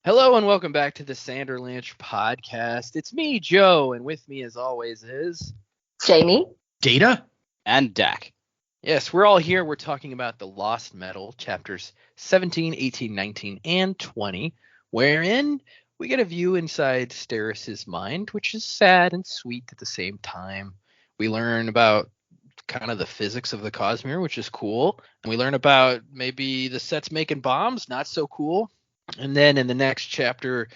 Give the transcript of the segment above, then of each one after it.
Hello and welcome back to the Sanderlanche podcast. It's me, Joe, and with me as always is Jamie. Data? And Dak. Yes, we're all here. We're talking about the Lost Metal, chapters 17, 18, 19, and 20, wherein we get a view inside Steris's mind, which is sad and sweet at the same time. We learn about kind of the physics of the Cosmere, which is cool. And we learn about maybe the sets making bombs, not so cool. And then in the next chapter,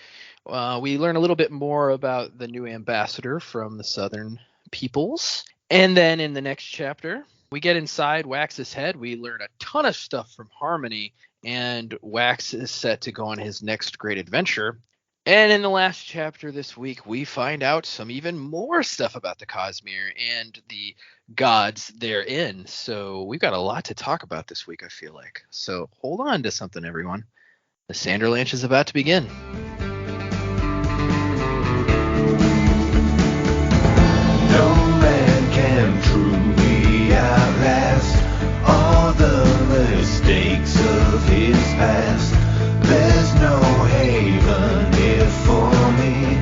we learn a little bit more about the new ambassador from the Southern Peoples. And then in the next chapter, we get inside Wax's head. We learn a ton of stuff from Harmony, and Wax is set to go on his next great adventure. And in the last chapter this week, we find out some even more stuff about the Cosmere and the gods therein. So we've got a lot to talk about this week, I feel like. So hold on to something, everyone. The Sanderlanche is about to begin. No man can truly outlast all the mistakes of his past. There's no haven here for me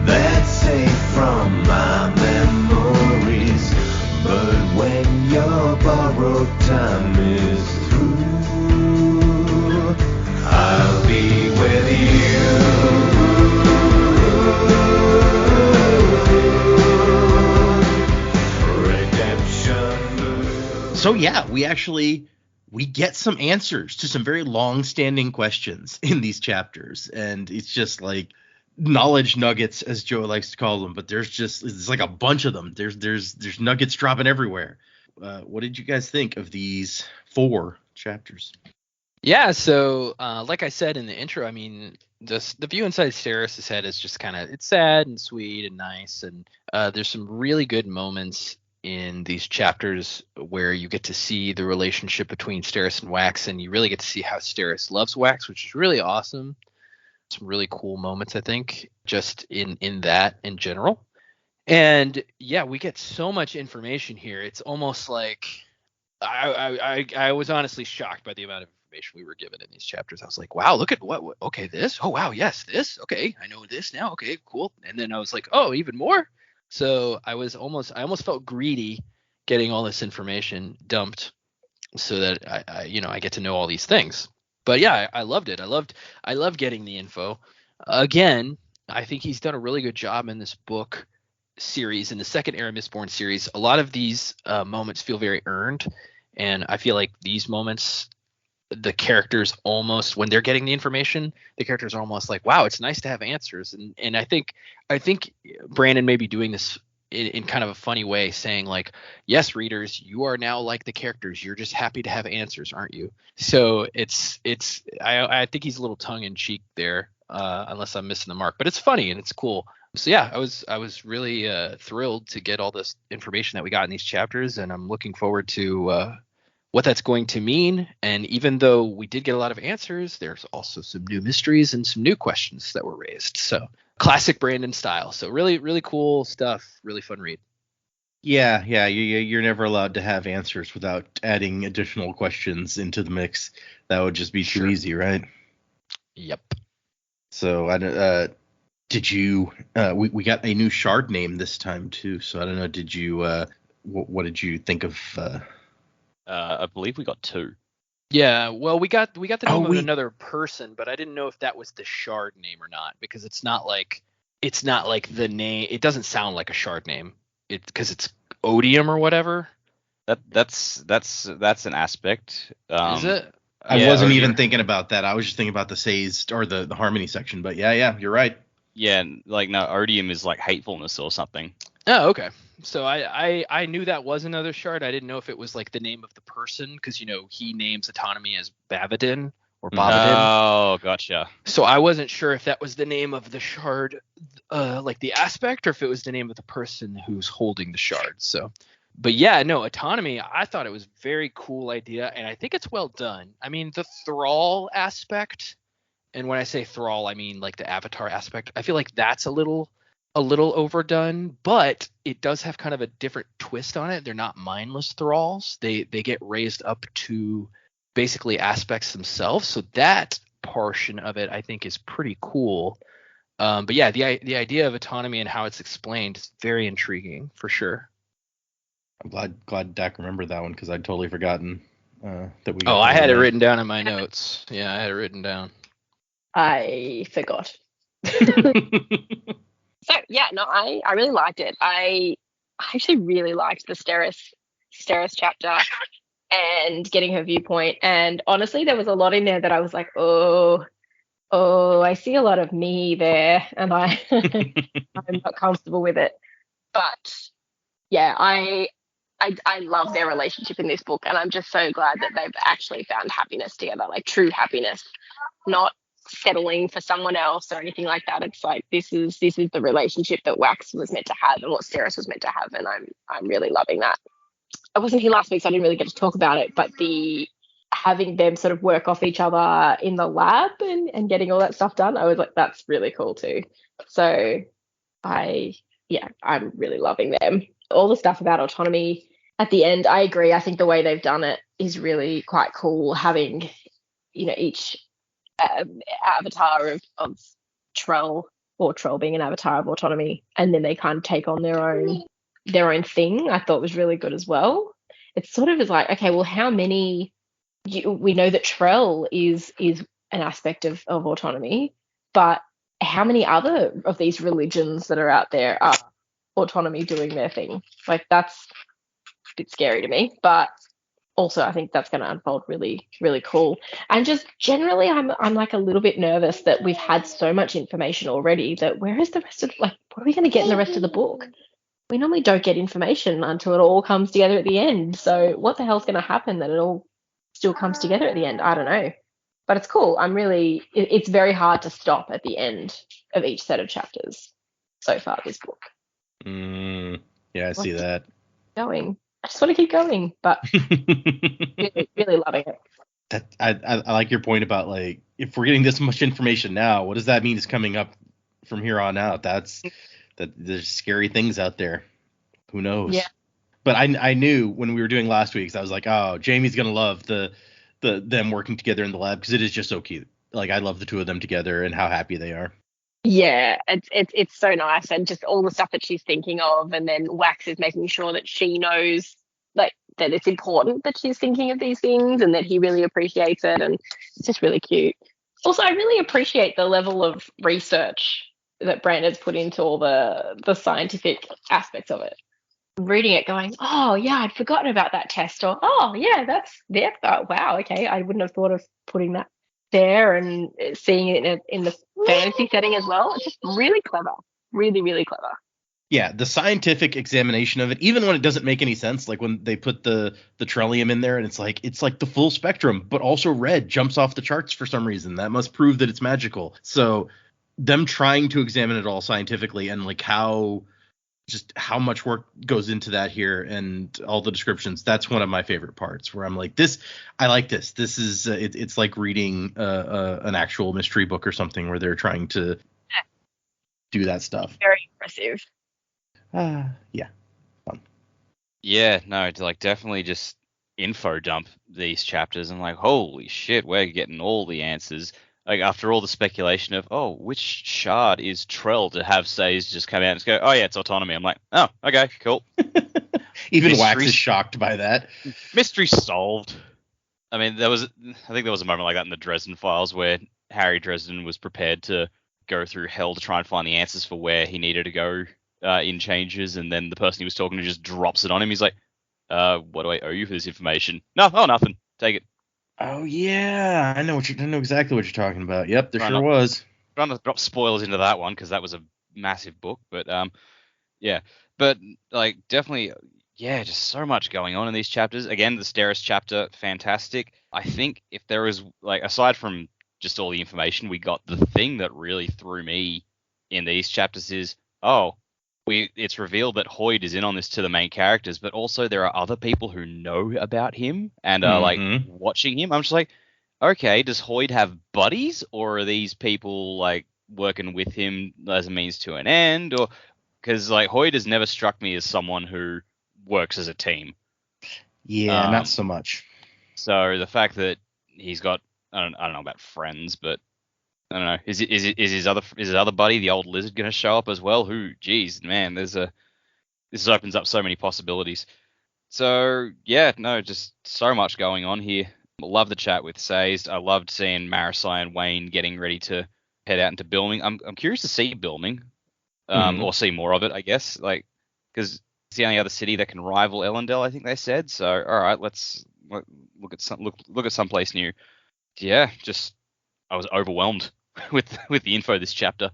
that's safe from my memories. But when your borrowed time is through, I'll be with you. Redemption. So yeah, we get some answers to some very long-standing questions in these chapters, and it's just like knowledge nuggets, as Joe likes to call them. But it's like a bunch of them. There's nuggets dropping everywhere. What did you guys think of these 4 chapters? Yeah, so like I said in the intro, I mean, the view inside Steris's head is just kind of, it's sad and sweet and nice, and there's some really good moments in these chapters where you get to see the relationship between Steris and Wax, and you really get to see how Steris loves Wax, which is really awesome. Some really cool moments, I think, just in that in general. And yeah, we get so much information here. It's almost like I was honestly shocked by the amount of information we were given in these chapters. I was like, wow, look at what okay, this. Oh wow, yes, this. Okay, I know this now. Okay, cool. And then I was like, oh, even more. So I almost felt greedy getting all this information dumped so that I get to know all these things. But yeah, I loved it. I love getting the info. Again, I think he's done a really good job in this book series, in the second Era Mistborn series. A lot of these moments feel very earned, and I feel like these moments, the characters almost, when they're getting the information, the characters are almost like, wow, it's nice to have answers. And I think Brandon may be doing this in kind of a funny way, saying like, yes, readers, you are now like the characters. You're just happy to have answers, aren't you? So I think he's a little tongue in cheek there, unless I'm missing the mark, but it's funny and it's cool. So yeah, I was really thrilled to get all this information that we got in these chapters, and I'm looking forward to what that's going to mean. And even though we did get a lot of answers, there's also some new mysteries and some new questions that were raised. So classic Brandon style. So really, really cool stuff. Really fun read. Yeah, you're never allowed to have answers without adding additional questions into the mix. That would just be too easy, right? Yep. So did you? We got a new shard name this time too. So I don't know. Did you? What did you think of? I believe we got 2. Yeah, well, we got the name of another person, but I didn't know if that was the shard name or not, because it's not like the name. It doesn't sound like a shard name. Because it's Odium or whatever. That's an aspect. Is it? I wasn't even thinking about that. I was just thinking about the Says or the Harmony section. But yeah, you're right. Yeah, like no, Odium is like hatefulness or something. Oh, okay. So I knew that was another shard. I didn't know if it was like the name of the person, because he names autonomy as Bavadin or Bavadin. Oh, gotcha. So I wasn't sure if that was the name of the shard, like the aspect, or if it was the name of the person who's holding the shard. So, but yeah, no, autonomy. I thought it was a very cool idea, and I think it's well done. I mean, the thrall aspect, and when I say thrall, I mean like the avatar aspect. I feel like that's a little overdone, but it does have kind of a different twist on it. They're not mindless thralls. They get raised up to basically aspects themselves. So that portion of it I think is pretty cool. But yeah, the idea of autonomy and how it's explained is very intriguing for sure. I'm glad Dak remembered that one because I'd totally forgotten that we got. Oh, I had it that. written down in my notes. Yeah, I had it written down. I forgot. So yeah, no, I really liked it. I actually really liked the Steris chapter and getting her viewpoint. And honestly, there was a lot in there that I was like, oh, I see a lot of me there, and I'm not comfortable with it. But yeah, I love their relationship in this book, and I'm just so glad that they've actually found happiness together, like true happiness, not settling for someone else or anything like that. It's like this is the relationship that Wax was meant to have and what Steris was meant to have, and I'm really loving that. I wasn't here last week, so I didn't really get to talk about it, but the having them sort of work off each other in the lab and getting all that stuff done, I was like, that's really cool too. So I'm really loving them. All the stuff about autonomy at the end, I agree. I think the way they've done it is really quite cool, having, each avatar of Trell, or Trell being an avatar of autonomy, and then they kind of take on their own thing. I thought was really good as well. It sort of is like, okay, well, how many? We know that Trell is an aspect of autonomy, but how many other of these religions that are out there are autonomy doing their thing? Like, that's a bit scary to me, but also I think that's going to unfold really, really cool. And just generally, I'm like a little bit nervous that we've had so much information already that where is the rest of, like, what are we going to get in the rest of the book? We normally don't get information until it all comes together at the end. So what the hell's going to happen that it all still comes together at the end? I don't know. But it's cool. It's very hard to stop at the end of each set of chapters so far, this book. Yeah, I see that. Going. I just want to keep going, but really, really loving it. I like your point about, like, if we're getting this much information now, what does that mean is coming up from here on out? That there's scary things out there. Who knows? Yeah. But I knew when we were doing last week's, I was like, oh, Jamie's gonna love the them working together in the lab because it is just so cute. Like, I love the two of them together and how happy they are. Yeah, it's so nice, and just all the stuff that she's thinking of, and then Wax is making sure that she knows, like, that it's important that she's thinking of these things and that he really appreciates it, and it's just really cute. Also, I really appreciate the level of research that Brandon's put into all the scientific aspects of it. Reading it going, oh yeah, I'd forgotten about that test, or oh yeah, that's there. Oh, wow, okay, I wouldn't have thought of putting that there, and seeing it in the fantasy setting as well. It's just really clever, really, really clever. Yeah, the scientific examination of it, even when it doesn't make any sense, like when they put the Trellium in there and it's like the full spectrum, but also red jumps off the charts for some reason. That must prove that it's magical. So them trying to examine it all scientifically, and like how much work goes into that here, and all the descriptions, that's one of my favorite parts, where I'm like, I like this. This is it's like reading an actual mystery book or something where they're trying to do that stuff. Very impressive. Yeah. Fun. Yeah, no, it's like definitely just info dump these chapters. I'm like, holy shit, we're getting all the answers. Like, after all the speculation of, oh, which shard is Trell to have Says just come out and just go, oh yeah, it's autonomy. I'm like, oh, okay, cool. Even Wax is shocked by that. Mystery solved. I mean, I think there was a moment like that in the Dresden Files where Harry Dresden was prepared to go through hell to try and find the answers for where he needed to go in changes, and then the person he was talking to just drops it on him. He's like, what do I owe you for this information? No, oh, nothing. Take it. Oh yeah, I know exactly what you're talking about. Yep, there sure was. Trying to drop spoilers into that one because that was a massive book, but yeah, but like definitely, yeah, just so much going on in these chapters. Again, the Steris chapter, fantastic. I think if there is, like, aside from just all the information we got, the thing that really threw me in these chapters is, it's revealed that Hoyd is in on this to the main characters, but also there are other people who know about him and are like watching him. I'm just like, okay, does Hoyd have buddies, or are these people like working with him as a means to an end? Or because like Hoyd has never struck me as someone who works as a team. Yeah, not so much. So the fact that he's got I don't know about friends, but I don't know. Is his other buddy, the old lizard, going to show up as well? Geez, man, this opens up so many possibilities. So yeah, no, just so much going on here. Love the chat with Sazed. I loved seeing Marisai and Wayne getting ready to head out into Bilming. I'm curious to see Bilming, or see more of it, I guess. Like, because it's the only other city that can rival Ellendale, I think they said. So all right, let's look at some place new. Yeah, just I was overwhelmed with the info this chapter.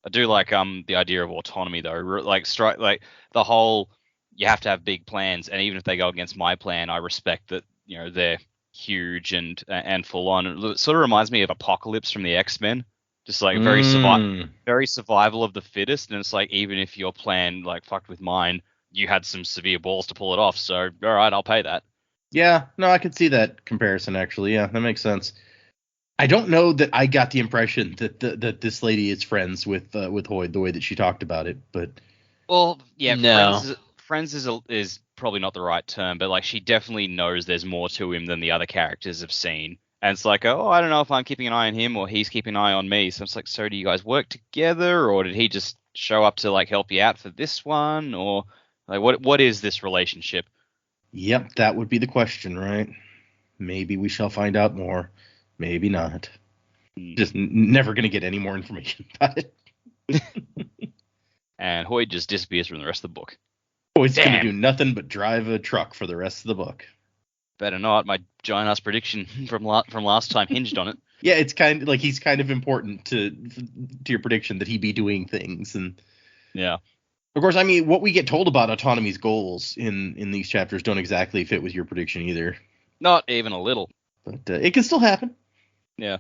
I do like the idea of autonomy though. Like the whole you have to have big plans, and even if they go against my plan, I respect that they're huge and full on. It sort of reminds me of Apocalypse from the X-Men, just like very survival of the fittest. And it's like even if your plan like fucked with mine, you had some severe balls to pull it off. So all right, I'll pay that. Yeah, no, I could see that comparison actually. Yeah, that makes sense. I don't know that I got the impression that this lady is friends with Hoyd the way that she talked about it, but well, yeah, no. friends is probably not the right term, but like she definitely knows there's more to him than the other characters have seen, and it's like, oh, I don't know if I'm keeping an eye on him or he's keeping an eye on me. So it's like, so do you guys work together, or did he just show up to like help you out for this one, or like what is this relationship? Yep, that would be the question, right? Maybe we shall find out more. Maybe not. Just never going to get any more information about it. And Hoyd just disappears from the rest of the book. Hoyd's going to do nothing but drive a truck for the rest of the book. Better not. My giant ass prediction from last time hinged on it. Yeah, it's kind of like he's kind of important to your prediction that he be doing things. And yeah. Of course, I mean, what we get told about autonomy's goals in these chapters don't exactly fit with your prediction either. Not even a little. But it can still happen. Yeah.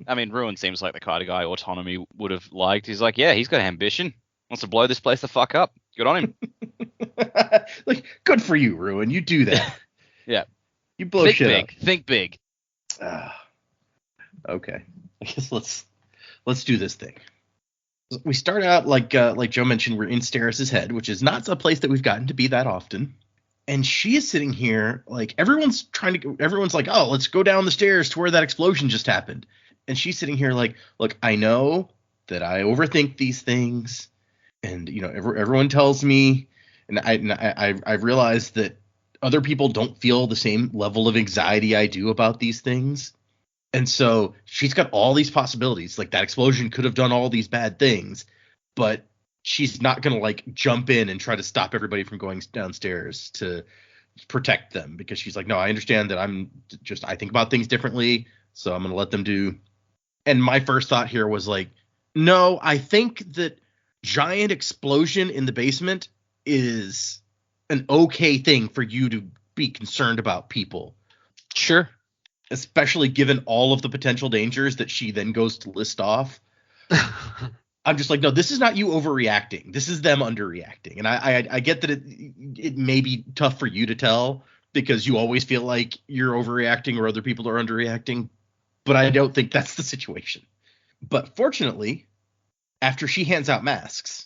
I mean, Ruin seems like the kind of guy autonomy would have liked. He's like, yeah, he's got ambition. Wants to blow this place the fuck up. Good on him. Like, good for you, Ruin. You do that. Yeah. You blow Think shit big. up. Think big. Okay. I guess let's do this thing. We start out like Joe mentioned, we're in Steris's head, which is not a place that we've gotten to be that often. And she is sitting here like everyone's like, oh, let's go down the stairs to where that explosion just happened. And she's sitting here like, look, I know that I overthink these things, and everyone tells me, and I realized that other people don't feel the same level of anxiety I do about these things. And so she's got all these possibilities. Like that explosion could have done all ththese bad things, but she's not going to like jump in and try to stop everybody from going downstairs to protect them, because she's like, no, I understand that I think about things differently. So I'm going to let them do. And my first thought here was like, no, I think that giant explosion in the basement is an okay thing for you to be concerned about people. Sure. Especially given all of the potential dangers that she then goes to list off. I'm just like, no, this is not you overreacting. This is them underreacting. And I get that it may be tough for you to tell because you always feel like you're overreacting or other people are underreacting. But I don't think that's the situation. But fortunately, after she hands out masks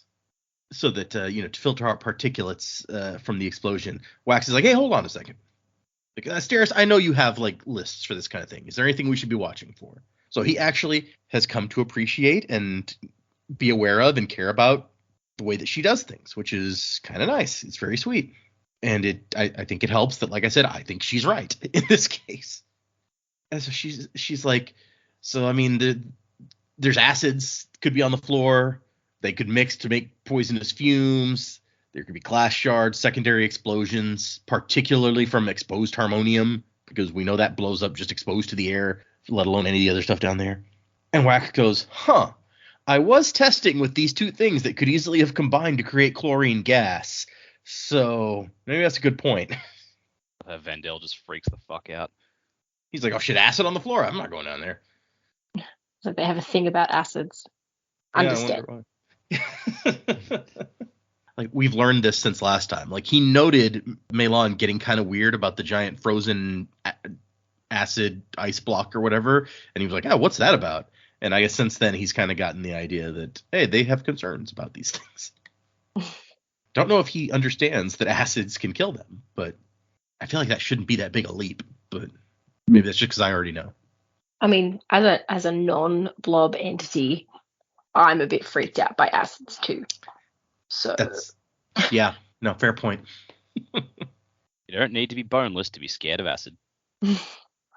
so that, to filter out particulates from the explosion, Wax is like, hey, hold on a second. Like, Steris, I know you have like lists for this kind of thing. Is there anything we should be watching for? So he actually has come to appreciate and be aware of and care about the way that she does things, which is kind of nice. It's very sweet. And I think it helps that, like I said, I think she's right in this case. And so she's like, so I mean, there's acids could be on the floor. They could mix to make poisonous fumes. There could be glass shards, secondary explosions, particularly from exposed harmonium, because we know that blows up just exposed to the air, let alone any of the other stuff down there. And Wax goes, I was testing with these two things that could easily have combined to create chlorine gas. So maybe that's a good point. Vandale just freaks the fuck out. He's like, oh shit, acid on the floor? I'm not going down there. So they have a thing about acids. Understand. Like, we've learned this since last time. Like, he noted Melon getting kind of weird about the giant frozen acid ice block or whatever. And he was like, oh, what's that about? And I guess since then he's kind of gotten the idea that, hey, they have concerns about these things. Don't know if he understands that acids can kill them, but I feel like that shouldn't be that big a leap. But Maybe that's just because I already know. I mean, as a non-blob entity, I'm a bit freaked out by acids too. So Yeah, no, fair point. You don't need to be boneless to be scared of acid.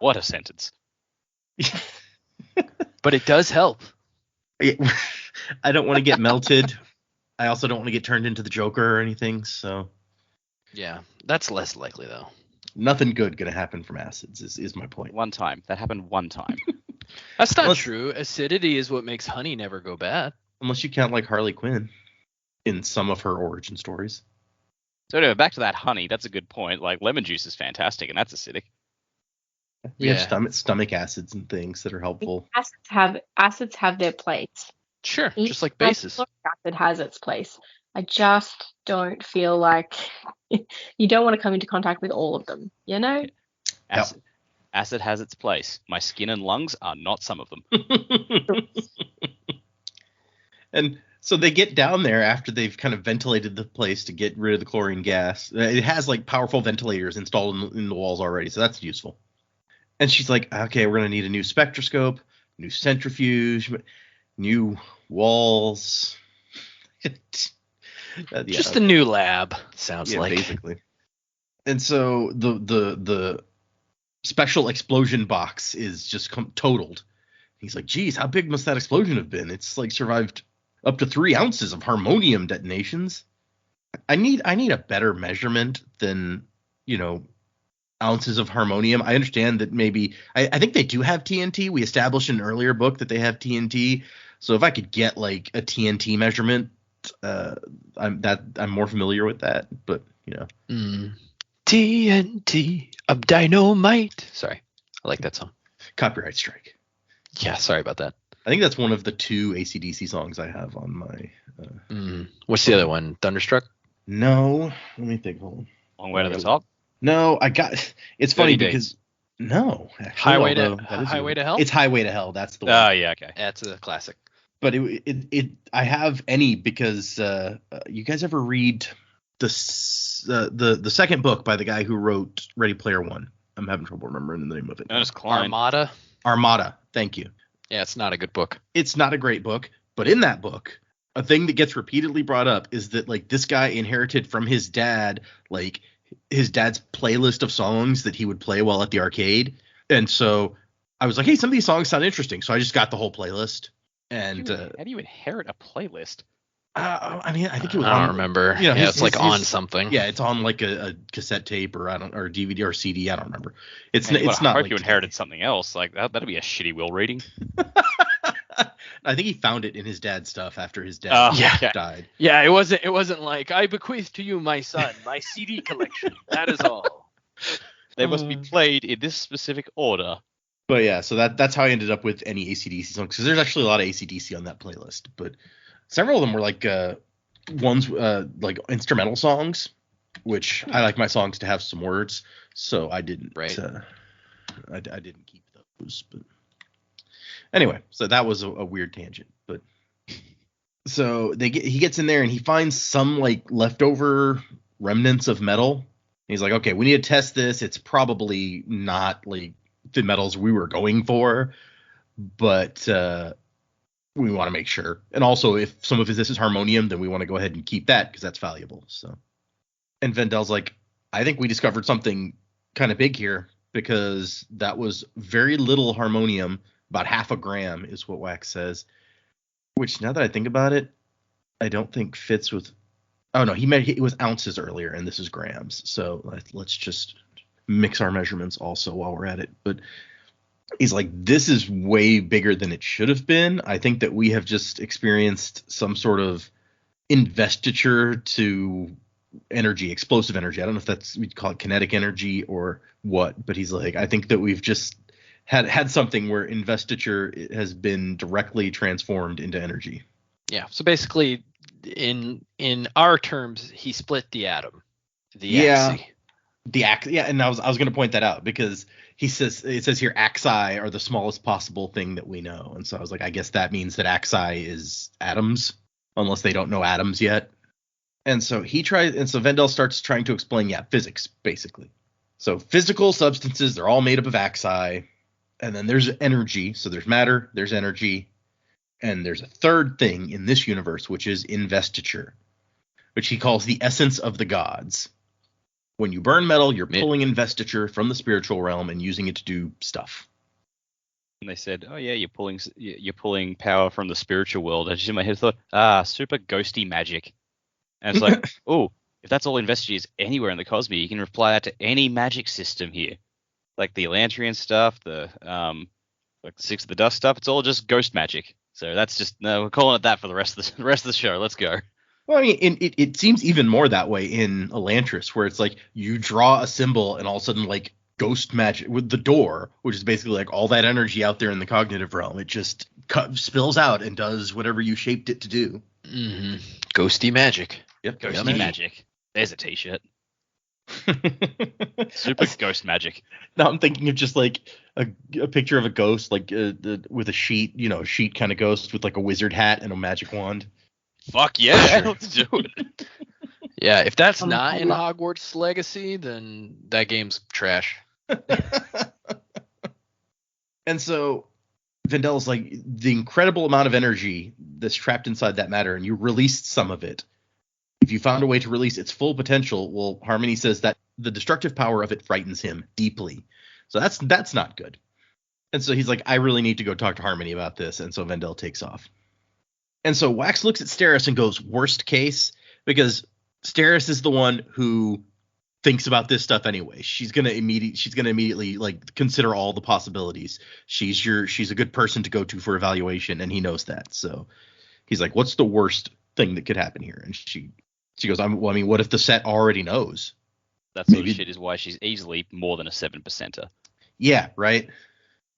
What a sentence. But it does help. I don't want to get melted. I also don't want to get turned into the Joker or anything. So Yeah, that's less likely though. nothing good gonna happen from acids is my point. One time. That happened one time. That's not Unless- true. Acidity is what makes honey never go bad. Unless you count like Harley Quinn in some of her origin stories. So anyway, back to that honey. That's a good point. Like lemon juice is fantastic, and that's acidic. We Yeah. have stomach acids and things that are helpful. acids have their place. Sure, Each just like bases. hydrochloric acid has its place. I just don't feel like you don't want to come into contact with all of them, you know? Acid has its place. My skin and lungs are not some of them. And so they get down there after they've kind of ventilated the place to get rid of the chlorine gas. It has like powerful ventilators installed in the walls already, so that's useful. And she's like, okay, we're going to need a new spectroscope, new centrifuge, new walls. Just a new lab, sounds Yeah, like. basically. And so the special explosion box is just totaled. He's like, geez, how big must that explosion have been? It's like survived up to 3 ounces of harmonium detonations. I need a better measurement than, ounces of harmonium. I understand that maybe I think they do have TNT. We established in an earlier book that they have TNT. So if I could get like a TNT measurement, I'm more familiar with that. But TNT of dynamite. Sorry, I like that song. Copyright strike. Yeah, sorry about that. I think that's one of the 2 AC/DC songs I have on my. What's the other one? Thunderstruck? No, let me think. Hold on. Long way to the top. No, I got. It's funny 30 because no, actually, Highway to Highway to Hell. It's Highway to Hell. That's the one. Oh, yeah, okay. That's a classic. But I have any because you guys ever read the second book by the guy who wrote Ready Player One? I'm having trouble remembering the name of it. Ernest Cline. Armada. Armada. Thank you. Yeah, it's not a good book. It's not a great book, but in that book, a thing that gets repeatedly brought up is that like this guy inherited from his dad like his dad's playlist of songs that he would play while at the arcade. And so I was like, hey, some of these songs sound interesting. So I just got the whole playlist. And how do you inherit a playlist? I mean, I think it was. I don't remember. You know, it's like on something. Yeah, it's on like a cassette tape or or DVD or CD. I don't remember. It's Man, it's I not. hope like you inherited something else. Like that'd be a shitty will reading. I think he found it in his dad's stuff after his dad died. Yeah, it wasn't like I bequeath to you, my son, my CD collection. That is all. They must be played in this specific order. But yeah, so that's how I ended up with any AC/DC songs, because there's actually a lot of AC/DC on that playlist. But several of them were like ones like instrumental songs, which I like my songs to have some words, so I didn't. Right. I didn't keep those. But anyway, so that was a weird tangent. But so he gets in there and he finds some like leftover remnants of metal. He's like, okay, we need to test this. It's probably not like the metals we were going for, but we want to make sure. And also, if some of this is harmonium, then we want to go ahead and keep that because that's valuable. So, and Vendel's like, I think we discovered something kind of big here, because that was very little harmonium, about 0.5 gram is what Wax says, which now that I think about it, I don't think fits with. Oh no, it was ounces earlier, and this is grams. So let's just mix our measurements also while we're at it. But he's like, this is way bigger than it should have been. I think that we have just experienced some sort of investiture to energy, explosive energy. I don't know if we'd call it kinetic energy or what, but he's like, I think that we've just had something where investiture has been directly transformed into energy. Yeah. So basically, in our terms, he split the atom. Yeah. Axis. Yeah, and I was going to point that out, because it says here axi are the smallest possible thing that we know, and so I was like, I guess that means that axi is atoms, unless they don't know atoms yet. And so Vendel starts trying to explain, physics basically. So physical substances, they're all made up of axi. And then there's energy. So there's matter, there's energy. And there's a third thing in this universe, which is investiture, which he calls the essence of the gods. When you burn metal, you're pulling investiture from the spiritual realm and using it to do stuff. And they said, "Oh yeah, you're pulling power from the spiritual world." And just in my head, thought, super ghosty magic. And it's like, oh, if that's all investiture is anywhere in the Cosmere, you can apply that to any magic system here, like the Elantrian stuff, the like the Six of the Dust stuff. It's all just ghost magic. So that's just we're calling it that for the rest of the show. Let's go. Well, I mean, it seems even more that way in Elantris, where it's like you draw a symbol and all of a sudden, like, ghost magic with the door, which is basically like all that energy out there in the cognitive realm. It just spills out and does whatever you shaped it to do. Mm-hmm. Ghosty magic. Yep. Ghosty magic. There's a t-shirt. Super ghost magic. Now I'm thinking of just like a picture of a ghost, like with a sheet, a sheet kind of ghost with like a wizard hat and a magic wand. Fuck yeah, let's do it. Yeah, if that's not in Hogwarts Legacy, then that game's trash. And so Vendel's like, the incredible amount of energy that's trapped inside that matter, and you released some of it. If you found a way to release its full potential, well, Harmony says that the destructive power of it frightens him deeply. So that's not good. And so he's like, I really need to go talk to Harmony about this. And so Vendel takes off. And so Wax looks at Steris and goes, worst case, because Steris is the one who thinks about this stuff anyway. She's gonna immediately like consider all the possibilities. She's a good person to go to for evaluation, and he knows that. So he's like, what's the worst thing that could happen here? And she goes, what if the set already knows? That sort of shit is why she's easily more than a 7%er. Yeah, right.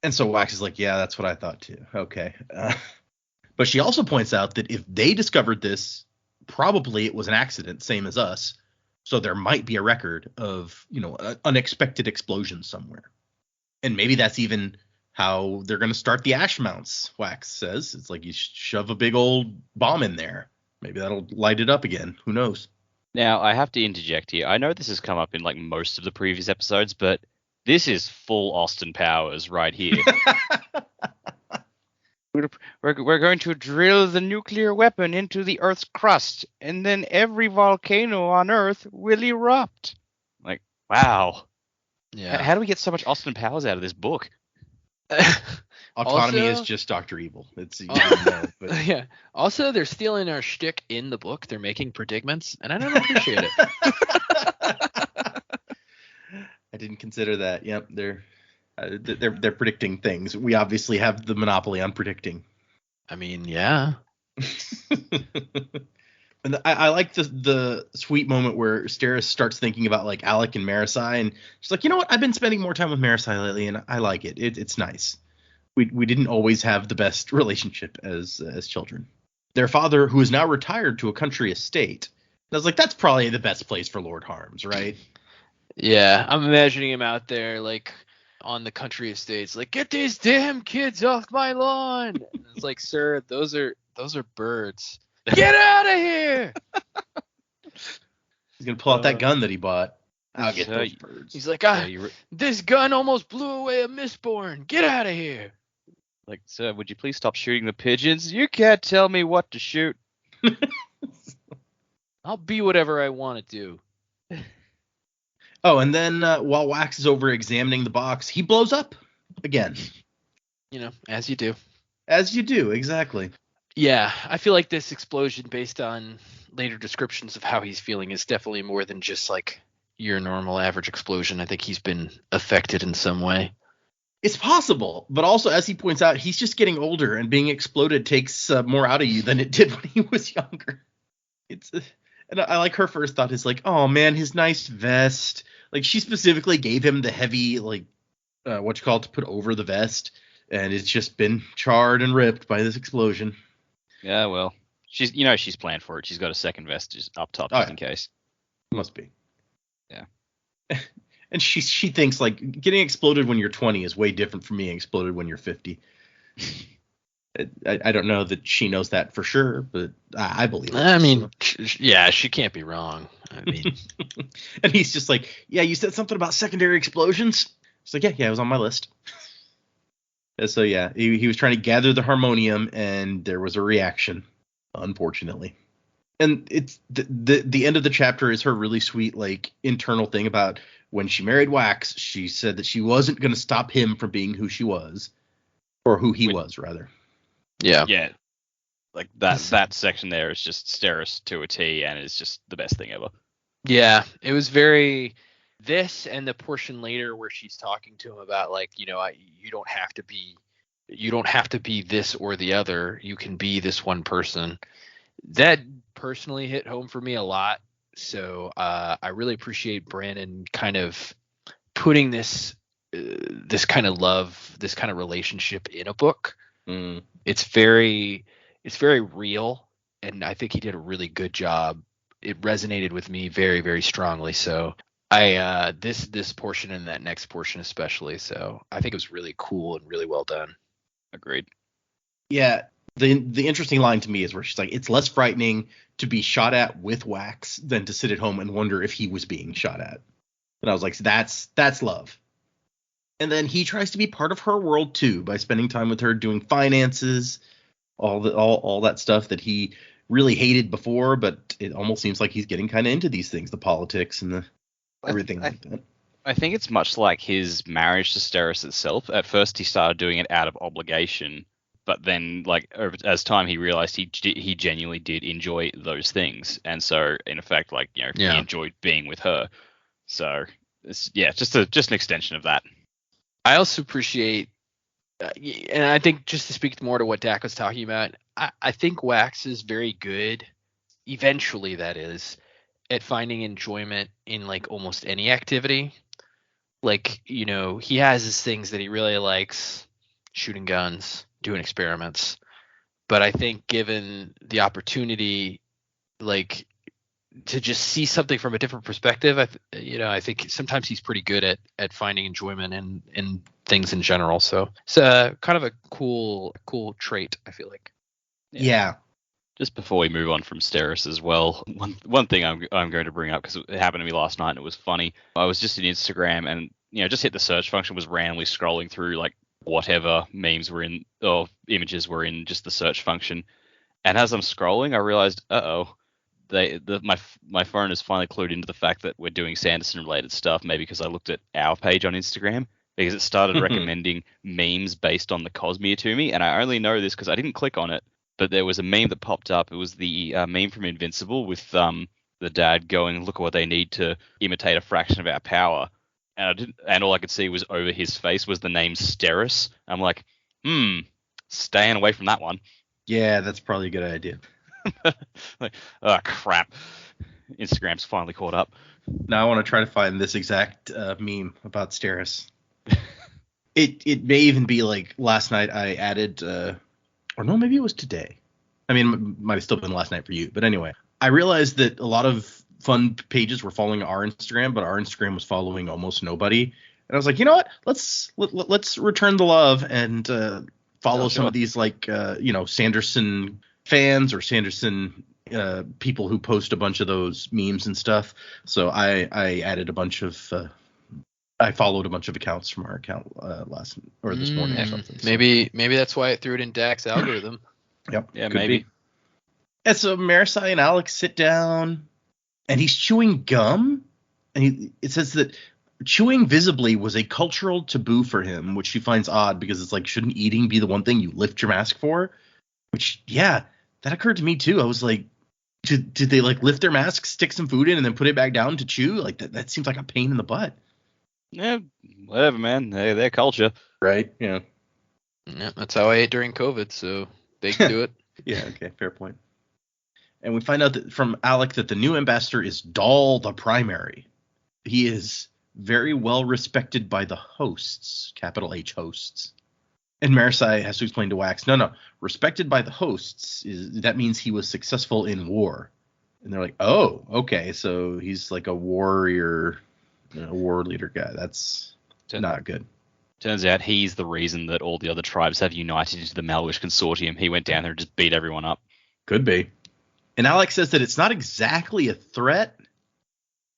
And so Wax is like, yeah, that's what I thought too. Okay. But she also points out that if they discovered this, probably it was an accident, same as us. So there might be a record of, unexpected explosions somewhere. And maybe that's even how they're going to start the ash mounts, Wax says. It's like you shove a big old bomb in there. Maybe that'll light it up again. Who knows? Now, I have to interject here. I know this has come up in like most of the previous episodes, but this is full Austin Powers right here. We're going to drill the nuclear weapon into the Earth's crust, and then every volcano on Earth will erupt. Like, wow. Yeah. How do we get so much Austin Powers out of this book? Autonomy Also, is just Dr. Evil. It's but yeah. Also, they're stealing our shtick in the book. They're making predicaments, and I don't appreciate it. I didn't consider that. Yep, they're predicting things. We obviously have the monopoly on predicting. I mean, yeah. And I like the sweet moment where Steris starts thinking about like Alec and Marisi, and she's like, you know what? I've been spending more time with Marisi lately, and I like it. It's nice. We didn't always have the best relationship as children. Their father, who is now retired to a country estate, and I was like, that's probably the best place for Lord Harms, right? Yeah, I'm imagining him out there, like, on the country estates, like, get these damn kids off my lawn. And it's like, sir, those are birds. Get out of here. He's gonna pull out that gun that he bought. I'll get those So birds. He's like, this gun almost blew away a Mistborn. Get out of here. Like, sir, would you please stop shooting the pigeons? You can't tell me what to shoot. I'll be whatever I want to do. Oh, and then while Wax is over examining the box, he blows up again. As you do. As you do, exactly. Yeah, I feel like this explosion, based on later descriptions of how he's feeling, is definitely more than just like your normal average explosion. I think he's been affected in some way. It's possible, but also, as he points out, he's just getting older, and being exploded takes more out of you than it did when he was younger. And I like her first thought is like, oh man, his nice vest. Like, she specifically gave him the heavy, like, to put over the vest, and it's just been charred and ripped by this explosion. Yeah, well, she's planned for it. She's got a second vest just up top in case. Must be. Yeah. And she thinks like getting exploded when you're 20 is way different from being exploded when you're 50. I don't know that she knows that for sure, but I believe it. I mean, yeah, she can't be wrong. I mean, and he's just like, yeah, you said something about secondary explosions. It's like, yeah, it was on my list. And so yeah, he was trying to gather the harmonium, and there was a reaction, unfortunately. And it's the end of the chapter is her really sweet like internal thing about when she married Wax. She said that she wasn't going to stop him from being who she was, or who he was rather. yeah. Yeah, like that section there is just Steris to a T, and it's just the best thing ever. Yeah, it was very this and the portion later where she's talking to him about like, you know, you don't have to be this or the other. You can be this one person. That personally hit home for me a lot. So I really appreciate Brandon kind of putting this kind of love, this kind of relationship in a book. It's very real, and I think he did a really good job. It resonated with me very, very strongly. So I this portion and that next portion especially. So I think it was really cool and really well done. Agreed. Yeah, the interesting line to me is where she's like, it's less frightening to be shot at with Wax than to sit at home and wonder if he was being shot at. And I was like, that's love. And then he tries to be part of her world too by spending time with her, doing finances, all that stuff that he really hated before, but it almost seems like he's getting kind of into these things, the politics and the everything like that. I think it's much like his marriage to Steris itself. At first, he started doing it out of obligation, but then, like, as time, he realized he genuinely did enjoy those things, and so, in effect, like, you know, he enjoyed being with her. So, it's, just an extension of that. I also appreciate, and I think just to speak more to what Dak was talking about, I think Wax is very good, eventually that is, at finding enjoyment in like almost any activity. Like, you know, he has his things that he really likes, shooting guns, doing experiments. But I think given the opportunity, like, to just see something from a different perspective, I think sometimes he's pretty good at finding enjoyment in things in general. So it's kind of a cool trait, I feel like. Yeah. Just before we move on from Steris as well, one thing I'm going to bring up, because it happened to me last night and it was funny. I was just in Instagram and, you know, just hit the search function, was randomly scrolling through like whatever memes were in or images were in just the search function. And as I'm scrolling, I realized, my phone has finally clued into the fact that we're doing Sanderson related stuff, maybe because I looked at our page on Instagram, because it started recommending memes based on the Cosmere to me. And I only know this because I didn't click on it, but there was a meme that popped up. It was the meme from Invincible with the dad going, look at what they need to imitate a fraction of our power. And all I could see was over his face was the name Steris. I'm like, staying away from that one. Yeah, that's probably a good idea. Like, oh, crap. Instagram's finally caught up. Now I want to try to find this exact meme about Steris. It may even be like last night I added, or no, maybe it was today. I mean, it might have still been last night for you. But anyway, I realized that a lot of fun pages were following our Instagram, but our Instagram was following almost nobody. And I was like, you know what? Let's return the love and follow some of these like Sanderson fans or Sanderson people who post a bunch of those memes and stuff. So I added a bunch of I followed a bunch of accounts from our account this morning or something. So. Maybe that's why it threw it in Dak's algorithm. Yep. Yeah, maybe. Be. And so Marasai and Alex sit down, and he's chewing gum, and it says that chewing visibly was a cultural taboo for him, which she finds odd because it's like, shouldn't eating be the one thing you lift your mask for? Which, yeah, that occurred to me too. I was like, did they like lift their mask, stick some food in, and then put it back down to chew? Like that seems like a pain in the butt. Yeah, whatever, man. Their culture. Right, yeah. Yeah, that's how I ate during COVID, so they can do it. Yeah, okay, fair point. And we find out that from Alec that the new ambassador is Dahl the Primary. He is very well respected by the hosts, capital H hosts. And Marasai has to explain to Wax, no, respected by the hosts, that means he was successful in war. And they're like, oh, okay, so he's like a warrior, war leader guy. That's not good. Turns out he's the reason that all the other tribes have united into the Malwish Consortium. He went down there and just beat everyone up. Could be. And Alex says that it's not exactly a threat,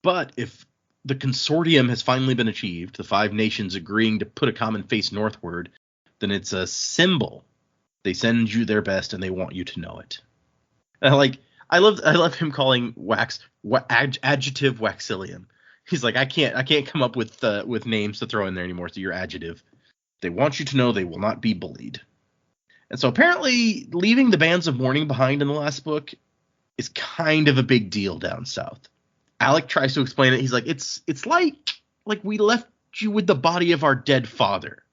but if the consortium has finally been achieved, the 5 nations agreeing to put a common face northward, then it's a symbol. They send you their best and they want you to know it. And I love him calling Wax adjective Waxillium. He's like, I can't come up with names to throw in there anymore, so you're adjective. They want you to know they will not be bullied. And so apparently leaving the bands of mourning behind in the last book is kind of a big deal down south. Alec tries to explain it. He's like, it's like we left you with the body of our dead father.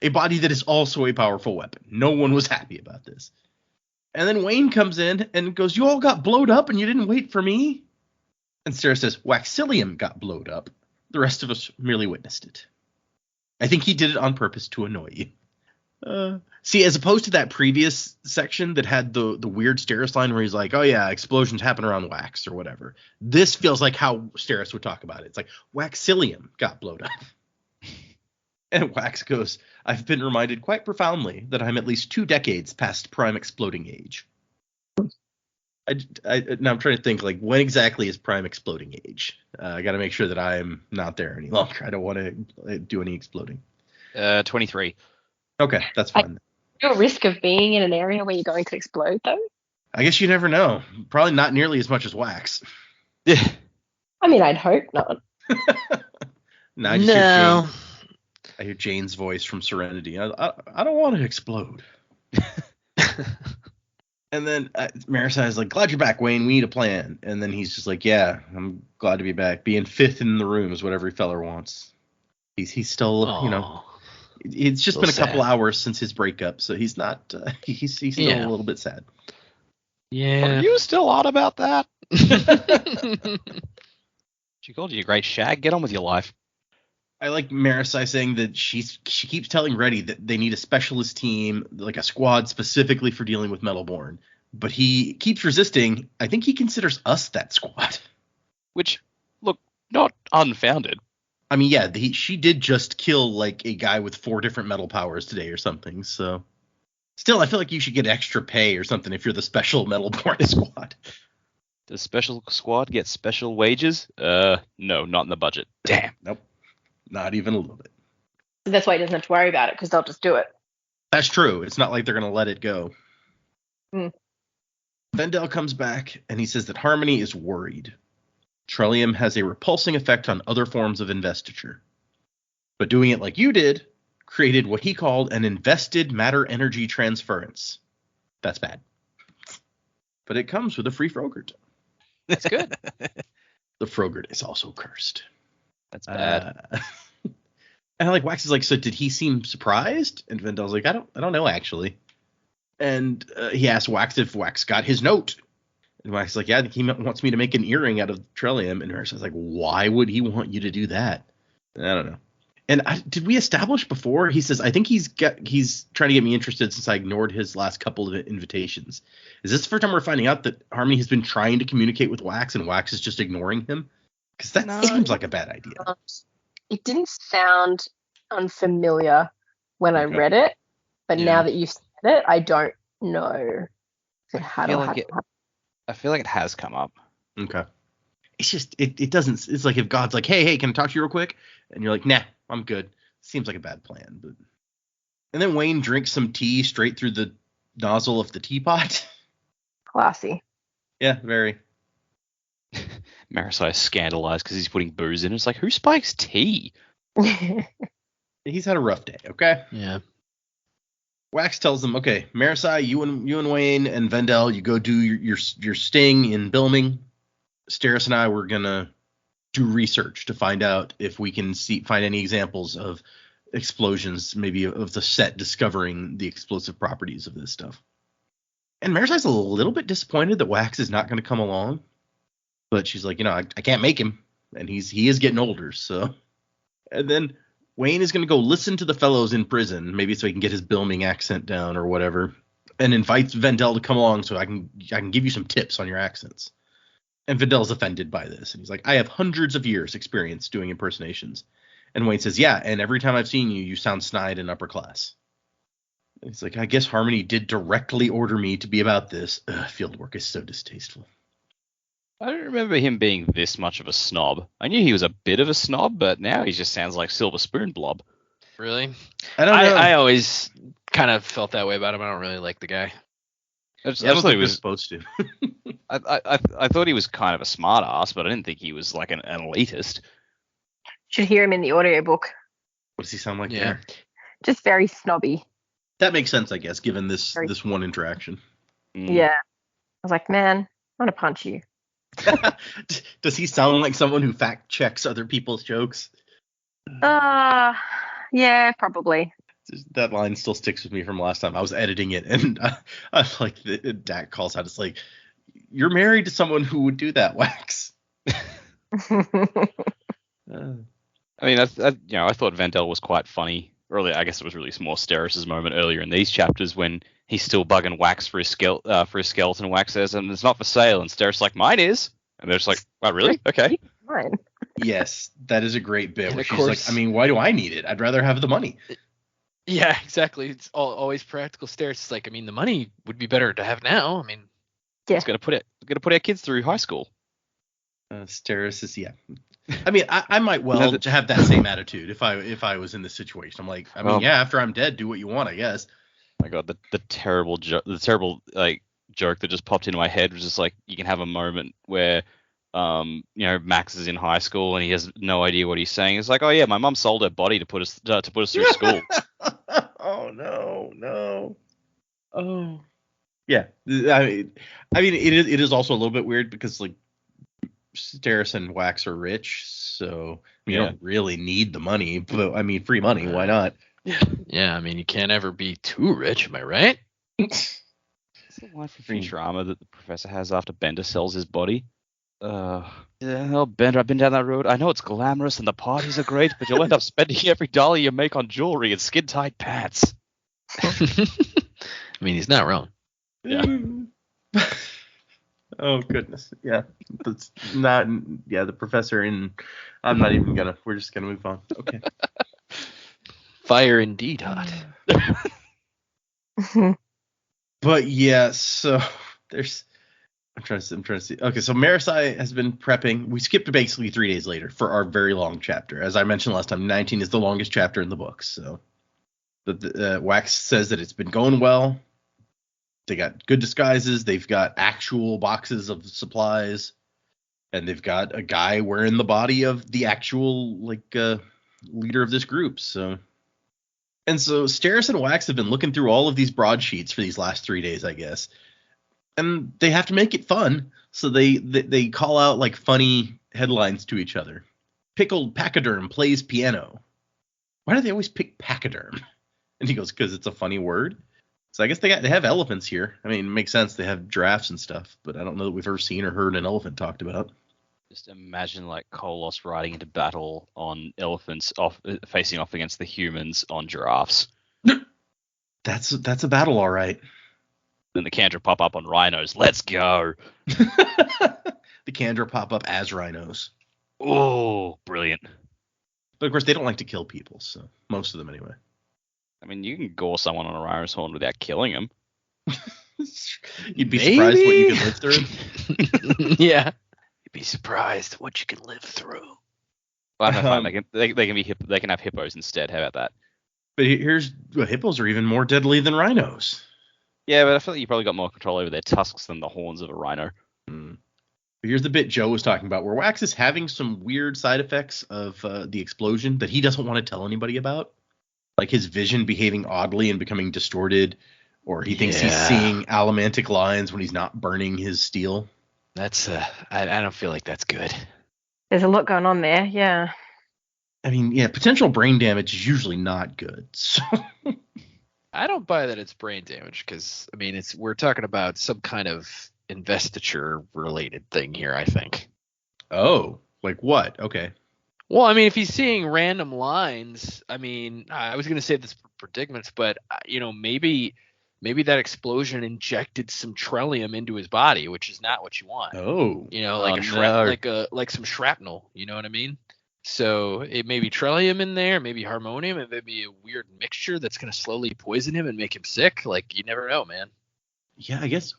A body that is also a powerful weapon. No one was happy about this. And then Wayne comes in and goes, you all got blowed up and you didn't wait for me? And Sarah says, Waxillium got blowed up. The rest of us merely witnessed it. I think he did it on purpose to annoy you. See, as opposed to that previous section that had the weird Steris line where he's like, oh yeah, explosions happen around Wax or whatever. This feels like how Steris would talk about it. It's like, Waxillium got blowed up. And Wax goes, I've been reminded quite profoundly that I'm at least 2 decades past prime exploding age. Now I'm trying to think, like, when exactly is prime exploding age? I got to make sure that I'm not there any longer. I don't want to do any exploding. 23. Okay, that's fine. Your risk of being in an area where you're going to explode, though? I guess you never know. Probably not nearly as much as Wax. Yeah. I mean, I'd hope not. No. I hear Jane's voice from Serenity. I don't want to explode. And then Marisai is like, glad you're back, Wayne. We need a plan. And then he's just like, yeah, I'm glad to be back. Being fifth in the room is what every feller wants. He's still, it's just been a couple hours since his breakup, so he's not. He's still a little bit sad. Yeah. Are you still on about that? She called you a great shag. Get on with your life. I like Marisai saying that she keeps telling Reddy that they need a specialist team, like a squad specifically for dealing with Metalborn. But he keeps resisting. I think he considers us that squad. Which, look, not unfounded. I mean, yeah, she did just kill like a guy with 4 different metal powers today or something. So still, I feel like you should get extra pay or something if you're the special Metalborn squad. Does special squad get special wages? No, not in the budget. Damn. Nope. Not even a little bit. That's why he doesn't have to worry about it, because they'll just do it. That's true. It's not like they're going to let it go. Vendel comes back, and he says that Harmony is worried. Trellium has a repulsing effect on other forms of investiture. But doing it like you did created what he called an invested matter-energy transference. That's bad. But it comes with a free Frogurt. That's good. The Frogurt is also cursed. That's bad. And like Wax is like, so did he seem surprised? And Vendel's like, I don't know actually. And he asks Wax if Wax got his note. And Wax is like, yeah, I think he wants me to make an earring out of Trellium. And Marissa's like, why would he want you to do that? I don't know. And did we establish before? He says, I think he's trying to get me interested since I ignored his last couple of invitations. Is this the first time we're finding out that Harmony has been trying to communicate with Wax and Wax is just ignoring him? Because that seems like a bad idea. It didn't sound unfamiliar when I read it, but now that you've said it, I don't know how to happen. I feel like it has come up. Okay. It's just, it doesn't, it's like if God's like, hey, can I talk to you real quick? And you're like, nah, I'm good. Seems like a bad plan. But and then Wayne drinks some tea straight through the nozzle of the teapot. Classy. Yeah, very. Marisai is scandalized because he's putting booze in. It's like, who spikes tea? He's had a rough day, okay? Yeah. Wax tells them, okay, Marisai, you and Wayne and Vendel, you go do your sting in Bilming. Steris and I were gonna do research to find out if we can find any examples of explosions, maybe of the set discovering the explosive properties of this stuff. And Marisai's a little bit disappointed that Wax is not going to come along. But she's like, I can't make him, and he is getting older, so. And then Wayne is going to go listen to the fellows in prison, maybe so he can get his Bilming accent down or whatever, and invites Vendel to come along so I can give you some tips on your accents. And Vendel's offended by this, and he's like, I have hundreds of years experience doing impersonations, And Wayne says, yeah, and every time I've seen you, you sound snide and upper class. He's like, I guess Harmony did directly order me to be about this. Field work is so distasteful. I don't remember him being this much of a snob. I knew he was a bit of a snob, but now he just sounds like Silver Spoon Blob. Really? I don't know. I always kind of felt that way about him. I don't really like the guy. I I don't thought think he we're was. supposed to. I thought he was kind of a smart ass, but I didn't think he was like an elitist. Should hear him in the audiobook. What does he sound like Yeah. there? Just very snobby. That makes sense, I guess, given this Very- this one interaction. Yeah. I was like, man, I want to punch you. Does he sound like someone who fact checks other people's jokes? Yeah, probably. That line still sticks with me from last time. I was editing it, and I like Dak calls out. It's like, you're married to someone who would do that, Wax. I mean, I thought Vandal was quite funny earlier. I guess it was really more Steris's moment earlier in these chapters when he's still bugging Wax for his skeleton. Wax says, and it's not for sale. And Steris like, mine is. And they're just like, oh, really? Okay. Fine. Yes, that is a great bit And where of she's course- like, I mean, why do I need it? I'd rather have the money. Yeah, exactly. It's always practical. Steris is like, I mean, the money would be better to have now. I mean, Yeah. It's gonna put our kids through high school. Steris is, yeah. I mean, I might well No, have that same attitude if I was in this situation. I'm like, I mean, Well- yeah, after I'm dead, do what you want, I guess. My God, the terrible like joke that just popped into my head was just like, you can have a moment where Max is in high school and he has no idea what he's saying. It's like, oh yeah, my mum sold her body to put us through school. Oh no. Oh. Yeah. I mean it is also a little bit weird because like Steris and Wax are rich, so you Yeah. don't really need the money, but I mean free money, why not? yeah, I mean, you can't ever be too rich, am I right? It's the line from Futurama that the professor has after Bender sells his body. Yeah, oh, Bender, I've been down that road. I know it's glamorous and the parties are great, but you'll end up spending every dollar you make on jewelry and skin-tight pants. I mean, he's not wrong. Yeah. Oh goodness. Yeah. That's not the professor in I'm not even gonna we're just gonna move on. Okay. Fire indeed hot. But yeah, so there's I'm trying to see. Okay, so Marisai has been prepping. We skipped basically 3 days later for our very long chapter. As I mentioned last time, 19 is the longest chapter in the book. So the Wax says that it's been going well. They got good disguises. They've got actual boxes of supplies, and they've got a guy wearing the body of the actual leader of this group. So Steris and Wax have been looking through all of these broadsheets for these last 3 days, I guess. And they have to make it fun, so they call out like funny headlines to each other. Pickled pachyderm plays piano. Why do they always pick pachyderm? And he goes, because it's a funny word. So I guess they have elephants here. I mean, it makes sense. They have giraffes and stuff, but I don't know that we've ever seen or heard an elephant talked about. Just imagine like Kolos riding into battle on elephants, facing off against the humans on giraffes. That's a battle, all right. Then the Kandra pop up on rhinos. Let's go. The Kandra pop up as rhinos. Oh, brilliant. But of course, they don't like to kill people, so most of them anyway. I mean, you can gore someone on a rhino's horn without killing them. You'd be surprised what you can live through. Yeah. You'd be surprised what you can live through. Well, fine. They can have hippos instead. How about that? But hippos are even more deadly than rhinos. Yeah, but I feel like you probably got more control over their tusks than the horns of a rhino. But here's the bit Joe was talking about, where Wax is having some weird side effects of the explosion that he doesn't want to tell anybody about. Like his vision behaving oddly and becoming distorted, or he thinks he's seeing allomantic lines when he's not burning his steel. That's I don't feel like that's good. There's a lot going on there, yeah. I mean, yeah, potential brain damage is usually not good. So I don't buy that it's brain damage because I mean we're talking about some kind of investiture related thing here, I think. Oh, like what? Okay. Well, I mean, if he's seeing random lines, I mean, I was going to say this for predicaments, but maybe that explosion injected some trellium into his body, which is not what you want. Oh. Like no. like some shrapnel. You know what I mean? So it may be Trillium in there, maybe Harmonium, it may be a weird mixture that's going to slowly poison him and make him sick. Like, you never know, man. Yeah, I guess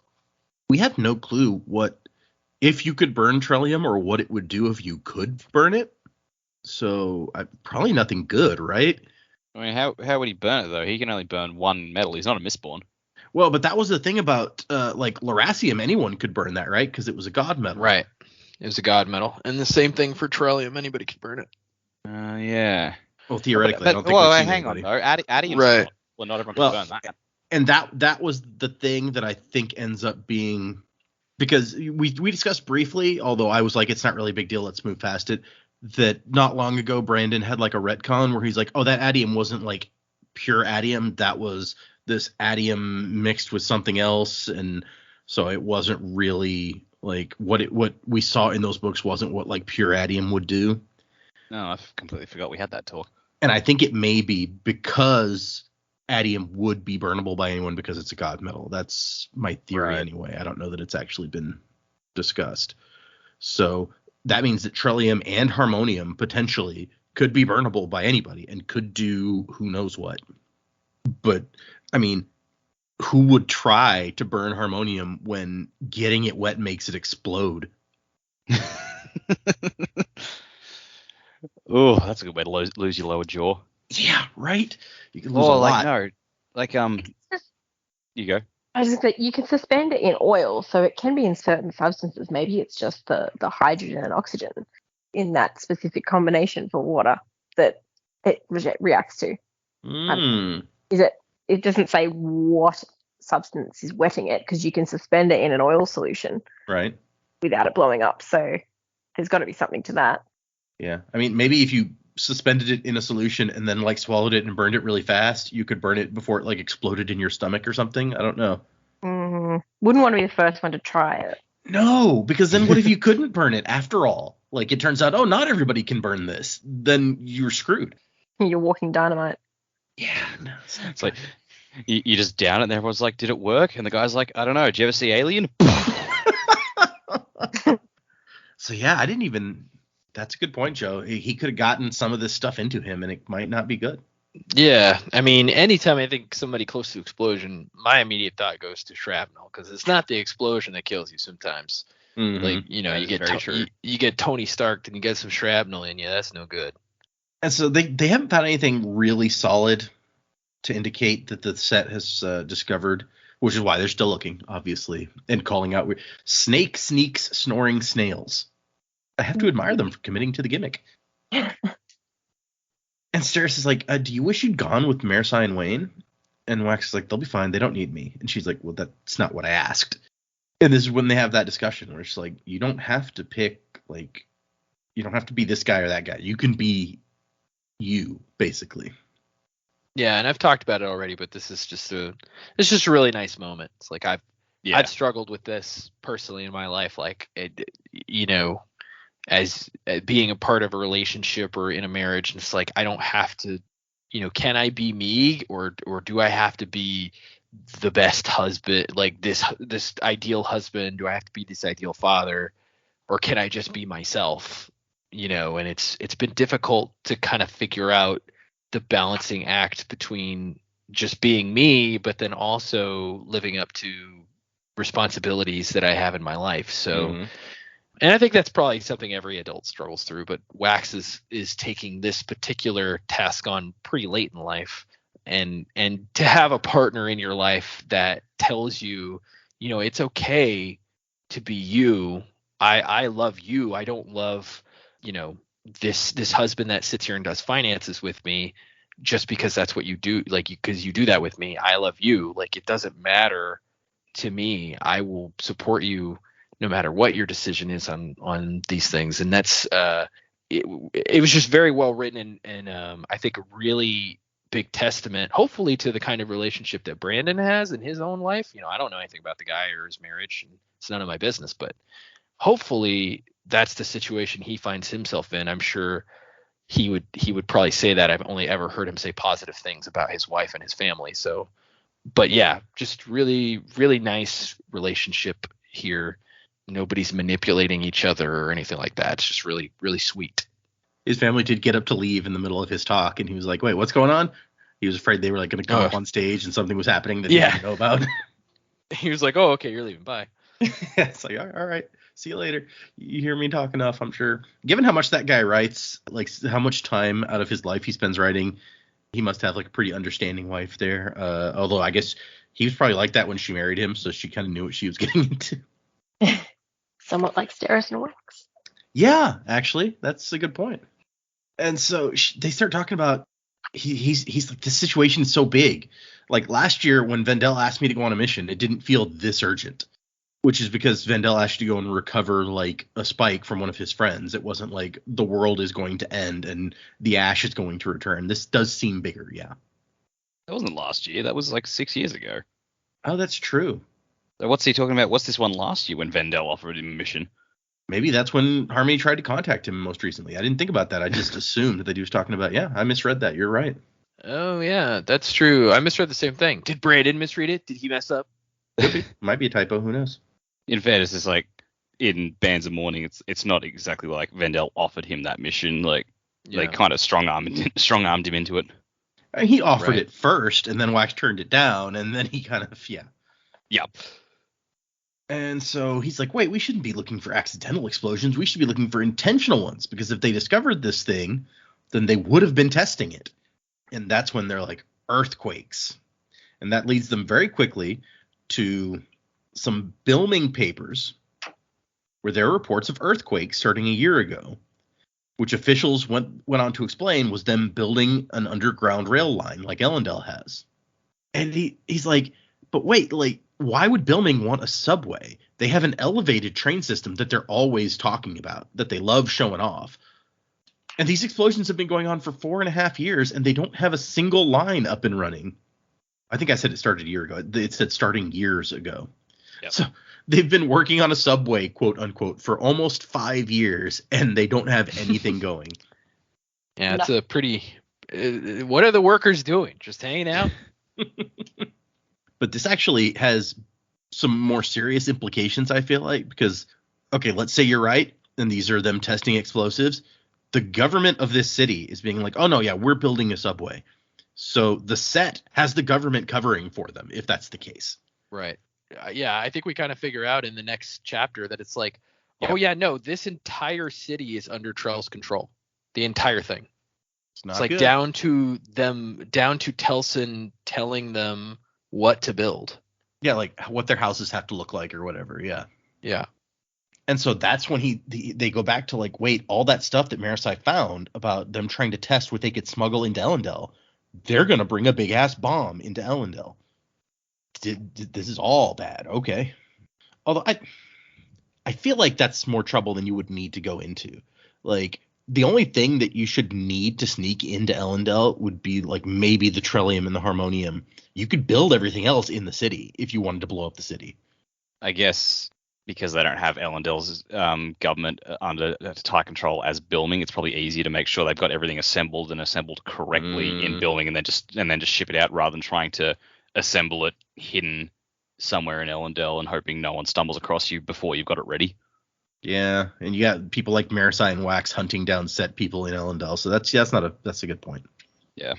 we have no clue what if you could burn Trillium or what it would do if you could burn it. So probably nothing good, right? I mean, how would he burn it though? He can only burn one metal. He's not a Mistborn. Well, but that was the thing about like Lerasium. Anyone could burn that, right? Because it was a god metal. Right. It was a god metal. And the same thing for Trillium. Anybody could burn it. Yeah. Well, theoretically, But, I don't think we've seen hang anybody. on though. Adium's Right. well, not everyone Well, can burn that. And that was the thing that I think ends up being, because we discussed briefly, although I was like, it's not really a big deal, let's move past it, that not long ago Brandon had like a retcon where he's like, oh, that adium wasn't like pure adium, that was this adium mixed with something else, and so it wasn't really like what we saw in those books wasn't what like pure adium would do. No, I completely forgot we had that talk. And I think it may be because adium would be burnable by anyone because it's a god metal. That's my theory anyway. I don't know that it's actually been discussed. So that means that Trillium and Harmonium potentially could be burnable by anybody and could do who knows what. But, I mean, who would try to burn Harmonium when getting it wet makes it explode? Oh, that's a good way to lose your lower jaw. Yeah, right? You can lose a lot. You go. I was just like, you can suspend it in oil, so it can be in certain substances. Maybe it's just the hydrogen and oxygen in that specific combination for water that it reacts to. It doesn't say what substance is wetting it, because you can suspend it in an oil solution, right, without it blowing up. So there's got to be something to that. Yeah, I mean, maybe if you suspended it in a solution and then like swallowed it and burned it really fast, you could burn it before it like exploded in your stomach or something. I don't know. Wouldn't want to be the first one to try it. No, because then what if you couldn't burn it after all? Like it turns out, oh, not everybody can burn this. Then you're screwed. You're walking dynamite. Yeah, no, it's like you just down it and everyone's like, did it work? And the guy's like, I don't know. Did you ever see Alien? So yeah, I didn't even. That's a good point, Joe. He could have gotten some of this stuff into him, and it might not be good. Yeah, I mean, anytime I think somebody close to explosion, my immediate thought goes to shrapnel, because it's not the explosion that kills you sometimes. Mm-hmm. Like, you know, you get Tony Stark and you get some shrapnel in you. That's no good. And so they haven't found anything really solid to indicate that the set has discovered, which is why they're still looking, obviously, and calling out snake sneaks snoring snails. I have to admire them for committing to the gimmick. And Steris is like, do you wish you'd gone with Marasi and Wayne? And Wax is like, they'll be fine. They don't need me. And she's like, well, that's not what I asked. And this is when they have that discussion where it's like, you don't have to pick, like, you don't have to be this guy or that guy. You can be you, basically. Yeah, and I've talked about it already, but this is just a really nice moment. It's like I've struggled with this personally in my life, like as being a part of a relationship or in a marriage, and it's like I don't have to, can I be me, or do I have to be the best husband, like this ideal husband? Do I have to be this ideal father, or can I just be myself? And it's been difficult to kind of figure out the balancing act between just being me, but then also living up to responsibilities that I have in my life. So, and I think that's probably something every adult struggles through, but Wax is taking this particular task on pretty late in life. And to have a partner in your life that tells you, it's okay to be you. I love you. I don't love, this husband that sits here and does finances with me just because that's what you do, like, because you do that with me. I love you. Like, it doesn't matter to me. I will support you no matter what your decision is on these things. And that's it was just very well written, and I think a really big testament, hopefully, to the kind of relationship that Brandon has in his own life. I don't know anything about the guy or his marriage, and it's none of my business, but hopefully that's the situation he finds himself in. I'm sure he would probably say that. I've only ever heard him say positive things about his wife and his family. So, but yeah, just really, really nice relationship here. Nobody's manipulating each other or anything like that. It's just really, really sweet. His family did get up to leave in the middle of his talk, and he was like, "Wait, what's going on?" He was afraid they were like going to come up on stage and something was happening that he didn't know about. He was like, "Oh, okay, you're leaving. Bye." It's like, all right, see you later. You hear me talk enough, I'm sure. Given how much that guy writes, like how much time out of his life he spends writing, he must have like a pretty understanding wife there. Although I guess he was probably like that when she married him, so she kind of knew what she was getting into. Somewhat like Steris and Wax. Yeah, actually, that's a good point. And so they start talking about he's like, this situation is so big. Like last year when Vendel asked me to go on a mission, it didn't feel this urgent, which is because Vendel asked you to go and recover like a spike from one of his friends. It wasn't like the world is going to end and the ash is going to return. This does seem bigger, yeah. That wasn't last year. That was like 6 years ago. Oh, that's true. So what's he talking about? What's this one last year when Vendel offered him a mission? Maybe that's when Harmony tried to contact him most recently. I didn't think about that. I just assumed that he was talking about, yeah, I misread that. You're right. Oh, yeah, that's true. I misread the same thing. Did Brandon misread it? Did he mess up? Might be a typo. Who knows? In fairness, it's like in Bands of Morning, it's not exactly like Vendel offered him that mission. Like they kind of strong armed him into it. He offered it first, and then Wax turned it down, and then he kind of, Yep. And so he's like, wait, we shouldn't be looking for accidental explosions. We should be looking for intentional ones, because if they discovered this thing, then they would have been testing it. And that's when they're like, earthquakes. And that leads them very quickly to some Bilming papers where there are reports of earthquakes starting a year ago, which officials went on to explain was them building an underground rail line like Elendel has. And he's like, but wait, like, why would Bilming want a subway? They have an elevated train system that they're always talking about, that they love showing off. And these explosions have been going on for 4.5 years, and they don't have a single line up and running. I think I said it started a year ago. It said starting years ago. Yep. So they've been working on a subway, quote unquote, for almost 5 years, and they don't have anything going. Yeah, it's a pretty. What are the workers doing? Just hanging out? But this actually has some more serious implications, I feel like, because, okay, let's say you're right, and these are them testing explosives. The government of this city is being like, oh, no, yeah, we're building a subway. So the set has the government covering for them, if that's the case. Right. Yeah, I think we kind of figure out in the next chapter that it's like, oh, yeah, no, this entire city is under Trell's control. The entire thing. It's like good. down to Telson telling them what to build. Yeah, like what their houses have to look like or whatever. Yeah. Yeah. And so that's when they go back to like, wait, all that stuff that Marasi found about them trying to test what they could smuggle into Elendel, they're going to bring a big ass bomb into Elendel. This is all bad. Okay. Although I feel like that's more trouble than you would need to go into. Like, the only thing that you should need to sneak into Elendel would be like maybe the Trellium and the Harmonium. You could build everything else in the city if you wanted to blow up the city. I guess because they don't have Elendel's government under tight control as Bilming, it's probably easier to make sure they've got everything assembled correctly in Bilming and then just ship it out rather than trying to assemble it hidden somewhere in Elendel and hoping no one stumbles across you before you've got it ready. Yeah, and you got people like Marasi and Wax hunting down set people in Elendel, so that's a good point. Yeah.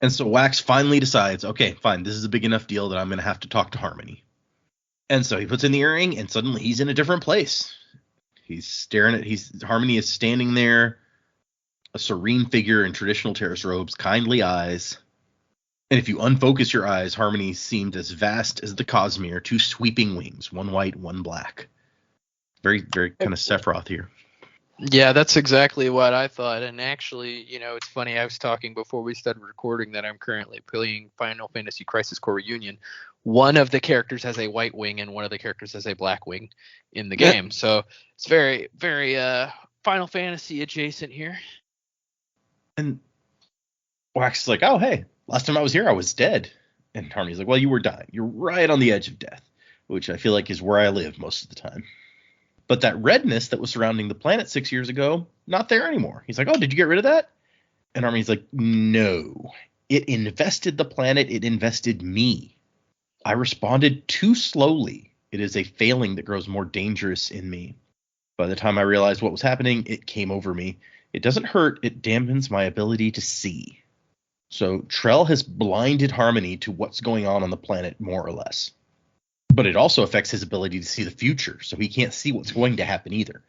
And so Wax finally decides, okay, fine, this is a big enough deal that I'm going to have to talk to Harmony. And so he puts in the earring, and suddenly he's in a different place. He's staring at Harmony is standing there, a serene figure in traditional terrace robes, kindly eyes. And if you unfocus your eyes, Harmony seemed as vast as the Cosmere, 2 sweeping wings, one white, one black. Very, very kind of Sephiroth here. Yeah, that's exactly what I thought. And actually, it's funny. I was talking before we started recording that I'm currently playing Final Fantasy Crisis Core Reunion. One of the characters has a white wing and one of the characters has a black wing in the game. So it's very, very Final Fantasy adjacent here. And Wax is like, oh, hey, last time I was here, I was dead. And Harmony's like, well, you were dying. You're right on the edge of death, which I feel like is where I live most of the time. But that redness that was surrounding the planet 6 years ago, not there anymore. He's like, oh, did you get rid of that? And Harmony's like, no. It invested the planet. It invested me. I responded too slowly. It is a failing that grows more dangerous in me. By the time I realized what was happening, it came over me. It doesn't hurt, it dampens my ability to see. So Trell has blinded Harmony to what's going on the planet, more or less. But it also affects his ability to see the future, so he can't see what's going to happen either.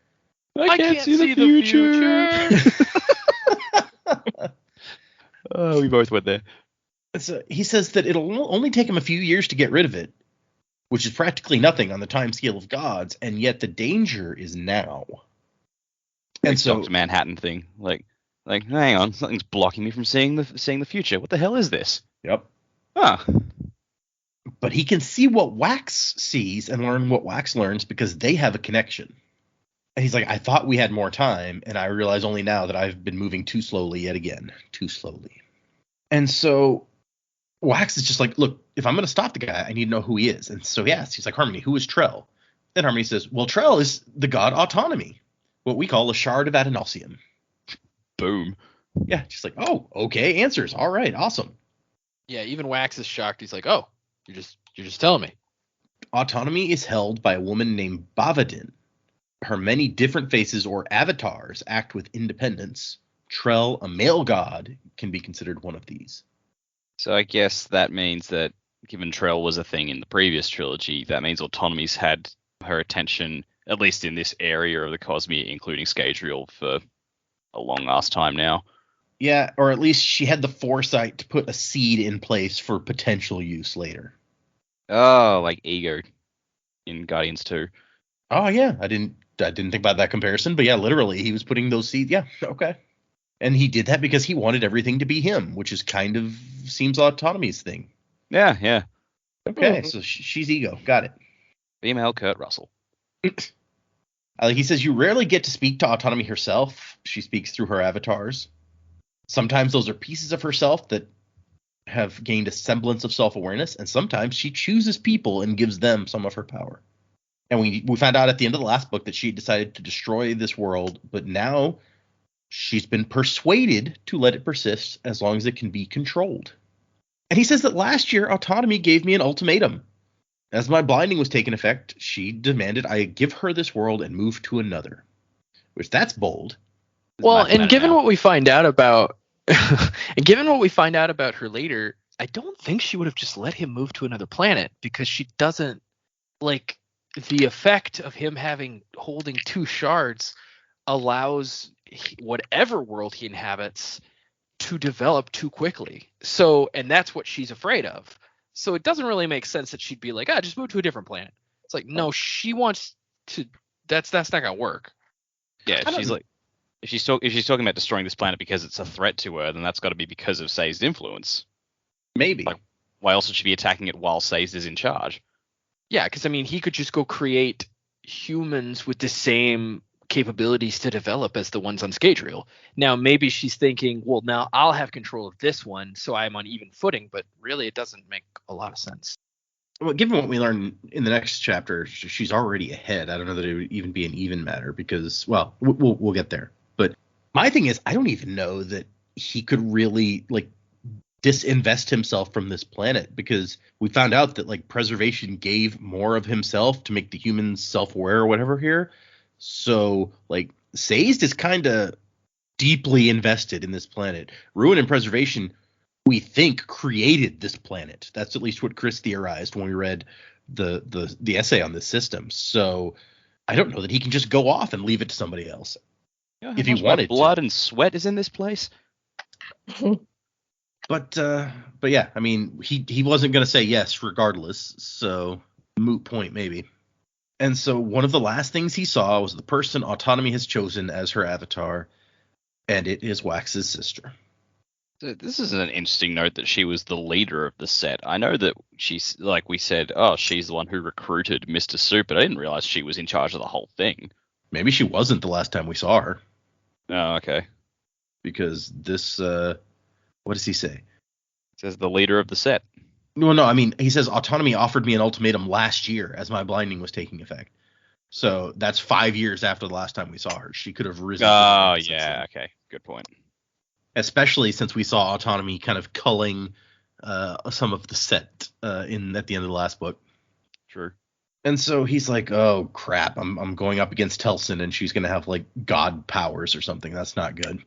I can't see the future. Oh, we both went there. So he says that it'll only take him a few years to get rid of it, which is practically nothing on the time scale of gods, and yet the danger is now. And so Dr. Manhattan thing, like, hang on, something's blocking me from seeing the future. What the hell is this? Yep. Ah, But he can see what Wax sees and learn what Wax learns because they have a connection. And he's like, I thought we had more time, and I realize only now that I've been moving too slowly yet again. Too slowly. And so Wax is just like, look, if I'm going to stop the guy, I need to know who he is. And so he asks, he's like, Harmony, who is Trell? And Harmony says, well, Trell is the god Autonomy, what we call a shard of Adonalsium. boom. Yeah, just like, oh, okay, answers. All right, awesome. Yeah, even Wax is shocked. He's like, oh, you're just telling me. Autonomy is held by a woman named Bavadin. Her many different faces or avatars act with independence. Trell, a male god, can be considered one of these. So I guess that means that given Trell was a thing in the previous trilogy, that means Autonomy's had her attention, at least in this area of the Cosmere, including Scadrial, for a long ass time now. Yeah, or at least she had the foresight to put a seed in place for potential use later. Oh, like Ego in Guardians 2. Oh yeah, I didn't think about that comparison, but yeah, literally he was putting those seeds. Yeah, okay. And he did that because he wanted everything to be him, which is kind of seems Autonomy's thing. Yeah, yeah. Okay, so she's Ego. Got it. Female Kurt Russell. He says you rarely get to speak to Autonomy herself. She speaks through her avatars. Sometimes those are pieces of herself that have gained a semblance of self-awareness, and sometimes she chooses people and gives them some of her power. And we found out at the end of the last book that she decided to destroy this world, but now she's been persuaded to let it persist as long as it can be controlled. And he says that last year, Autonomy gave me an ultimatum. As my blinding was taking effect, she demanded I give her this world and move to another. Which, that's bold. Well, and given what we find out about her later, I don't think she would have just let him move to another planet, because she doesn't like the effect of him holding two shards allows whatever world he inhabits to develop too quickly. So, and that's what she's afraid of. So it doesn't really make sense that she'd be like, just move to a different planet. It's like, no, she wants to. That's not gonna work. Yeah, she's like, if she's talking about destroying this planet because it's a threat to her, then that's got to be because of Say's influence. Maybe. Like, why else would she be attacking it while Say's is in charge? Yeah, because I mean, he could just go create humans with the same capabilities to develop as the ones on Scadrial. Now, maybe she's thinking, well, now I'll have control of this one, so I'm on even footing. But really, it doesn't make a lot of sense. Well, given what we learn in the next chapter, she's already ahead. I don't know that it would even be an even matter because, well, we'll get there. But my thing is, I don't even know that he could really disinvest himself from this planet, because we found out that preservation gave more of himself to make the humans self-aware or whatever here. So Sazed is kind of deeply invested in this planet. Ruin and preservation, we think, created this planet. That's at least what Chris theorized when we read the essay on this system. So I don't know that he can just go off and leave it to somebody else. Yeah, if he wanted blood and sweat is in this place. But yeah, I mean, he wasn't going to say yes regardless, so moot point maybe. And so one of the last things he saw was the person Autonomy has chosen as her avatar, and it is Wax's sister. So this is an interesting note that she was the leader of the set. I know that she's, like we said, she's the one who recruited Mr. Soup, but I didn't realize she was in charge of the whole thing. Maybe she wasn't the last time we saw her. Oh, okay. Because this, what does he say? It says the leader of the set. Well, no, I mean, he says Autonomy offered me an ultimatum last year as my blinding was taking effect. So that's 5 years after the last time we saw her. She could have risen. Oh, yeah, okay. Good point. Especially since we saw Autonomy kind of culling some of the set at the end of the last book. True. And so he's like, oh crap, I'm going up against Telsin and she's gonna have like god powers or something. That's not good.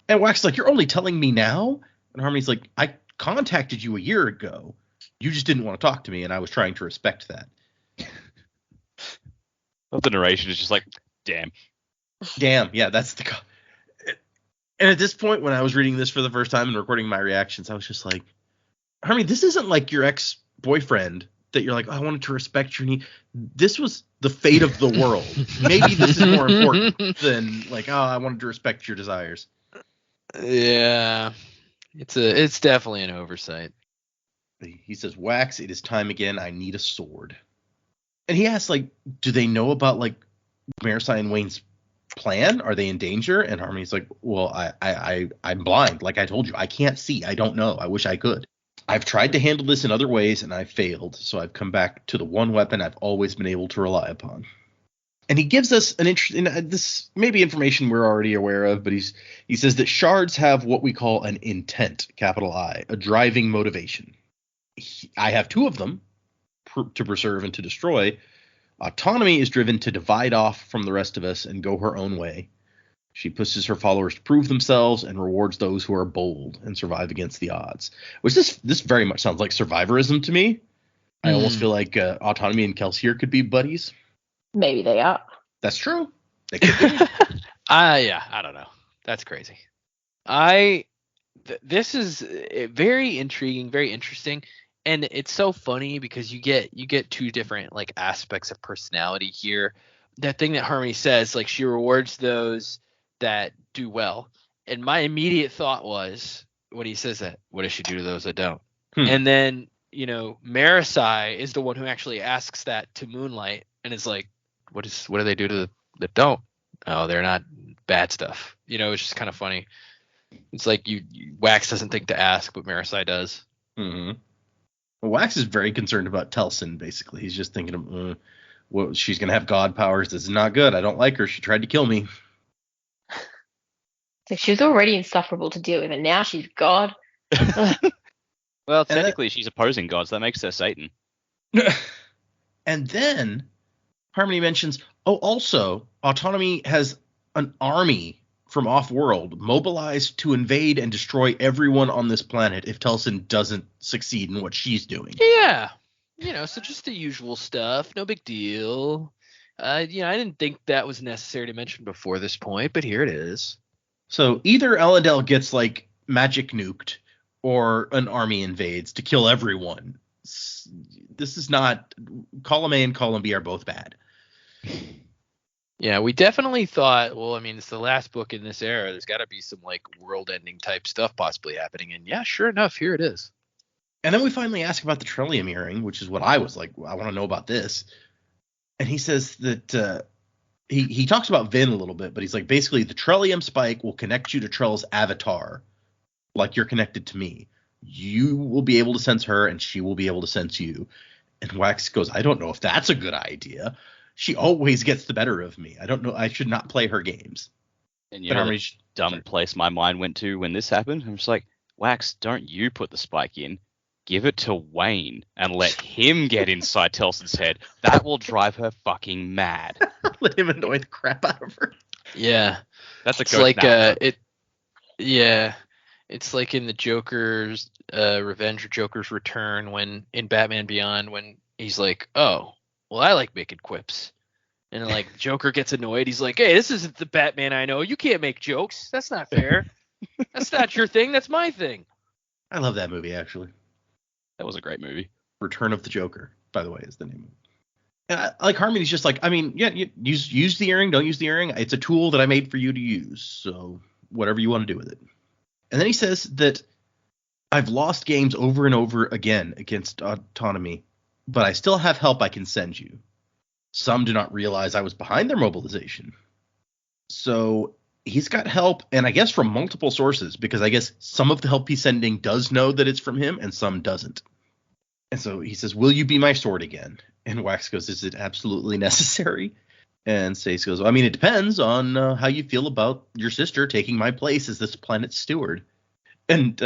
And Wax is like, you're only telling me now? And Harmony's like, I contacted you a year ago. You just didn't want to talk to me, and I was trying to respect that. The narration is just like, damn. Damn, yeah, that's the. And at this point, when I was reading this for the first time and recording my reactions, I was just like, Harmony, this isn't like your ex-boyfriend that you're like, oh, I wanted to respect your need. This was the fate of the world. Maybe this is more important than like, oh, I wanted to respect your desires. Yeah, it's definitely an oversight. He says, Wax, it is time again. I need a sword. And he asks, like, do they know about like Marasi and Wayne's plan? Are they in danger? And Harmony's like, well, I'm blind. Like I told you, I can't see. I don't know. I wish I could. I've tried to handle this in other ways and I've failed. So I've come back to the one weapon I've always been able to rely upon. And he gives us an interesting, this may be information we're already aware of, but he says that shards have what we call an intent, capital I, a driving motivation. I have two of them, to preserve and to destroy. Autonomy is driven to divide off from the rest of us and go her own way. She pushes her followers to prove themselves and rewards those who are bold and survive against the odds. Which this very much sounds like survivorism to me. I almost feel like Autonomy and Kelsier could be buddies. Maybe they are. That's true. They could be. Yeah, I don't know. That's crazy. This is very intriguing, very interesting, and it's so funny because you get two different like aspects of personality here. That thing that Harmony says, like she rewards those that do well, and my immediate thought was when he says that, what does she do to those that don't? And then Marasi is the one who actually asks that to Moonlight, and is like, what do they do to the that don't? Oh, they're not bad stuff. It's just kind of funny. It's like Wax doesn't think to ask, but Marasi does. Mm-hmm. Well, Wax is very concerned about Telsin, basically. He's just thinking of, well, she's going to have god powers. This is not good. I don't like her. She tried to kill me. So she was already insufferable to deal with, and now she's god. Well, technically, she's opposing gods. That makes her Satan. And then Harmony mentions, also, Autonomy has an army from off-world mobilized to invade and destroy everyone on this planet if Telsin doesn't succeed in what she's doing. Yeah. So just the usual stuff. No big deal. I didn't think that was necessary to mention before this point, but here it is. So either Elendel gets, like, magic nuked or an army invades to kill everyone. This is not... Column A and Column B are both bad. Yeah, we definitely thought, well, I mean, it's the last book in this era. There's got to be some, like, world-ending type stuff possibly happening. And, yeah, sure enough, here it is. And then we finally ask about the Trillium earring, which is what I was like, I want to know about this. And he says that he talks about Vin a little bit, but he's like, basically, the Trillium spike will connect you to Trell's avatar, like you're connected to me. You will be able to sense her, and she will be able to sense you. And Wax goes, I don't know if that's a good idea. She always gets the better of me. I don't know. I should not play her games. And the dumb place my mind went to when this happened? I'm just like, Wax, don't you put the spike in. Give it to Wayne and let him get inside Telsin's head. That will drive her fucking mad. Let him annoy the crap out of her. Yeah. That's It's like it's like in the Joker's Revenge or Joker's Return when in Batman Beyond when he's like, oh, well, I like making quips. And then, like, Joker gets annoyed. He's like, hey, this isn't the Batman I know. You can't make jokes. That's not fair. That's not your thing. That's my thing. I love that movie, actually. That was a great movie. Return of the Joker, by the way, is the name of it. And like, Harmony's just like, I mean, yeah, use the earring, don't use the earring. It's a tool that I made for you to use. So whatever you want to do with it. And then he says that I've lost games over and over again against Autonomy, but I still have help I can send you. Some do not realize I was behind their mobilization. So he's got help, and I guess from multiple sources, because I guess some of the help he's sending does know that it's from him, and some doesn't. And so he says, will you be my sword again? And Wax goes, is it absolutely necessary? And Stace goes, I mean, it depends on how you feel about your sister taking my place as this planet's steward. And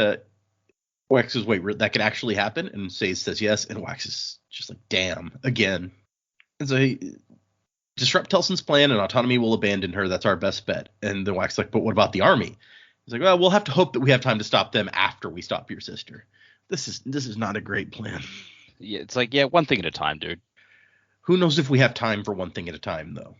Wax says, wait, that could actually happen? And Stace says yes, and Wax is just like, damn, again. And so he disrupt Telson's plan and autonomy will abandon her. That's our best bet. And the Wax's like, but what about the army? He's like, well, we'll have to hope that we have time to stop them after we stop your sister. This is not a great plan. Yeah, it's like, yeah, one thing at a time, dude. Who knows if we have time for one thing at a time, though?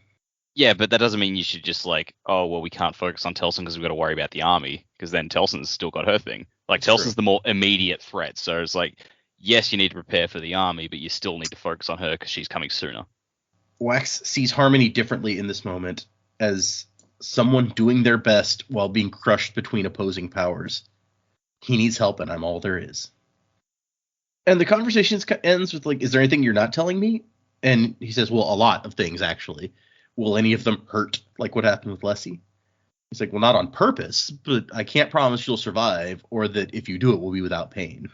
Yeah, but that doesn't mean you should just like, oh, well, we can't focus on Telson because we've got to worry about the army, because then Telson's still got her thing. Like, That's Telson's true. the more immediate threat. So it's like, yes, you need to prepare for the army, but you still need to focus on her because she's coming sooner. Wax sees Harmony differently in this moment as someone doing their best while being crushed between opposing powers. He needs help, and I'm all there is. And the conversation ends with, like, is there anything you're not telling me? And he says, well, a lot of things, actually. Will any of them hurt, like what happened with Lessie? He's like, well, not on purpose, but I can't promise you'll survive, or that if you do it, will be without pain.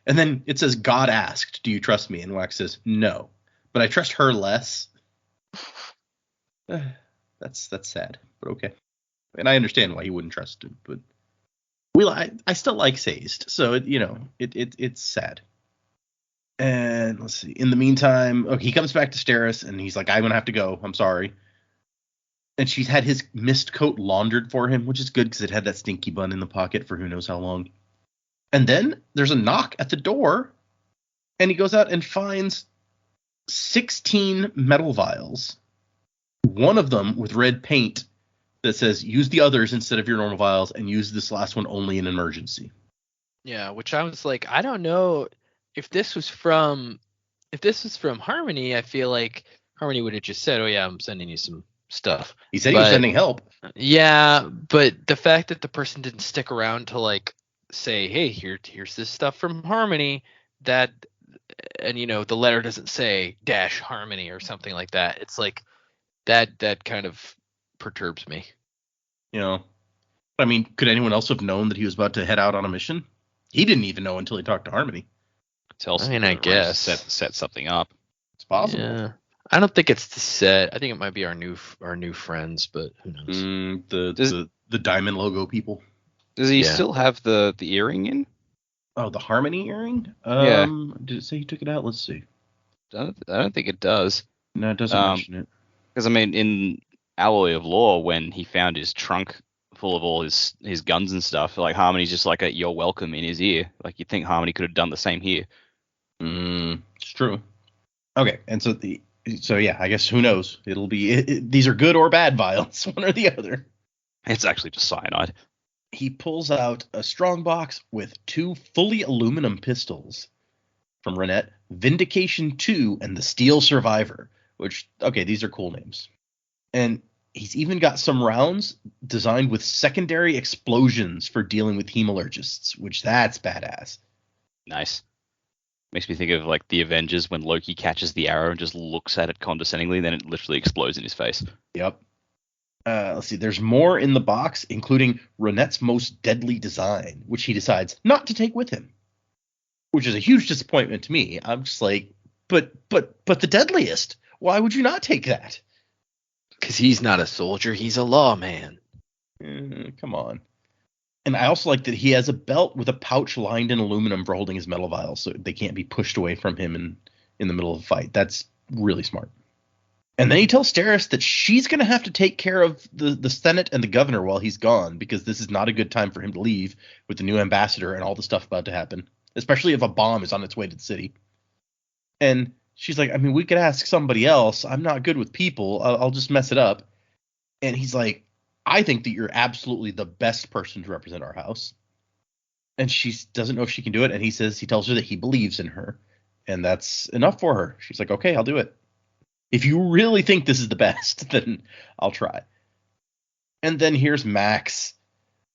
And then it says, God asked, do you trust me? And Wax says, no, but I trust her less. That's sad, but okay. And I understand why he wouldn't trust him, but I still like Sazed, so it's sad. And let's see. In the meantime, he comes back to Steris, and he's like, I'm gonna have to go. I'm sorry. And she's had his mist coat laundered for him, which is good because it had that stinky bun in the pocket for who knows how long. And then there's a knock at the door, and he goes out and finds 16 metal vials. One of them with red paint that says, use the others instead of your normal vials, and use this last one only in emergency. Yeah, which I was like, I don't know if this was from Harmony. I feel like Harmony would have just said, oh yeah, I'm sending you some stuff. He said he was sending help. Yeah, but the fact that the person didn't stick around to like say, hey, here's this stuff from Harmony, that, and the letter doesn't say dash Harmony or something like that. It's like that kind of perturbs me. I mean, could anyone else have known that he was about to head out on a mission? He didn't even know until he talked to Harmony. Telson, I guess set something up. It's possible. Yeah. I don't think it's the set. I think it might be our new friends, but who knows? The diamond logo people. Does he still have the earring in? Oh, the Harmony earring? Yeah. Did it say he took it out? Let's see. I don't think it does. No, it doesn't mention it. Because I mean, in Alloy of Law, when he found his trunk full of all his guns and stuff, like Harmony's just like a "you're welcome" in his ear. Like you'd think Harmony could have done the same here. It's true. Okay, and so yeah, I guess who knows? It'll be these are good or bad vials, one or the other. It's actually just cyanide. He pulls out a strong box with 2 fully aluminum pistols from Renette, Vindication 2 and the Steel Survivor, which, okay, these are cool names. And he's even got some rounds designed with secondary explosions for dealing with hemalurgists, which that's badass. Nice. Makes me think of like the Avengers when Loki catches the arrow and just looks at it condescendingly, then it literally explodes in his face. Yep. Let's see. There's more in the box, including Renette's most deadly design, which he decides not to take with him, which is a huge disappointment to me. I'm just like, but the deadliest. Why would you not take that? Because he's not a soldier. He's a lawman. Come on. And I also like that he has a belt with a pouch lined in aluminum for holding his metal vials, so they can't be pushed away from him in the middle of a fight. That's really smart. And then he tells Steris that she's going to have to take care of the Senate and the governor while he's gone, because this is not a good time for him to leave with the new ambassador and all the stuff about to happen, especially if a bomb is on its way to the city. And she's like, I mean, we could ask somebody else. I'm not good with people. I'll just mess it up. And he's like, I think that you're absolutely the best person to represent our house. And she doesn't know if she can do it. And he tells her that he believes in her. And that's enough for her. She's like, okay, I'll do it. If you really think this is the best, then I'll try. And then here's Max.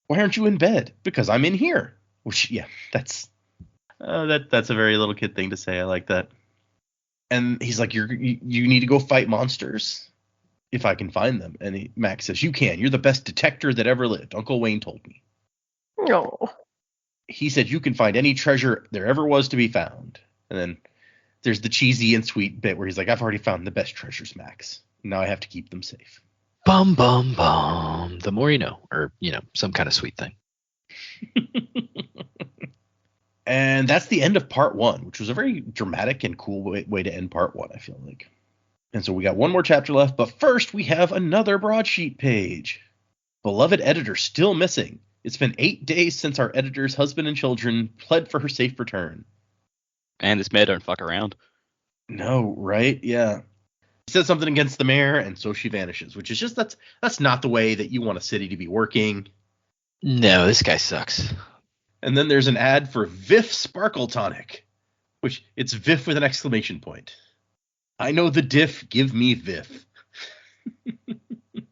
Why aren't you in bed? Because I'm in here. Which, yeah, that's a very little kid thing to say. I like that. And he's like, you need to go fight monsters if I can find them. And Max says, you can. You're the best detector that ever lived. Uncle Wayne told me. No. He said you can find any treasure there ever was to be found. And then there's the cheesy and sweet bit where he's like, I've already found the best treasures, Max. Now I have to keep them safe. Bum, bum, bum. The more you know. Or, some kind of sweet thing. And that's the end of part 1, which was a very dramatic and cool way to end part 1, I feel like. And so we got one more chapter left, but first we have another broadsheet page. Beloved editor still missing. It's been 8 days since our editor's husband and children pled for her safe return. And this mayor don't fuck around. No, right? Yeah. He says something against the mayor, and so she vanishes, which is just that's not the way that you want a city to be working. No, this guy sucks. And then there's an ad for Vif Sparkle Tonic, which it's Vif with an exclamation point. I know the diff, give me Vif.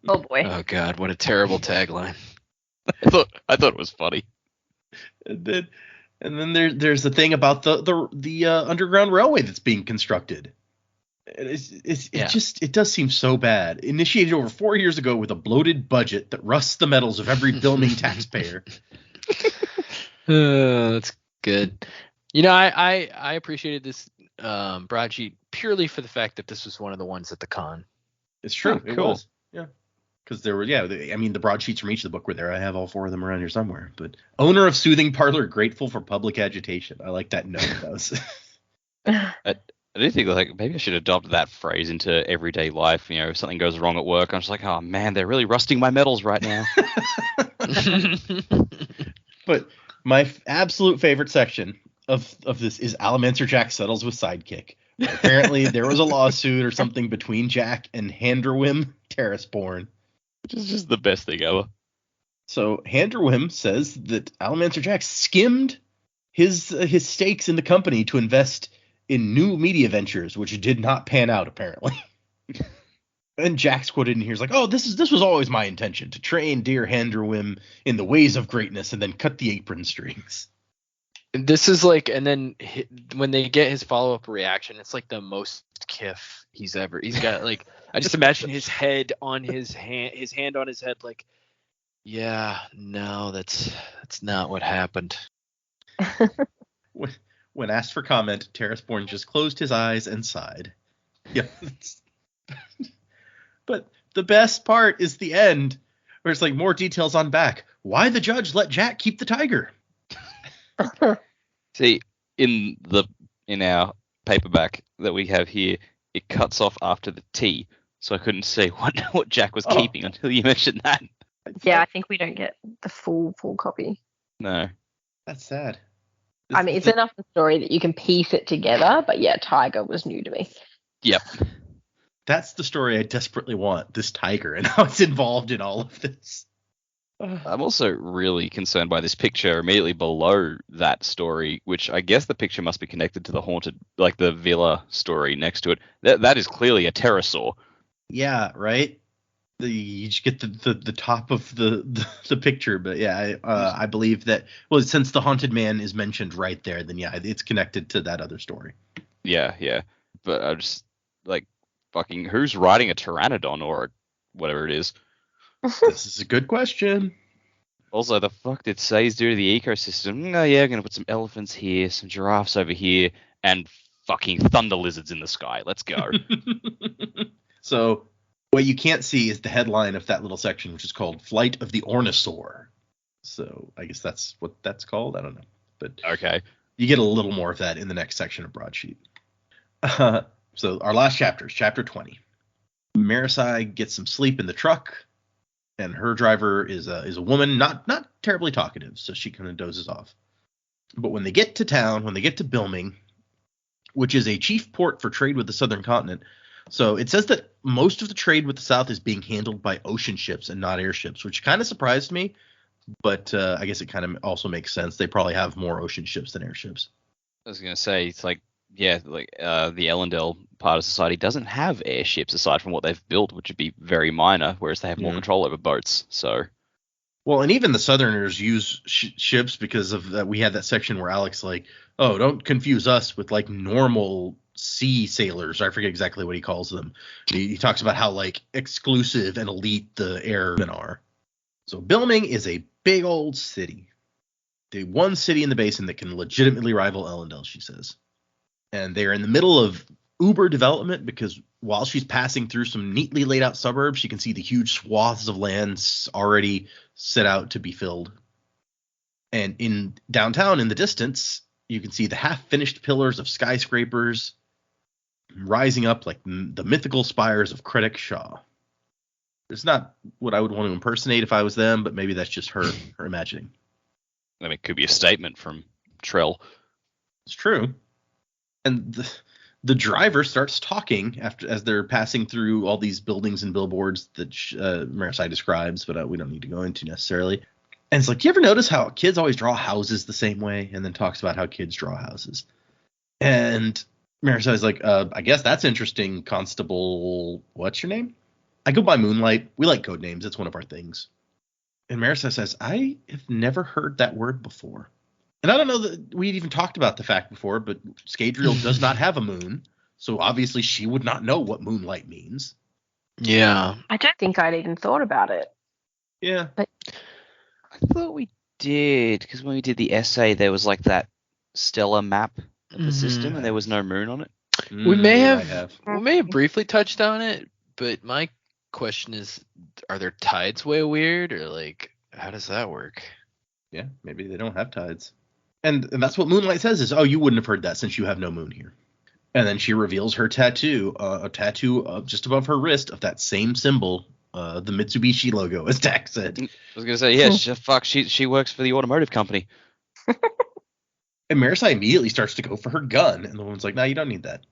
Oh boy. Oh God, what a terrible tagline. I thought it was funny. And then there's the thing about the underground railway that's being constructed. It does seem so bad. Initiated over 4 years ago with a bloated budget that rusts the metals of every filming taxpayer. That's good. You know, I appreciated this broadsheet purely for the fact that this was one of the ones at the con. It's true. Oh, it cool. was. Yeah. Because there were, the broadsheets from each of the book were there. I have all 4 of them around here somewhere. But owner of soothing parlor grateful for public agitation. I like that note. That was. I do think maybe I should adopt that phrase into everyday life. You know, if something goes wrong at work, I'm just like, oh man, they're really rusting my metals right now. But my absolute favorite section of this is Allomancer Jack settles with Sidekick. Apparently there was a lawsuit or something between Jack and Handerwim Terraceborn. Which is just the best thing ever. So Handerwim says that Allomancer Jack skimmed his stakes in the company to invest in new media ventures, which did not pan out apparently. And Jack's quoted in here is like, "Oh, this was always my intention, to train dear Handerwim in the ways of greatness and then cut the apron strings." This is like, and then when they get his follow-up reaction, it's like the most kiff he's ever. He's got like, I just imagine his head on his hand on his head, like, yeah, no, that's not what happened. When asked for comment, Terraceborn just closed his eyes and sighed. Yeah. But the best part is the end, where it's like more details on back. Why the judge let Jack keep the tiger? See, in our paperback that we have here, it cuts off after the T, so I couldn't see what Jack was keeping until you mentioned that. Yeah, I think we don't get the full copy. No. That's sad. I mean, it's enough of a story that you can piece it together, but yeah, Tiger was new to me. Yep. That's the story I desperately want, this tiger, and how it's involved in all of this. I'm also really concerned by this picture immediately below that story, which I guess the picture must be connected to the haunted, like the villa story next to it. That is clearly a pterosaur. Yeah, right? You just get the top of the picture, but yeah, I believe that, well, since the haunted man is mentioned right there, then yeah, it's connected to that other story. Yeah. But I'm just like, fucking, who's riding a pteranodon or whatever it is? This is a good question. Also, the fuck did Says do to the ecosystem? Oh yeah, I'm gonna put some elephants here, some giraffes over here, and fucking thunder lizards in the sky. Let's go. So what you can't see is the headline of that little section, which is called Flight of the Ornosaur. So I guess that's what that's called. I don't know. But okay. You get a little more of that in the next section of broadsheet. So our last chapter is chapter 20. Marisai gets some sleep in the truck, and her driver is a woman, not terribly talkative, so she kind of dozes off. But when they get to town, when they get to Bilming, which is a chief port for trade with the southern continent, so it says that most of the trade with the south is being handled by ocean ships and not airships, which kind of surprised me. But I guess it kind of also makes sense. They probably have more ocean ships than airships. I was gonna say, it's like, yeah, like the Ellendale part of society doesn't have airships aside from what they've built, which would be very minor, whereas they have more control over boats. So, well, and even the Southerners use ships because of that. We had that section where Alex like, oh, don't confuse us with like normal sea sailors. I forget exactly what he calls them. He talks about how like exclusive and elite the airmen are. So Bilming is a big old city. The one city in the basin that can legitimately rival Ellendale, she says. And they're in the middle of uber development because while she's passing through some neatly laid out suburbs, she can see the huge swaths of lands already set out to be filled. And in downtown in the distance, you can see the half-finished pillars of skyscrapers. rising up like the mythical spires of Critic Shaw. It's not what I would want to impersonate if I was them, but maybe that's just her imagining. I mean, it could be a statement from Trell. It's true. And the driver starts talking as they're passing through all these buildings and billboards that Marasai describes, but we don't need to go into necessarily. And it's like, you ever notice how kids always draw houses the same way? And then talks about how kids draw houses. And Marasai's like, I guess that's interesting, Constable. What's your name? I go by Moonlight. We like code names. It's one of our things. And Marasai says, I have never heard that word before. And I don't know that we'd even talked about the fact before, but Scadrial does not have a moon. So obviously she would not know what Moonlight means. Yeah. I don't think I'd even thought about it. Yeah. But I thought we did, because when we did the essay, there was like that stellar map of the system, and there was no moon on it. We may I have briefly touched on it, but my question is, are their tides way weird, or like how does that work? Yeah, maybe they don't have tides. And that's what Moonlight says is, oh, you wouldn't have heard that since you have no moon here. And then she reveals her tattoo, a tattoo just above her wrist of that same symbol, the Mitsubishi logo, as Dak said. I was gonna say, yeah, she works for the automotive company. And Marasai immediately starts to go for her gun, and the woman's like, no, you don't need that.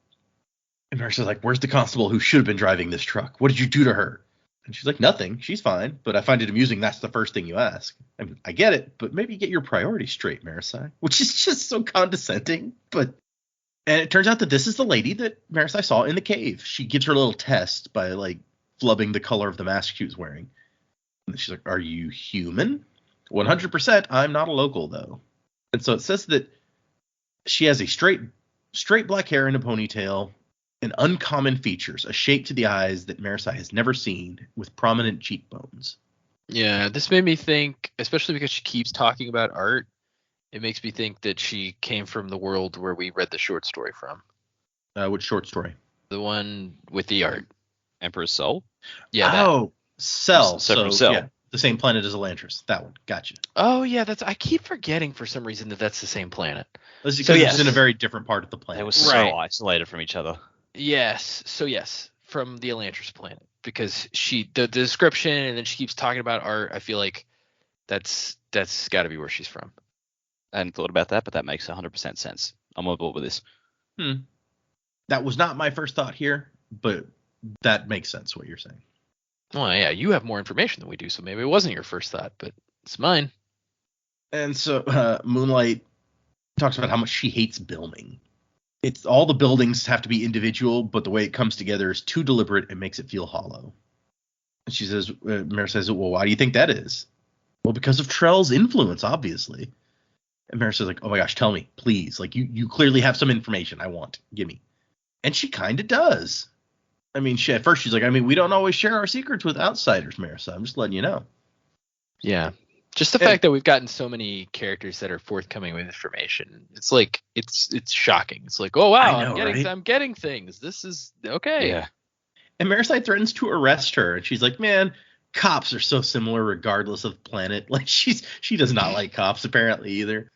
And Marasai's like, where's the constable who should have been driving this truck? What did you do to her? And she's like, nothing. She's fine. But I find it amusing that's the first thing you ask. I mean, I get it, but maybe get your priorities straight, Marasai. Which is just so condescending. And it turns out that this is the lady that Marasai saw in the cave. She gives her a little test by, like, flubbing the color of the mask she was wearing. And she's like, are you human? 100%. I'm not a local, though. And so it says that she has a straight black hair and a ponytail, and uncommon features, a shape to the eyes that Marasai has never seen, with prominent cheekbones. Yeah, this made me think, especially because she keeps talking about art, it makes me think that she came from the world where we read the short story from. Which short story? The one with the art. Emperor's Soul? Yeah. That. Oh, Cell. So from Cell. Yeah, the same planet as Elantris. That one. Gotcha. Oh, yeah, I keep forgetting for some reason that's the same planet. Because yes. it's in a very different part of the planet. They were so isolated from each other. Yes. So yes, from the Elantris planet, because the description, and then she keeps talking about art. I feel like that's got to be where she's from. I hadn't thought about that, but that makes 100% sense. I'm on board with this. That was not my first thought here, but that makes sense what you're saying. Well, yeah, you have more information than we do, so maybe it wasn't your first thought, but it's mine. And so Moonlight talks about how much she hates building. It's all the buildings have to be individual, but the way it comes together is too deliberate and makes it feel hollow. And she says, Mare says, well, why do you think that is? Well, because of Trell's influence, obviously. And Mare says, like, oh my gosh, tell me, please. Like, you clearly have some information I want. Give me. And she kind of does. I mean, at first she's like, I mean, we don't always share our secrets with outsiders, Mare, so I'm just letting you know. Yeah. Just the fact that we've gotten so many characters that are forthcoming with information, it's like it's shocking. It's like, oh wow, I'm getting things. This is okay. Yeah. And Marasai threatens to arrest her, and she's like, man, cops are so similar regardless of planet. Like she does not like cops apparently either.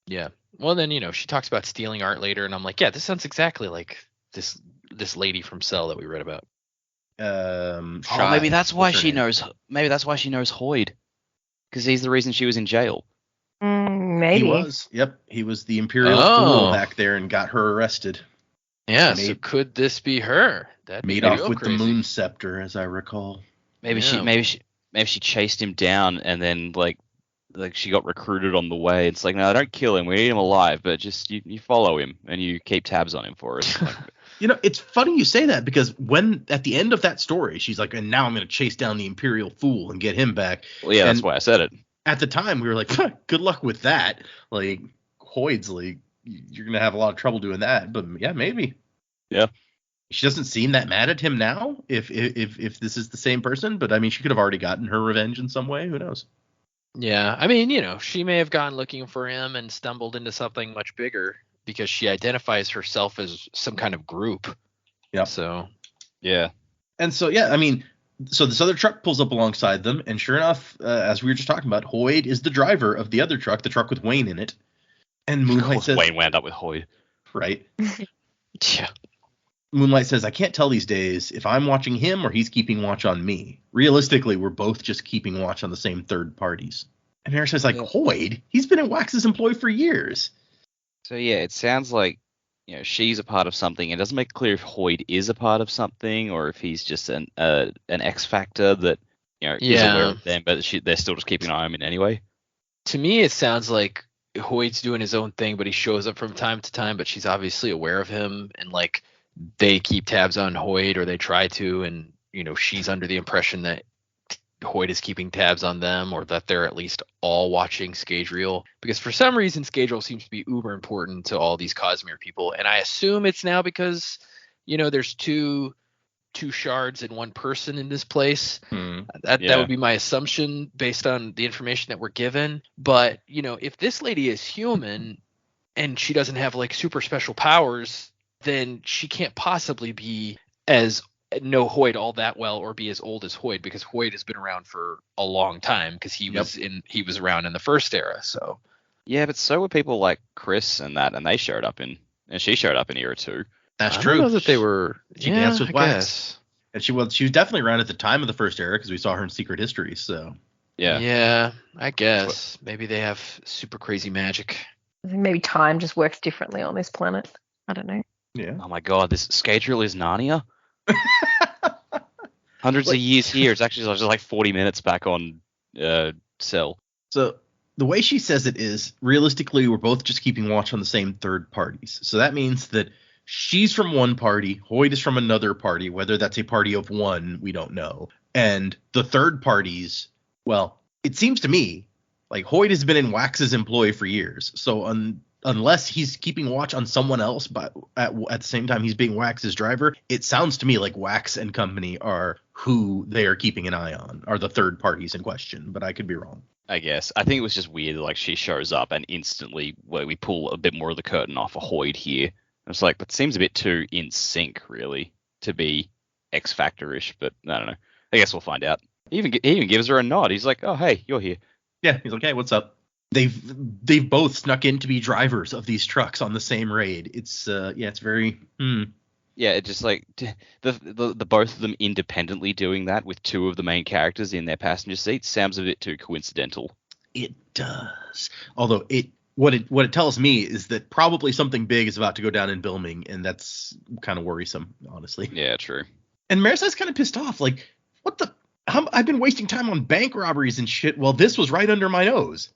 Yeah. Well, then she talks about stealing art later, and I'm like, yeah, this sounds exactly like this lady from Cell that we read about. Maybe that's why she knows. Maybe that's why she knows Hoyd. Because he's the reason she was in jail. Maybe. He was. Yep. He was the Imperial fool back there and got her arrested. Yeah, so could this be her? That made off with the moon scepter, as I recall. Maybe she chased him down and then like she got recruited on the way. It's like, no, don't kill him. We need him alive, but just you follow him and you keep tabs on him for us. It's funny you say that, because when at the end of that story, she's like, and now I'm going to chase down the Imperial fool and get him back. Well, yeah, that's why I said it. At the time, we were like, good luck with that. Like, Hoyd's like, you're going to have a lot of trouble doing that. But yeah, maybe. Yeah. She doesn't seem that mad at him now, if this is the same person. But I mean, she could have already gotten her revenge in some way. Who knows? Yeah, I mean, she may have gone looking for him and stumbled into something much bigger, because she identifies herself as some kind of group. Yeah. So, yeah. And so, yeah, I mean, so this other truck pulls up alongside them. And sure enough, as we were just talking about, Hoyd is the driver of the other truck, the truck with Wayne in it. And Moonlight says, Wayne wound up with Hoyd. Right. Yeah. Moonlight says, I can't tell these days if I'm watching him or he's keeping watch on me. Realistically, we're both just keeping watch on the same third parties. And Mara says, like, Hoyd? He's been in Wax's employ for years. So yeah, it sounds like she's a part of something. It doesn't make clear if Hoyd is a part of something or if he's just an X factor that is aware of them, but they're still just keeping an eye on him anyway. To me, it sounds like Hoyd's doing his own thing, but he shows up from time to time. But she's obviously aware of him, and like they keep tabs on Hoyd, or they try to, and she's under the impression that Hoyd is keeping tabs on them, or that they're at least all watching Scadrial, because for some reason Scadrial seems to be uber important to all these Cosmere people, and I assume it's now because there's two shards and one person in this place. That would be my assumption based on the information that we're given. But if this lady is human and she doesn't have like super special powers, then she can't possibly be know Hoyd all that well or be as old as Hoyd, because Hoyd has been around for a long time, because he was around in the first era. So yeah, but so were people like Chris and she showed up in era 2. That's true. I don't know that they were. She danced with Wax. And she was definitely around at the time of the first era, because we saw her in Secret History. So yeah, I guess maybe they have super crazy magic. I think maybe time just works differently on this planet. I don't know. Yeah. Oh my god, this Scadrial is Narnia. Hundreds of years here. It's actually just like 40 minutes back on Cell. So the way she says it is, realistically, we're both just keeping watch on the same third parties. So that means that she's from one party, Hoyd is from another party. Whether that's a party of one, we don't know. And the third parties, well, it seems to me like Hoyd has been in Wax's employ for years. So unless he's keeping watch on someone else, but at the same time he's being Wax's driver, it sounds to me like Wax and company are who they are keeping an eye on, are the third parties in question. But I could be wrong. I guess. I think it was just weird, like she shows up and instantly we pull a bit more of the curtain off of Hoyd here. It's like, that seems a bit too in sync, really, to be X Factor-ish, but I don't know. I guess we'll find out. He even gives her a nod. He's like, oh, hey, you're here. Yeah, he's like, hey, what's up? They've both snuck in to be drivers of these trucks on the same raid. It's it's very Yeah, it just like the both of them independently doing that with two of the main characters in their passenger seats sounds a bit too coincidental. It does. Although what it tells me is that probably something big is about to go down in Bilming, and that's kind of worrisome, honestly. Yeah, true. And Marisai's kind of pissed off. Like, what the? I've been wasting time on bank robberies and shit while this was right under my nose.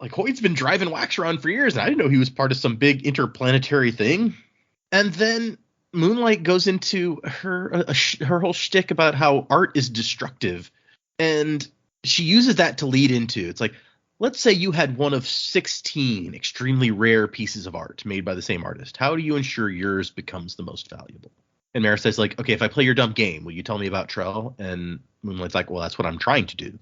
Like, Hoyd's been driving Wax around for years, and I didn't know he was part of some big interplanetary thing. And then Moonlight goes into her whole shtick about how art is destructive, and she uses that to lead into, it's like, let's say you had one of 16 extremely rare pieces of art made by the same artist. How do you ensure yours becomes the most valuable? And Mara says, like, okay, if I play your dumb game, will you tell me about Trell? And Moonlight's like, well, that's what I'm trying to do.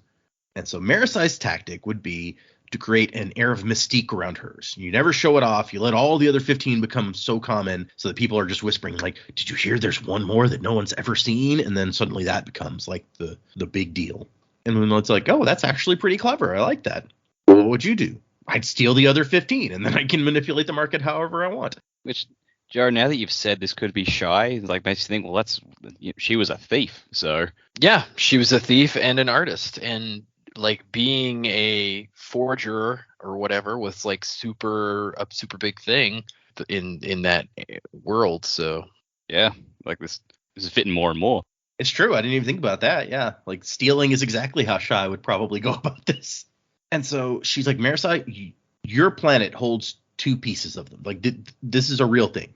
And so Marisai's tactic would be to create an air of mystique around hers. You never show it off. You let all the other 15 become so common so that people are just whispering, like, did you hear there's one more that no one's ever seen? And then suddenly that becomes like the big deal. And Moonlight's like, oh, that's actually pretty clever. I like that. Well, what would you do? I'd steal the other 15, and then I can manipulate the market however I want. Which, Joe, now that you've said this could be Shy, like, makes you think, well, she was a thief, so. Yeah, she was a thief and an artist, and like being a forger or whatever was like a super big thing in that world. So yeah, like this is fitting more and more. It's true. I didn't even think about that. Yeah, like stealing is exactly how Shy would probably go about this. And so she's like, Marisai, your planet holds two pieces of them. Like, this is a real thing.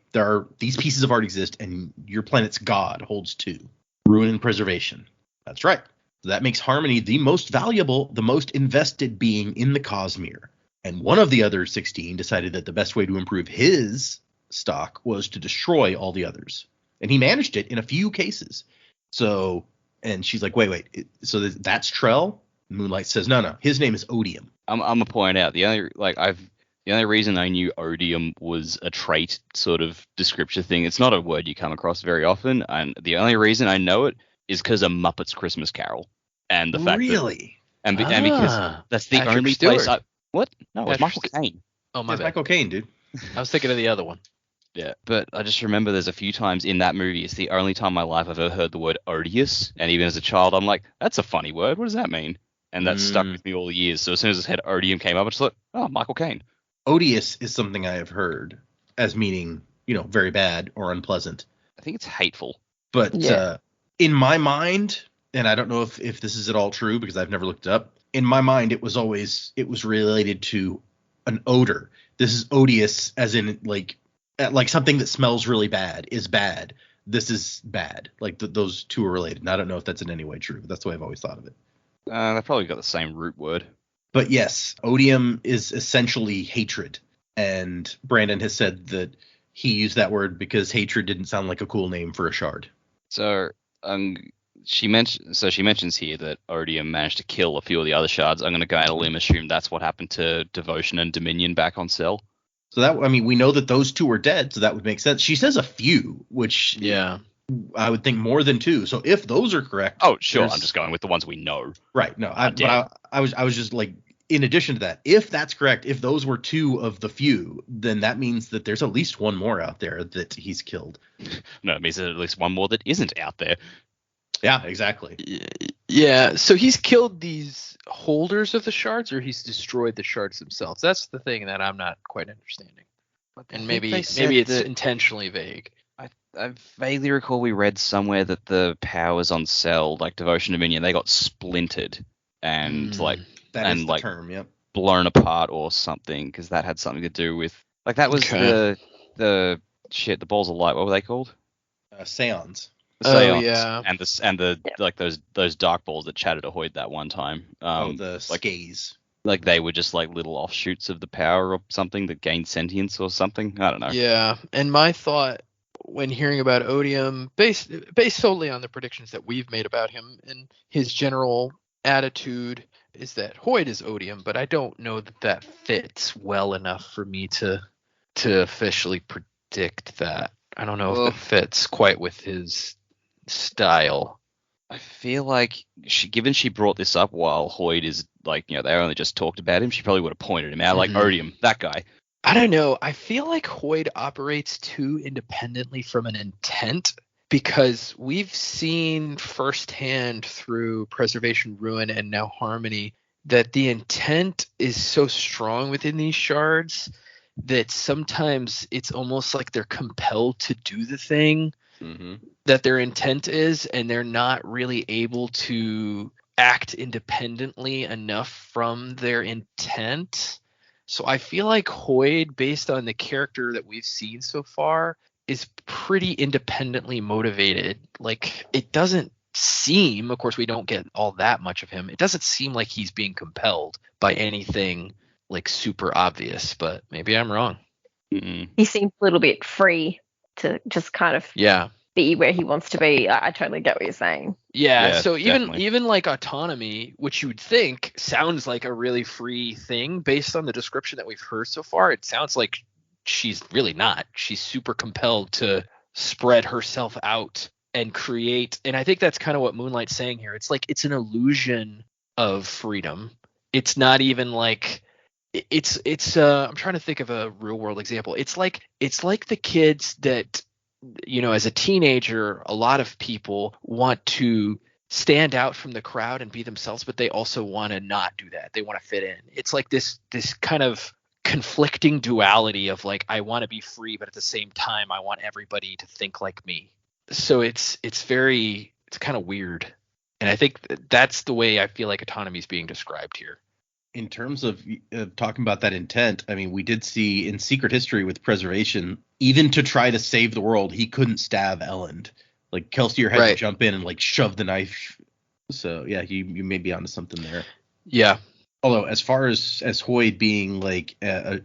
These pieces of art exist, and your planet's god holds two: ruin and preservation. That's right. So that makes Harmony the most valuable, the most invested being in the Cosmere. And one of the other 16 decided that the best way to improve his stock was to destroy all the others. And he managed it in a few cases. So, and she's like, wait, so that's Trell? Moonlight says, no, his name is Odium. I'm gonna point out the only reason I knew Odium was a trait sort of description thing. It's not a word you come across very often, and the only reason I know it is because of Muppets Christmas Carol, and the fact and because that's the Patrick only Stewart. place what? No, it's Michael Caine. Oh, my bad. Michael Caine, dude. I was thinking of the other one. Yeah, but I just remember there's a few times in that movie, it's the only time in my life I've ever heard the word odious. And even as a child, I'm like, that's a funny word. What does that mean? And that stuck with me all the years. So as soon as the head odium came up, I just thought, oh, Michael Caine. Odious is something I have heard as meaning, very bad or unpleasant. I think it's hateful. But Yeah. in my mind, and I don't know if this is at all true because I've never looked it up. In my mind, it was related to an odor. This is odious, as in like something that smells really bad is bad. This is bad. Like those two are related. And I don't know if that's in any way true, but that's the way I've always thought of it. They probably got the same root word. But yes, odium is essentially hatred. And Brandon has said that he used that word because hatred didn't sound like a cool name for a shard. So she mentions here that Odium managed to kill a few of the other shards. I'm going to go out on a limb, assume that's what happened to Devotion and Dominion back on Cell. So we know that those two are dead, so that would make sense. She says a few, which Yeah. I would think more than two. So if those are correct, Oh, sure. I'm just going with the ones we know. Right. No, dead. I was just like, in addition to that, if that's correct, if those were two of the few, then that means that there's at least one more out there that he's killed. No, it means there's at least one more that isn't out there. Yeah, exactly. Yeah. So he's killed these holders of the shards, or he's destroyed the shards themselves. That's the thing that I'm not quite understanding. And maybe it's intentionally vague. I vaguely recall we read somewhere that the powers on Cell, like Devotion Dominion, they got splintered and That is the term, yep. blown apart or something, because that had something to do with that was the balls of light. What were they called? Seance. The seance, yeah. And the like those dark balls that chatted Ahoyd that one time. The skaze. Like they were just like little offshoots of the power or something that gained sentience or something. I don't know. Yeah, and my thought when hearing about Odium, based solely on the predictions that we've made about him and his general attitude, is that Hoyd is Odium, but I don't know that fits well enough for me to officially predict that. I don't know if it fits quite with his style. I feel like given she brought this up while Hoyd is they only just talked about him, she probably would have pointed him out, like Odium, that guy. I don't know. I feel like Hoyd operates too independently from an intent, because we've seen firsthand through Preservation, Ruin, and now Harmony that the intent is so strong within these shards that sometimes it's almost like they're compelled to do the thing that their intent is, and they're not really able to act independently enough from their intent. So I feel like Hoyd, based on the character that we've seen so far, is pretty independently motivated. Like, it doesn't seem, of course we don't get all that much of him, it doesn't seem like he's being compelled by anything like super obvious, but maybe I'm wrong. He seems a little bit free to just kind of be where he wants to be. I totally get what you're saying. Yeah, so even like autonomy, which you would think sounds like a really free thing, based on the description that we've heard so far, it sounds like she's really not. She's super compelled to spread herself out and create. And I think that's kind of what Moonlight's saying here. It's like it's an illusion of freedom. It's not even like it's I'm trying to think of a real world example. It's like the kids that, as a teenager, a lot of people want to stand out from the crowd and be themselves, but they also want to not do that. They want to fit in. It's like this kind of conflicting duality of like, I want to be free, but at the same time, I want everybody to think like me. So it's kind of weird. And I think that's the way I feel like autonomy is being described here. In terms of talking about that intent, I mean, we did see in Secret History with Preservation, even to try to save the world, he couldn't stab Elend. Like, Kelsier had to jump in and like shove the knife. So yeah, you may be onto something there. Yeah. Although as far as Hoyd being like a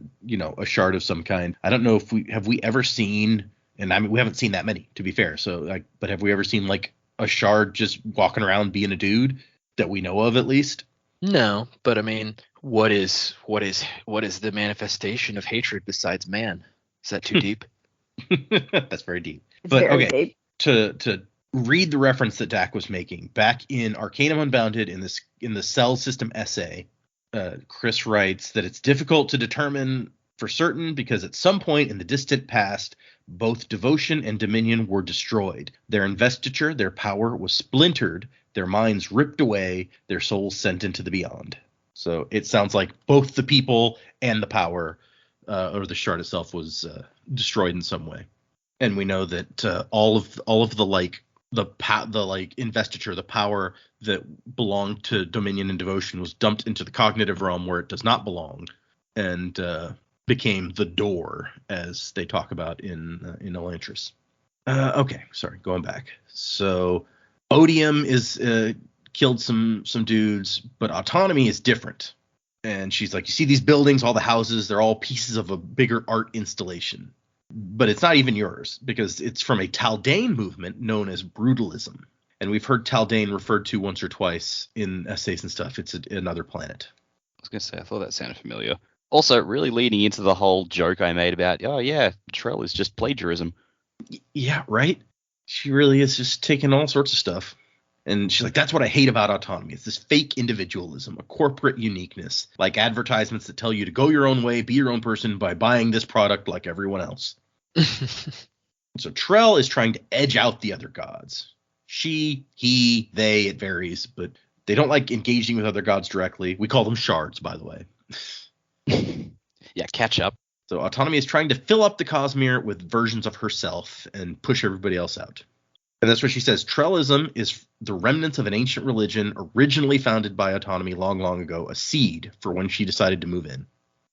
shard of some kind, I don't know if we ever seen, and I mean we haven't seen that many, to be fair. So like, but have we ever seen like a shard just walking around being a dude that we know of at least? No, but I mean, what is the manifestation of hatred besides man? Is that too deep? That's very deep. It's but very okay, deep. To read the reference that Dak was making back in Arcanum Unbounded in the Cell System essay, Chris writes that it's difficult to determine for certain because at some point in the distant past, Both devotion and dominion were destroyed. Their investiture, their power was splintered, their minds ripped away, their souls sent into the beyond. So it sounds like both the people and the power, or the shard itself, was destroyed in some way. And we know that all of the investiture, the power that belonged to dominion and devotion, was dumped into the cognitive realm where it does not belong, and became the door, as they talk about in Elantris. Okay, sorry, going back. So Odium is killed some dudes, but Autonomy is different. And she's like, you see these buildings, all the houses, they're all pieces of a bigger art installation. But it's not even yours, because it's from a Taldane movement known as brutalism. And we've heard Taldane referred to once or twice in essays and stuff. It's another planet. I was going to say, I thought that sounded familiar. Also, really leading into the whole joke I made about, oh yeah, Trell is just plagiarism. Yeah, right? She really is just taking all sorts of stuff. And she's like, that's what I hate about Autonomy. It's this fake individualism, a corporate uniqueness, like advertisements that tell you to go your own way, be your own person by buying this product like everyone else. So Trell is trying to edge out the other gods. She, he, they, it varies, but they don't like engaging with other gods directly. We call them shards, by the way. Yeah, catch up. So Autonomy is trying to fill up the Cosmere with versions of herself and push everybody else out. And that's what she says. Trellism is the remnants of an ancient religion originally founded by Autonomy long, long ago, a seed for when she decided to move in.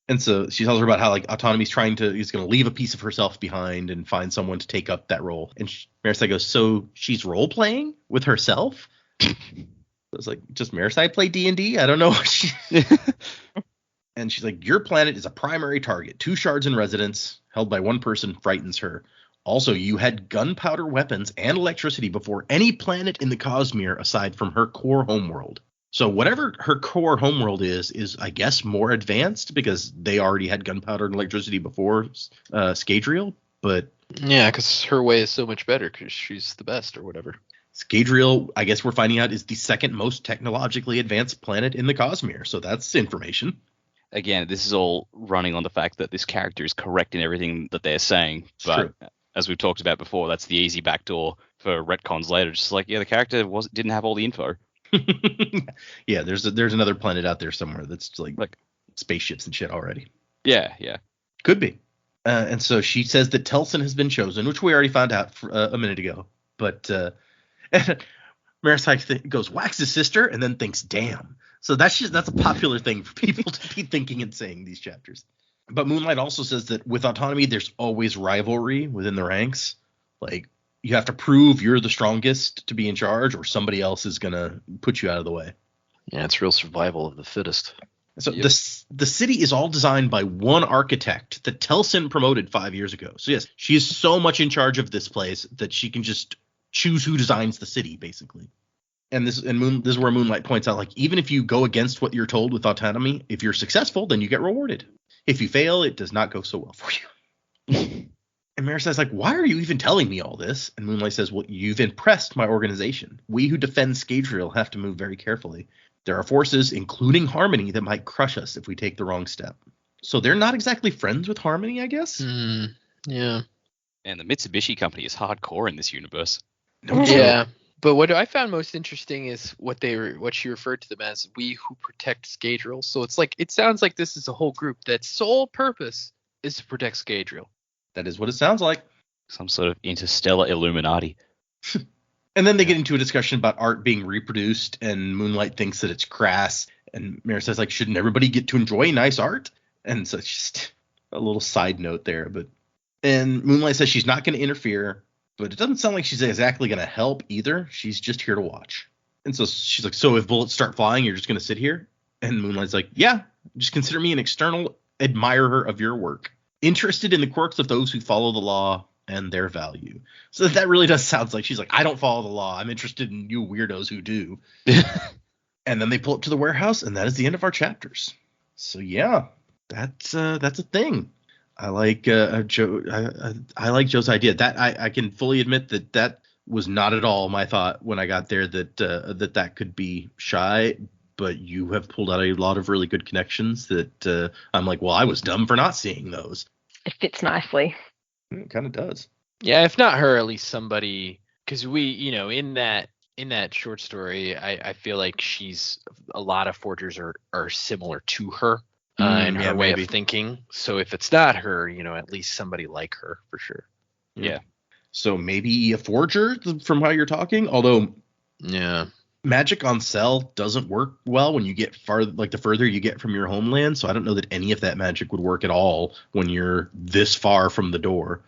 And so she tells her about how, like, Autonomy's going to leave a piece of herself behind and find someone to take up that role. And Marasai goes, so she's role playing with herself? I was like, just Marasai play D&D? I don't know. And she's like, your planet is a primary target. 2 shards in residence, held by one person, frightens her. Also, you had gunpowder weapons and electricity before any planet in the Cosmere aside from her core homeworld. So whatever her core homeworld is I guess more advanced because they already had gunpowder and electricity before Scadrial. But yeah, because her way is so much better because she's the best or whatever. Scadrial, I guess we're finding out, is the second most technologically advanced planet in the Cosmere. So that's information. Again, this is all running on the fact that this character is correct in everything that they're saying. It's but true. As we've talked about before, that's the easy backdoor for retcons later. Just like, yeah, the character didn't have all the info. Yeah, there's another planet out there somewhere that's like spaceships and shit already. Yeah. Could be. And so she says that Telson has been chosen, which we already found out a minute ago. But Marasai goes, wax his sister, and then thinks, damn. So that's a popular thing for people to be thinking and saying these chapters. But Moonlight also says that with Autonomy, there's always rivalry within the ranks. Like, you have to prove you're the strongest to be in charge, or somebody else is going to put you out of the way. Yeah, it's real survival of the fittest. So the city is all designed by one architect that Telson promoted 5 years ago. So yes, she is so much in charge of this place that she can just choose who designs the city, basically. And this is where Moonlight points out, like, even if you go against what you're told with Autonomy, if you're successful, then you get rewarded. If you fail, it does not go so well for you. And Marasai's like, why are you even telling me all this? And Moonlight says, well, you've impressed my organization. We who defend Scadrial have to move very carefully. There are forces, including Harmony, that might crush us if we take the wrong step. So they're not exactly friends with Harmony, I guess? Yeah. And the Mitsubishi company is hardcore in this universe. No joke. Yeah. But what I found most interesting is what she referred to them as, we who protect Scadrial. So it's like, it sounds like this is a whole group that's sole purpose is to protect Scadrial. That is what it sounds like. Some sort of interstellar Illuminati. And then they get into a discussion about art being reproduced, and Moonlight thinks that it's crass. And Marasai's like, shouldn't everybody get to enjoy nice art? And so it's just a little side note there. And Moonlight says she's not going to interfere. But it doesn't sound like she's exactly going to help either. She's just here to watch. And so she's like, so if bullets start flying, you're just going to sit here? And Moonlight's like, yeah, just consider me an external admirer of your work. Interested in the quirks of those who follow the law and their value. So that really does sound like she's like, I don't follow the law. I'm interested in you weirdos who do. And then they pull up to the warehouse, and that is the end of our chapters. So yeah, that's a thing. I like Joe. I like Joe's idea. That I can fully admit that was not at all my thought when I got there. That could be shy, but you have pulled out a lot of really good connections. That I'm like, well, I was dumb for not seeing those. It fits nicely. It kind of does. Yeah, if not her, at least somebody, because we, in that short story, I feel like a lot of forgers are similar to her in Yeah, her way of maybe. thinking. So if it's not her, at least somebody like her for sure. Yeah. So maybe a forger from how you're talking, although Yeah. magic on Cell doesn't work well when you get the further you get from your homeland. So I don't know that any of that magic would work at all when you're this far from the door.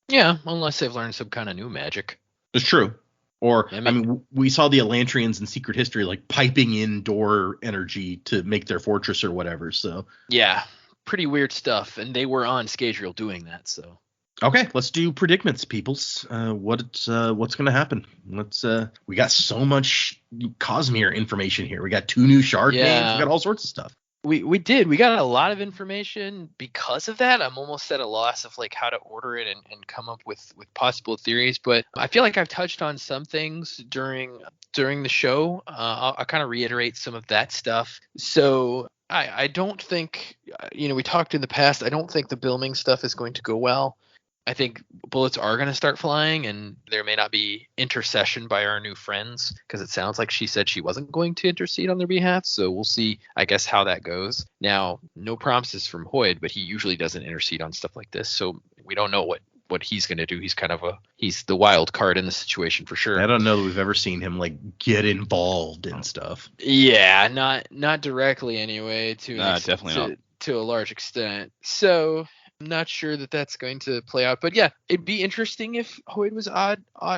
Yeah, unless they've learned some kind of new magic. It's true. Or, I I mean, we saw the Elantrians in Secret History like piping in door energy to make their fortress or whatever. So Yeah, pretty weird stuff, and they were on Scadrial doing that. So okay, let's do predicaments, peoples. What's gonna happen? We got so much Cosmere information here. We got 2 new shard names. We got all sorts of stuff. we got a lot of information because of that. I'm almost at a loss of like how to order it and come up with possible theories. But I feel like I've touched on some things during the show. I'll kind of reiterate some of that stuff. So I don't think, we talked in the past. I don't think the Bilming stuff is going to go well. I think bullets are going to start flying, and there may not be intercession by our new friends, because it sounds like she said she wasn't going to intercede on their behalf. So we'll see, I guess, how that goes. Now, no promises from Hoyd, but he usually doesn't intercede on stuff like this. So we don't know what he's going to do. He's the wild card in the situation for sure. I don't know that we've ever seen him like get involved in stuff. Yeah, not directly anyway. Definitely not. To a large extent. So I'm not sure that that's going to play out, but yeah, it'd be interesting if Hoyd was odium.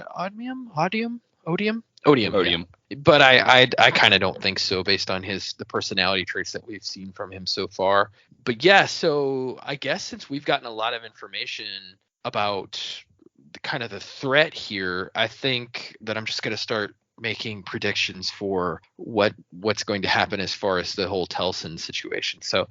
Yeah. But I kind of don't think so, based on the personality traits that we've seen from him so far. But yeah, so I guess since we've gotten a lot of information about kind of the threat here, I think that I'm just going to start making predictions for what's going to happen as far as the whole Telson situation. So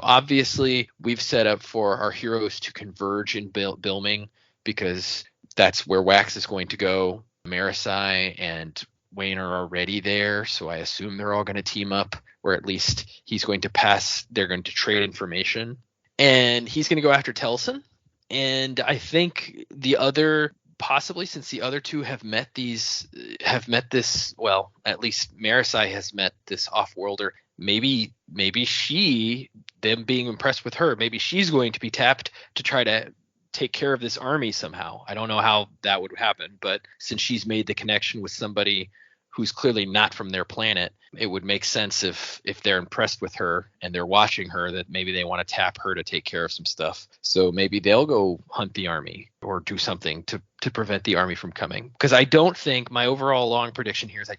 obviously we've set up for our heroes to converge in Bilming, because that's where Wax is going to go. Marisai and Wayne are already there, so I assume they're all going to team up, or at least he's going to pass. They're going to trade information, and he's going to go after Telson. And I think possibly, since the other two have met this, well, at least Marisai has met this off-worlder. Maybe them being impressed with her, maybe she's going to be tapped to try to take care of this army somehow. I don't know how that would happen, but since she's made the connection with somebody who's clearly not from their planet, it would make sense if they're impressed with her and they're watching her, that maybe they want to tap her to take care of some stuff. So maybe they'll go hunt the army or do something to prevent the army from coming. Because I don't think, my overall long prediction here is,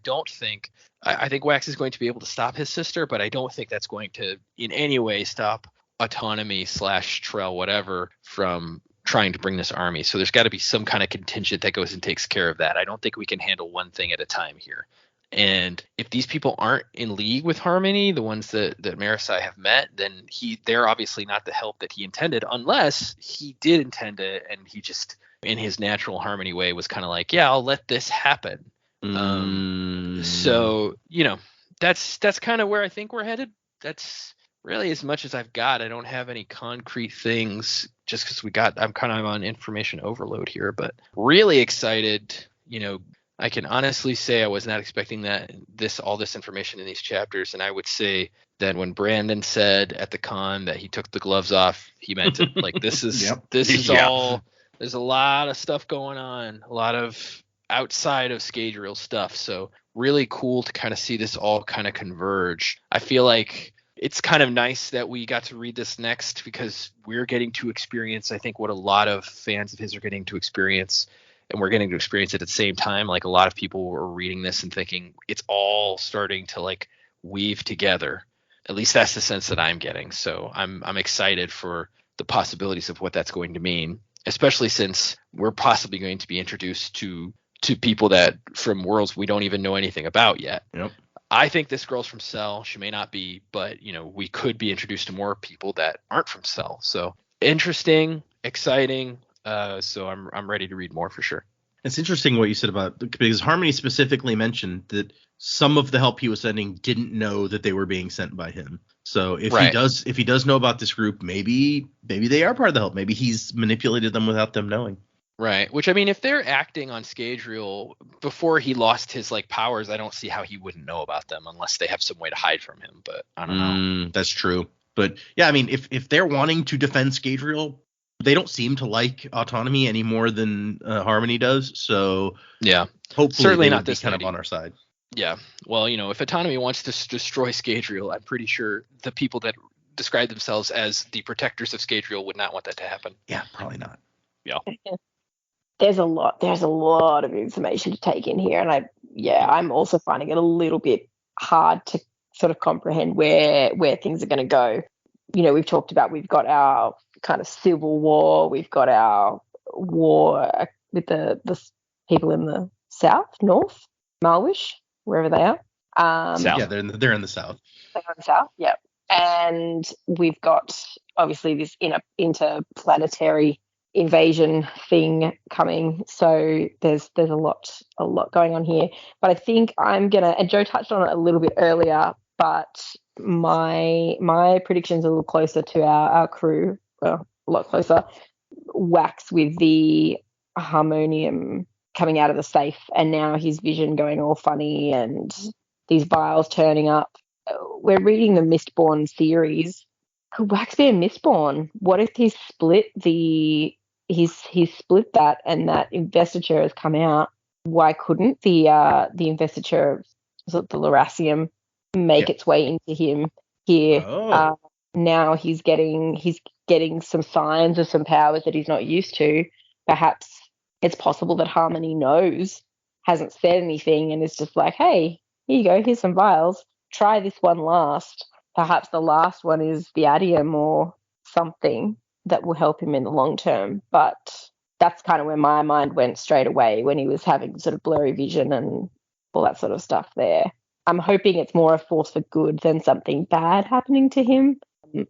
I think Wax is going to be able to stop his sister, but I don't think that's going to in any way stop Autonomy / Trell, whatever, from trying to bring this army. So there's got to be some kind of contingent that goes and takes care of that. I don't think we can handle one thing at a time here. And if these people aren't in league with Harmony, the ones that Marisai have met, then they're obviously not the help that he intended, unless he did intend it and he just, in his natural Harmony way, was kind of like, yeah, I'll let this happen. So, that's kind of where I think we're headed. That's really as much as I've got. I don't have any concrete things, just because I'm kind of on information overload here, but really excited. I can honestly say I was not expecting all this information in these chapters. And I would say that when Brandon said at the con that he took the gloves off, he meant it. Like, this is, all, there's a lot of stuff going on, a lot of outside of Scadrial stuff. So really cool to kind of see this all kind of converge. I feel like it's kind of nice that we got to read this next, because we're getting to experience, I think, what a lot of fans of his are getting to experience, and we're getting to experience it at the same time. Like, a lot of people were reading this and thinking it's all starting to like weave together. At least that's the sense that I'm getting. So I'm excited for the possibilities of what that's going to mean, especially since we're possibly going to be introduced to people that from worlds we don't even know anything about yet. Yep. I think this girl's from Cell. She may not be, but we could be introduced to more people that aren't from Cell. So interesting, exciting. So I'm ready to read more for sure. It's interesting what you said about, because Harmony specifically mentioned that some of the help he was sending didn't know that they were being sent by him. So if Right. he does know about this group, maybe they are part of the help. Maybe he's manipulated them without them knowing. Right. Which, I mean, if they're acting on Scadrial before he lost his like powers, I don't see how he wouldn't know about them unless they have some way to hide from him. But I don't know. That's true. But yeah, I mean, if they're wanting to defend Scadrial, they don't seem to like autonomy any more than Harmony does. So Yeah. hopefully Certainly they not would be this kind of lady. on our side. Yeah. Well, if autonomy wants to destroy Scadrial, I'm pretty sure the people that describe themselves as the protectors of Scadrial would not want that to happen. Yeah, probably not. Yeah. There's a lot of information to take in here, and I'm also finding it a little bit hard to sort of comprehend where things are going to go. We've talked about, we've got our kind of civil war, we've got our war with the people in the north, Malwish, wherever they are. South. Yeah, they're in the south. They're in the south, yeah. And we've got obviously this interplanetary invasion thing coming, so there's a lot going on here. But I think I'm gonna, and Joe touched on it a little bit earlier, but my prediction's a little closer to our crew, well, a lot closer. Wax with the harmonium coming out of the safe, and now his vision going all funny, and these vials turning up. We're reading the Mistborn series. Could Wax be a Mistborn? What if he's split he's split that, and that investiture has come out? Why couldn't the investiture, was it the Lurassium, make its way into him here? Oh. Now he's getting some signs of some powers that he's not used to. Perhaps it's possible that Harmony knows, hasn't said anything, and is just like, hey, here you go, here's some vials. Try this one last. Perhaps the last one is the Adium or something that will help him in the long term. But that's kind of where my mind went straight away when he was having sort of blurry vision and all that sort of stuff there. I'm hoping it's more a force for good than something bad happening to him.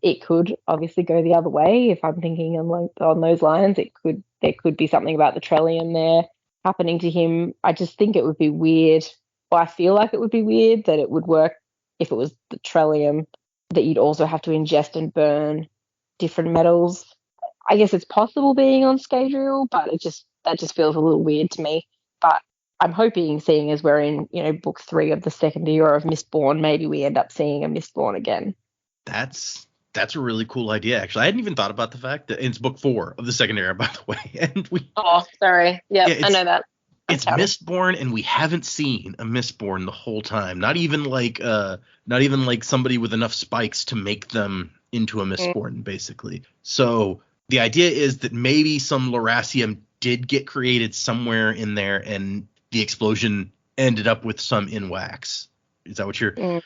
It could obviously go the other way if I'm thinking on those lines. There could be something about the Trellium there happening to him. I just think it would be weird. Well, I feel like it would be weird that it would work if it was the Trellium, that you'd also have to ingest and burn different metals. I guess it's possible being on Scadrial, but that just feels a little weird to me. But I'm hoping, seeing as we're in, book 3 of the second era of Mistborn, maybe we end up seeing a Mistborn again. That's a really cool idea, actually. I hadn't even thought about the fact that it's book 4 of the second era, by the way. And Oh, sorry. Yeah, I know that. It's Mistborn, and we haven't seen a Mistborn the whole time. Not even like somebody with enough spikes to make them into a Mistborn, basically. So the idea is that maybe some Lurassium did get created somewhere in there, and the explosion ended up with some in Wax. Is that what you're? That's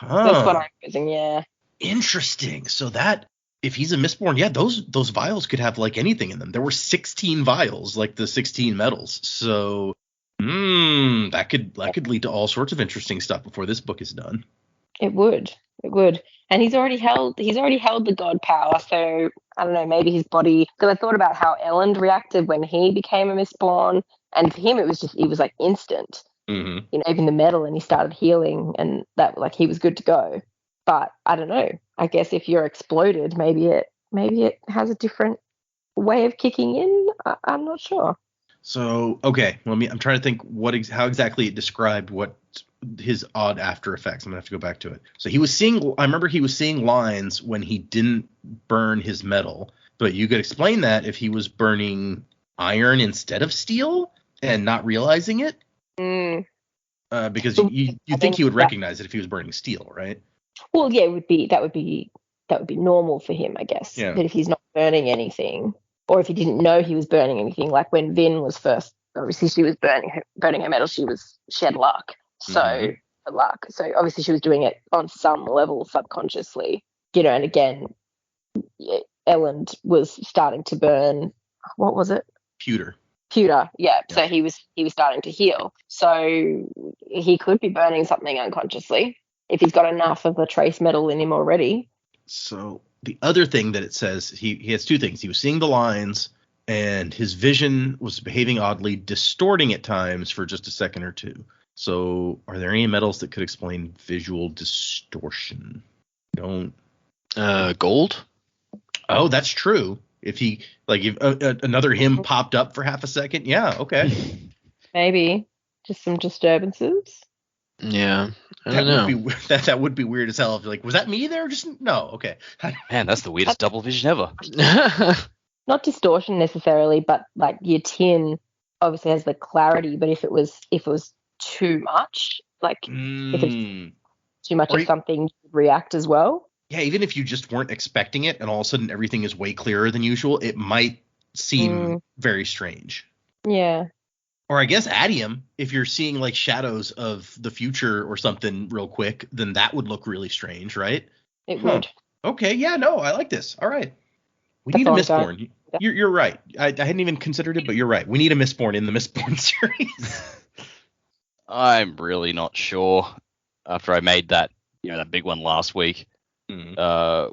what I'm using. Yeah. Interesting. So that, if he's a Mistborn, yeah, those vials could have like anything in them. There were 16 vials, like the 16 metals. So that could lead to all sorts of interesting stuff before this book is done. It would. And he's already held the god power, so I don't know, maybe his body, because I thought about how Elend reacted when he became a Mistborn, and for him it was like instant. Mm-hmm. Even the metal, and he started healing, and that, like, he was good to go. But I don't know. I guess if you're exploded, maybe it has a different way of kicking in. I'm not sure. So, okay, I'm trying to think how exactly it described what his odd after effects. I'm gonna have to go back to it. So I remember he was seeing lines when he didn't burn his metal, but you could explain that if he was burning iron instead of steel and not realizing it. Because you think he would recognize it if he was burning steel, right? Well, yeah, that would be normal for him, I guess. Yeah. But if he's not burning anything, or if he didn't know he was burning anything, like when Vin was first, obviously she was burning her metal, she had luck. So luck. So obviously she was doing it on some level subconsciously, and again, Elend was starting to burn, what was it? Pewter, yeah. So he was starting to heal. So he could be burning something unconsciously if he's got enough of the trace metal in him already. So the other thing that it says, he has two things. He was seeing the lines, and his vision was behaving oddly, distorting at times for just a second or two. So, are there any metals that could explain visual distortion? Don't. Gold? Oh, that's true. If he if another him popped up for half a second, yeah, okay. Maybe just some disturbances. Yeah, I don't know. That would be weird as hell. If like, was that me there? Just no, okay. Man, that's the weirdest double vision ever. Not distortion necessarily, but like your tin obviously has the clarity. But if it was too much, like if it's too much of something, you'd react as well. Yeah, even if you just weren't expecting it, and all of a sudden everything is way clearer than usual, it might seem very strange. Yeah. Or I guess adium, if you're seeing like shadows of the future or something real quick, then that would look really strange, right? It would. Okay, yeah, no, I like this. All right. We need a Mistborn. You're right. I hadn't even considered it, but you're right. We need a Mistborn in the Mistborn series. I'm really not sure after I made that big one last week,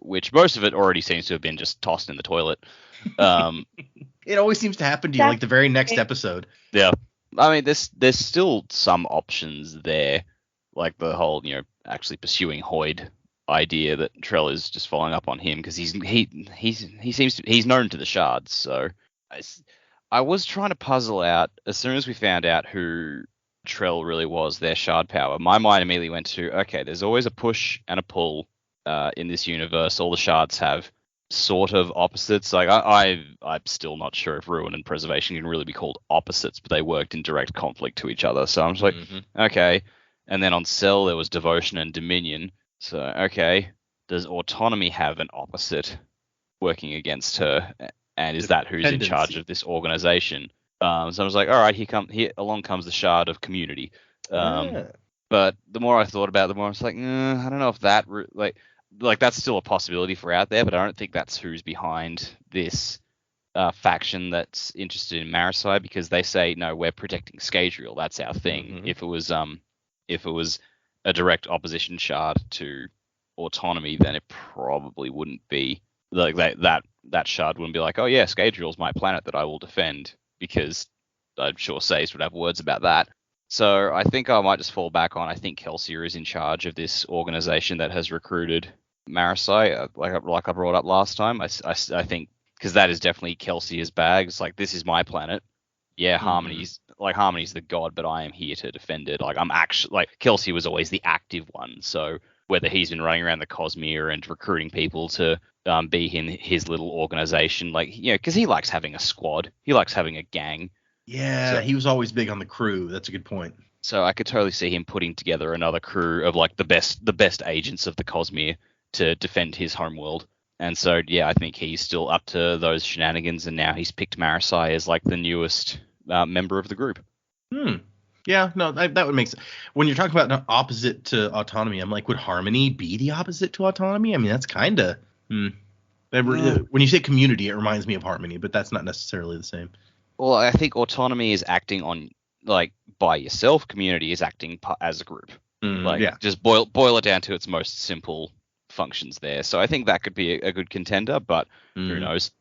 which most of it already seems to have been just tossed in the toilet. It always seems to happen to you like the very next episode. Yeah. I mean, there's still some options there, like the whole, actually pursuing Hoyd idea that Trell is just following up on him because he's known to the shards. So I was trying to puzzle out as soon as we found out who Trell really was, their shard power. My mind immediately went to, okay, there's always a push and a pull in this universe. All the shards have sort of opposites. Like I'm still not sure if ruin and preservation can really be called opposites, but they worked in direct conflict to each other. So I'm just like, okay. And then on Cell there was devotion and dominion. So okay, does autonomy have an opposite working against her? And is that who's in charge of this organization? So I was like, all right, here along comes the shard of community. But the more I thought about it, the more I was like, I don't know if that like that's still a possibility for out there, but I don't think that's who's behind this faction that's interested in Marasai, because they say, no, we're protecting Scadrial. That's our thing. If it was a direct opposition shard to autonomy, then it probably wouldn't be like that shard wouldn't be like, oh yeah, Scadrial's my planet that I will defend, because I'm sure Sace would have words about that. So I think I might just fall back on, I think Kelsier is in charge of this organization that has recruited Marasai, like I brought up last time. I think, because that is definitely Kelsier's bag. It's like, this is my planet. Yeah, Harmony's the god, but I am here to defend it. Like, I'm actually, like, Kelsier was always the active one. So whether he's been running around the Cosmere and recruiting people to be in his little organization, like, because he likes having a squad. He likes having a gang. Yeah, so he was always big on the crew. That's a good point. So I could totally see him putting together another crew of like the best agents of the Cosmere to defend his homeworld. And so, yeah, I think he's still up to those shenanigans, and now he's picked Marasai as like the newest member of the group. Yeah, no, that would make sense. When you're talking about an opposite to autonomy, I'm like, would Harmony be the opposite to autonomy? I mean, that's kind of... When you say community, it reminds me of Harmony, but that's not necessarily the same. Well, I think autonomy is acting on, like, by yourself. Community is acting as a group. Just boil it down to its most simple functions there. So I think that could be a good contender, but who knows?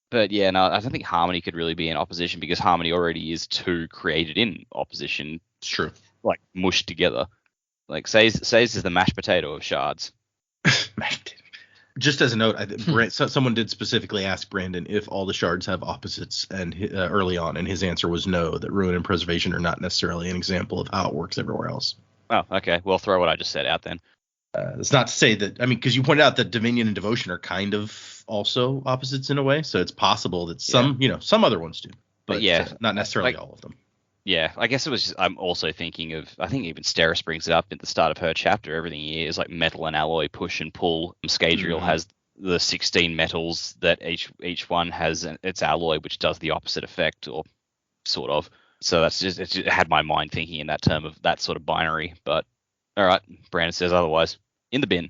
But yeah, no, I don't think Harmony could really be in opposition, because Harmony already is two created in opposition. It's true. Like, mushed together. Like, Saze is the mashed potato of shards. Mashed potato. Just as a note, someone did specifically ask Brandon if all the shards have opposites, and early on, and his answer was no, that ruin and preservation are not necessarily an example of how it works everywhere else. Oh, okay. Well, throw what I just said out then. It's not to say that, I mean, because you pointed out that Dominion and Devotion are kind of also opposites in a way, so it's possible that some other ones do, but yeah, not necessarily all of them. Yeah, I guess it was I'm also thinking of, I think even Steris brings it up at the start of her chapter. Everything here is like metal and alloy, push and pull. Scadrial has the 16 metals that each one has its alloy, which does the opposite effect, or sort of. So that's just, it had my mind thinking in that term of that sort of binary. But all right, Brandon says otherwise. In the bin.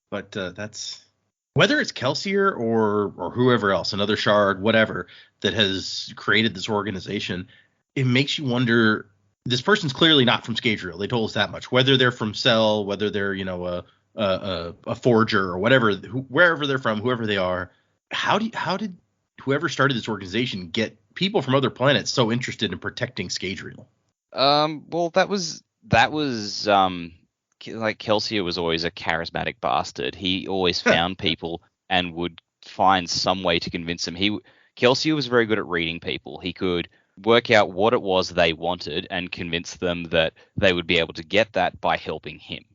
But that's, whether it's Kelsier or whoever else, another shard, whatever, that has created this organization, it makes you wonder, this person's clearly not from Scadrial. They told us that much. Whether they're from Cell, whether they're, a forger or whatever, wherever they're from, whoever they are, whoever started this organization get people from other planets so interested in protecting Scadrial? Well, that was like Kelsier was always a charismatic bastard. He always found people and would find some way to convince them. Kelsier was very good at reading people. He could work out what it was they wanted and convince them that they would be able to get that by helping him.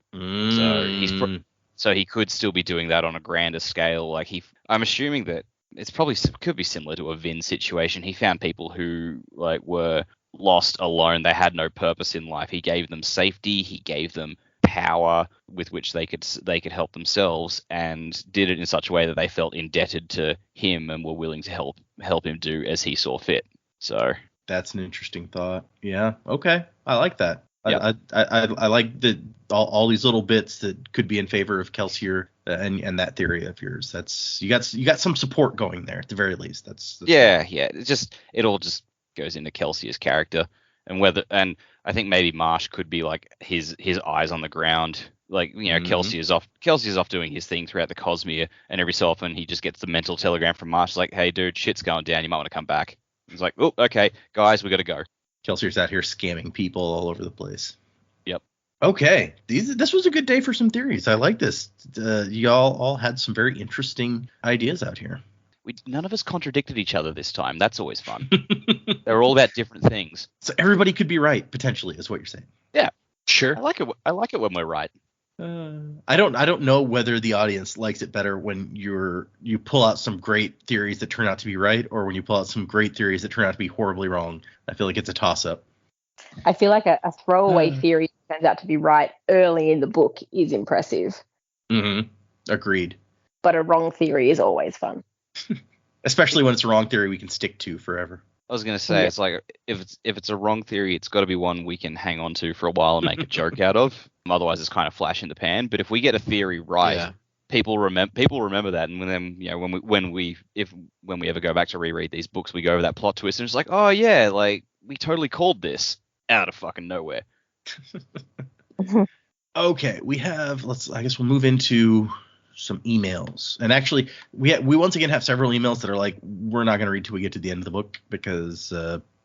So he could still be doing that on a grander scale. Like I'm assuming that it's probably could be similar to a Vin situation. He found people who like were lost, alone. They had no purpose in life. He gave them safety. He gave them power with which they could help themselves, and did it in such a way that they felt indebted to him and were willing to help him do as he saw fit. So that's an interesting thought. Yeah. Okay. I like that. Yep. I like that all these little bits that could be in favor of Kelsier and that theory of yours. That's you got some support going there at the very least. That's yeah. It all just goes into Kelsier's character and I think maybe Marsh could be like his eyes on the ground. Like, you know, Kelsier's off doing his thing throughout the Cosmere, and every so often he just gets the mental telegram from Marsh like, hey dude, shit's going down, you might want to come back. He's like, oh, okay, guys, we got to go. Kelsier's out here scamming people all over the place. Yep. Okay. This was a good day for some theories. I like this. Y'all all had some very interesting ideas out here. None of us contradicted each other this time. That's always fun. They're all about different things. So everybody could be right, potentially, is what you're saying. Yeah. Sure. I like it when we're right. I don't know whether the audience likes it better when you pull out some great theories that turn out to be right, or when you pull out some great theories that turn out to be horribly wrong. I feel like it's a toss-up. I feel like a throwaway theory that turns out to be right early in the book is impressive. Mm-hmm. Agreed. But a wrong theory is always fun. Especially when it's a wrong theory we can stick to forever. I was gonna say, It's like if it's a wrong theory, it's got to be one we can hang on to for a while and make a joke out of. Otherwise, it's kind of flash in the pan. But if we get a theory right, people remember that, and then when we ever go back to reread these books, we go over that plot twist, and it's like, oh yeah, like we totally called this out of fucking nowhere. Okay, I guess we'll move into some emails. And actually, we once again have several emails that are like, we're not going to read till we get to the end of the book, because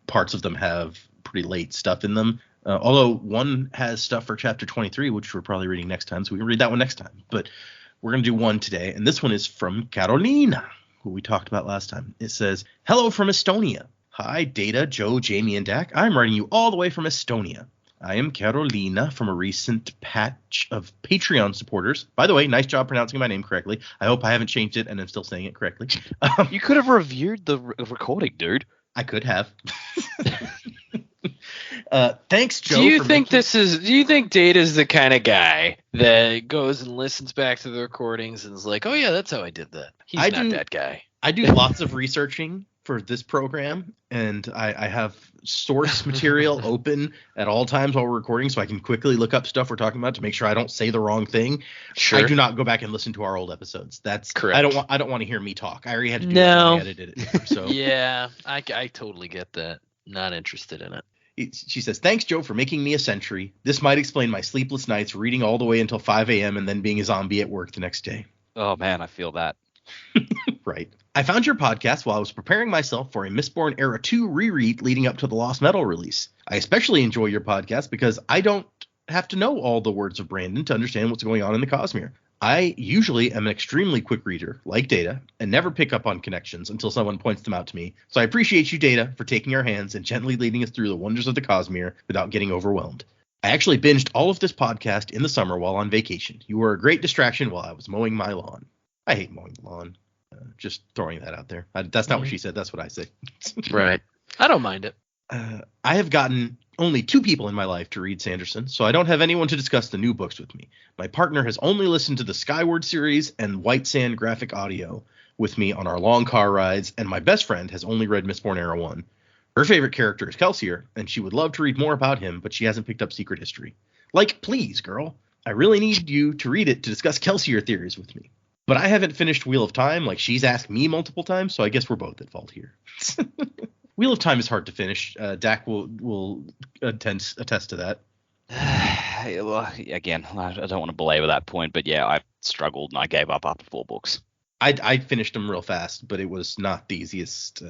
parts of them have pretty late stuff in them. Although one has stuff for chapter 23, which we're probably reading next time, so we can read that one next time. But we're going to do one today, and this one is from Carolina, who we talked about last time. It says, hello from Estonia. Hi, Data, Joe, Jamie, and Dak. I'm writing you all the way from Estonia. I am Carolina from a recent patch of Patreon supporters. By the way, nice job pronouncing my name correctly. I hope I haven't changed it and I'm still saying it correctly. You could have reviewed the recording, dude. I could have. Thanks, Joe. Do you think Data's the kind of guy that goes and listens back to the recordings and is like, oh yeah, that's how I did that? He's not that guy. I do lots of researching for this program, and I have source material open at all times while we're recording, so I can quickly look up stuff we're talking about to make sure I don't say the wrong thing. Sure. I do not go back and listen to our old episodes. That's correct. I don't want to hear me talk. I already had to do it when I edited it. So yeah, I totally get that. Not interested in it. She says, thanks, Joe, for making me a sentry. This might explain my sleepless nights reading all the way until 5 a.m. and then being a zombie at work the next day. Oh, man, I feel that. Right. I found your podcast while I was preparing myself for a Mistborn Era 2 reread leading up to the Lost Metal release. I especially enjoy your podcast because I don't have to know all the words of Brandon to understand what's going on in the Cosmere. I usually am an extremely quick reader, like Data, and never pick up on connections until someone points them out to me. So I appreciate you, Data, for taking our hands and gently leading us through the wonders of the Cosmere without getting overwhelmed. I actually binged all of this podcast in the summer while on vacation. You were a great distraction while I was mowing my lawn. I hate mowing the lawn. Just throwing that out there. That's not what she said. That's what I say. Right. I don't mind it. I have gotten only 2 people in my life to read Sanderson, so I don't have anyone to discuss the new books with me. My partner has only listened to the Skyward series and White Sand graphic audio with me on our long car rides, and my best friend has only read Mistborn Era 1. Her favorite character is Kelsier, and she would love to read more about him, but she hasn't picked up Secret History. Like, please, girl. I really need you to read it to discuss Kelsier theories with me. But I haven't finished Wheel of Time like she's asked me multiple times, so I guess we're both at fault here. Wheel of Time is hard to finish. Dak will attest to that. Well, again, I don't want to belabor that point, but yeah, I struggled and I gave up after 4 books. I finished them real fast, but it was not the easiest.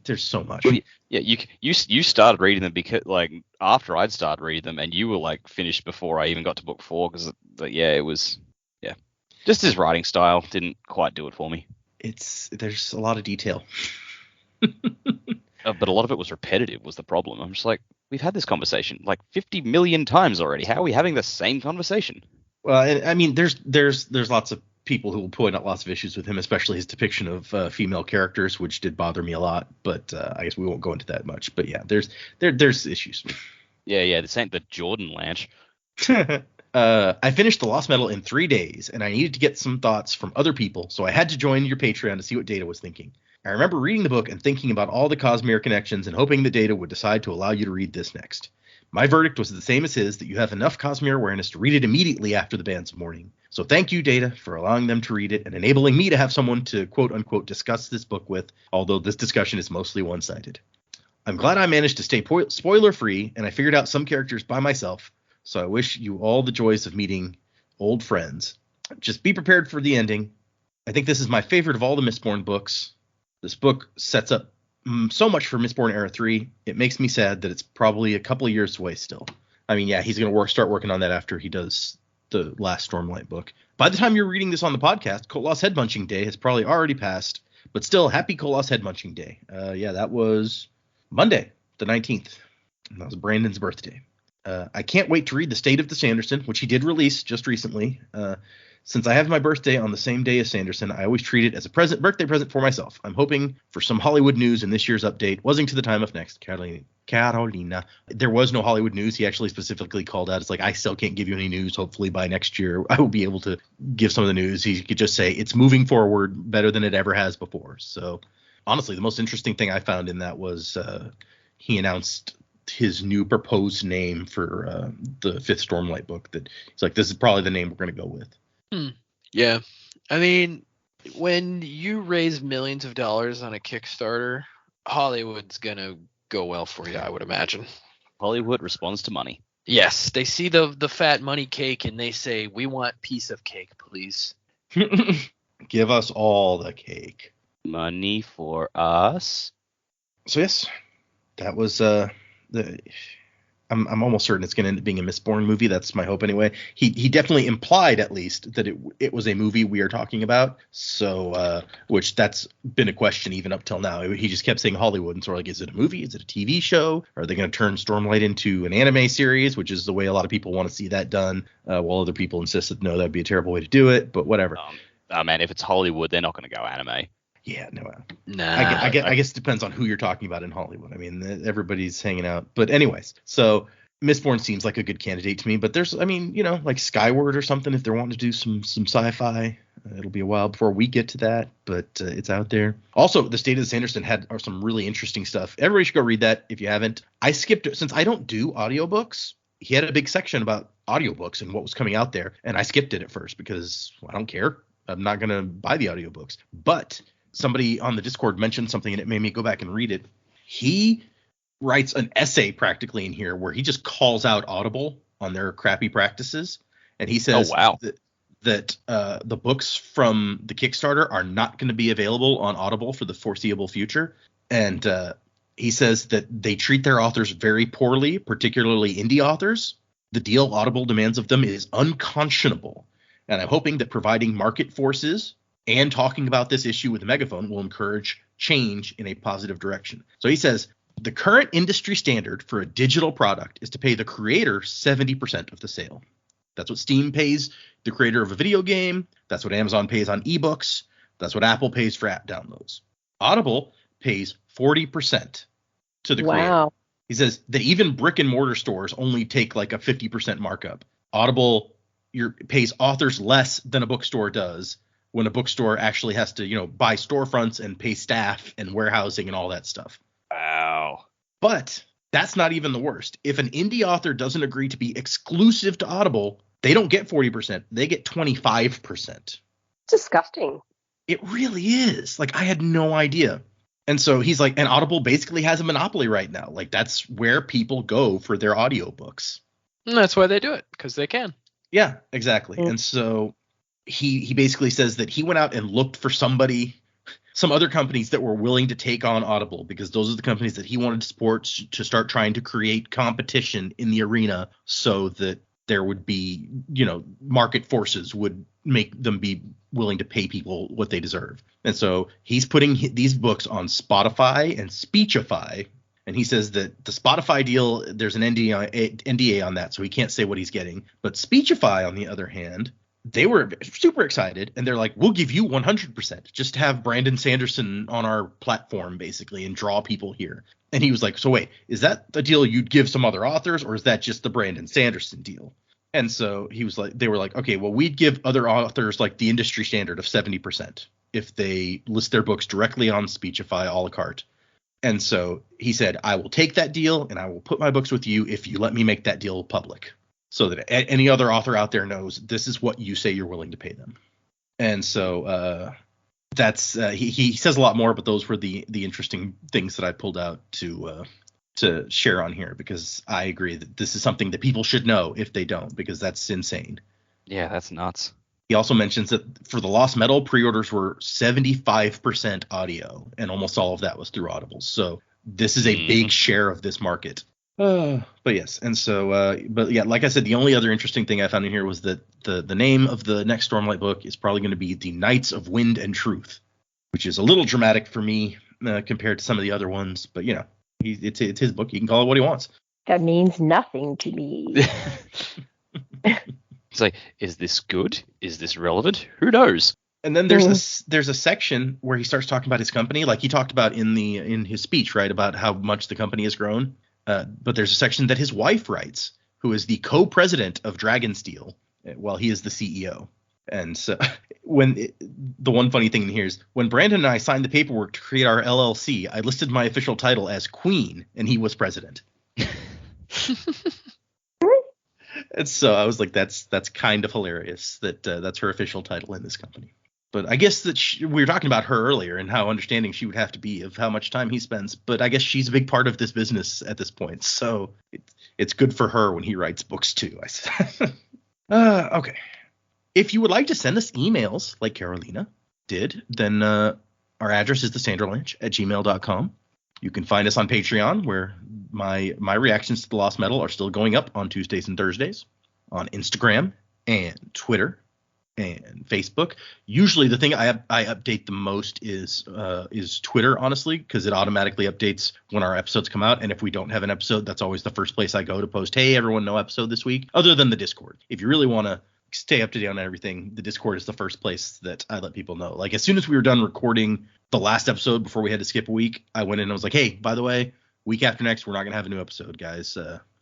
There's so much. Well, yeah, you started reading them because like after I'd started reading them, and you were like finished before I even got to book 4 because it was just his writing style didn't quite do it for me. There's a lot of detail. But a lot of it was repetitive was the problem. I'm just like, we've had this conversation like 50 million times already. How are we having the same conversation? Well, I mean, there's lots of people who will point out lots of issues with him, especially his depiction of female characters, which did bother me a lot. But I guess we won't go into that much. But yeah, there's issues. Yeah, this ain't the Sanderlanche. I finished The Lost Metal in 3 days, and I needed to get some thoughts from other people, so I had to join your Patreon to see what Data was thinking. I remember reading the book and thinking about all the Cosmere connections and hoping that Data would decide to allow you to read this next. My verdict was the same as his, that you have enough Cosmere awareness to read it immediately after the Bands of Mourning. So thank you, Data, for allowing them to read it and enabling me to have someone to quote-unquote discuss this book with, although this discussion is mostly one-sided. I'm glad I managed to stay spoiler-free, and I figured out some characters by myself, so I wish you all the joys of meeting old friends. Just be prepared for the ending. I think this is my favorite of all the Mistborn books. This book sets up so much for Mistborn Era 3. It makes me sad that it's probably a couple of years away still. I mean, yeah, he's going to start working on that after he does the last Stormlight book. By the time you're reading this on the podcast, Koloss Headmunching Day has probably already passed. But still, happy Koloss Headmunching Day. That was Monday, the 19th. And that was Brandon's birthday. I can't wait to read The State of the Sanderson, which he did release just recently. Since I have my birthday on the same day as Sanderson, I always treat it as a birthday present for myself. I'm hoping for some Hollywood news in this year's update. Wasn't to the time of next, Carolina. There was no Hollywood news. He actually specifically called out. It's like, I still can't give you any news. Hopefully by next year, I will be able to give some of the news. He could just say it's moving forward better than it ever has before. So honestly, the most interesting thing I found in that was he announced his new proposed name for the 5th Stormlight book. That he's like, this is probably the name we're going to go with. Yeah. I mean, when you raise millions of dollars on a Kickstarter, Hollywood's going to go well for you, I would imagine. Hollywood responds to money. Yes. They see the fat money cake and they say, we want piece of cake, please. Give us all the cake. Money for us. So yes, that was I'm almost certain it's going to end up being a Mistborn movie. That's my hope anyway. He definitely implied at least that it was a movie we are talking about. So which that's been a question even up till now. He just kept saying Hollywood, and sort of like, is it a movie? Is it a TV show? Are they going to turn Stormlight into an anime series, which is the way a lot of people want to see that done, while other people insist that no, that'd be a terrible way to do it. But whatever. Man, if it's Hollywood, they're not going to go anime. Yeah, no. Nah. I guess it depends on who you're talking about in Hollywood. I mean, everybody's hanging out. But anyways, so Mistborn seems like a good candidate to me. But there's, I mean, like Skyward or something, if they're wanting to do some sci-fi. It'll be a while before we get to that, but it's out there. Also, The State of the Sanderson had some really interesting stuff. Everybody should go read that if you haven't. I skipped it since I don't do audiobooks. He had a big section about audiobooks and what was coming out there. And I skipped it at first because I don't care. I'm not going to buy the audiobooks. But somebody on the Discord mentioned something and it made me go back and read it. He writes an essay practically in here where he just calls out Audible on their crappy practices. And he says that the books from the Kickstarter are not going to be available on Audible for the foreseeable future. And he says that they treat their authors very poorly, particularly indie authors. The deal Audible demands of them is unconscionable. And I'm hoping that providing market forces and talking about this issue with a megaphone will encourage change in a positive direction. So he says, the current industry standard for a digital product is to pay the creator 70% of the sale. That's what Steam pays the creator of a video game. That's what Amazon pays on ebooks. That's what Apple pays for app downloads. Audible pays 40% to the creator. Wow. He says that even brick and mortar stores only take like a 50% markup. Audible pays authors less than a bookstore does, when a bookstore actually has to, buy storefronts and pay staff and warehousing and all that stuff. Wow. But that's not even the worst. If an indie author doesn't agree to be exclusive to Audible, they don't get 40%. They get 25%. Disgusting. It really is. Like, I had no idea. And so he's like, and Audible basically has a monopoly right now. Like, that's where people go for their audiobooks. And that's why they do it, because they can. Yeah, exactly. And so he basically says that he went out and looked for some other companies that were willing to take on Audible, because those are the companies that he wanted to support to start trying to create competition in the arena, so that there would be, market forces would make them be willing to pay people what they deserve. And so he's putting these books on Spotify and Speechify. And he says that the Spotify deal, there's an NDA on that, so he can't say what he's getting. But Speechify, on the other hand, they were super excited, and they're like, we'll give you 100%. Just have Brandon Sanderson on our platform, basically, and draw people here. And he was like, so wait, is that the deal you'd give some other authors, or is that just the Brandon Sanderson deal? And so they were like, okay, well, we'd give other authors like the industry standard of 70% if they list their books directly on Speechify a la carte. And so he said, I will take that deal, and I will put my books with you if you let me make that deal public, so that any other author out there knows this is what you say you're willing to pay them. And so that's he says a lot more, but those were the interesting things that I pulled out to share on here, because I agree that this is something that people should know if they don't, because that's insane. Yeah, that's nuts. He also mentions that for the Lost Metal, pre-orders were 75% audio, and almost all of that was through Audible. So this is a big share of this market. But yes, and so, but yeah, like I said, the only other interesting thing I found in here was that the name of the next Stormlight book is probably going to be The Knights of Wind and Truth, which is a little dramatic for me compared to some of the other ones. But it's his book; he can call it what he wants. That means nothing to me. It's like, is this good? Is this relevant? Who knows? And then there's a section where he starts talking about his company, like he talked about in his speech, right, about how much the company has grown. But there's a section that his wife writes, who is the co-president of Dragonsteel, while he is the CEO. And so the one funny thing in here is when Brandon and I signed the paperwork to create our LLC, I listed my official title as Queen, and he was president. And so I was like, that's kind of hilarious that that's her official title in this company. But I guess that we were talking about her earlier and how understanding she would have to be of how much time he spends. But I guess she's a big part of this business at this point. So it's good for her when he writes books too, I said. Okay. If you would like to send us emails like Carolina did, then our address is thesanderlanche@gmail.com. You can find us on Patreon, where my reactions to The Lost Metal are still going up on Tuesdays and Thursdays, on Instagram and Twitter and Facebook. Usually the thing I update the most is Twitter, honestly, because it automatically updates when our episodes come out. And if we don't have an episode, that's always the first place I go to post, hey, everyone, no episode this week, other than the Discord. If you really want to stay up to date on everything, the Discord is the first place that I let people know. Like, as soon as we were done recording the last episode before we had to skip a week, I went in and I was like, hey, by the way, week after next, we're not going to have a new episode, guys.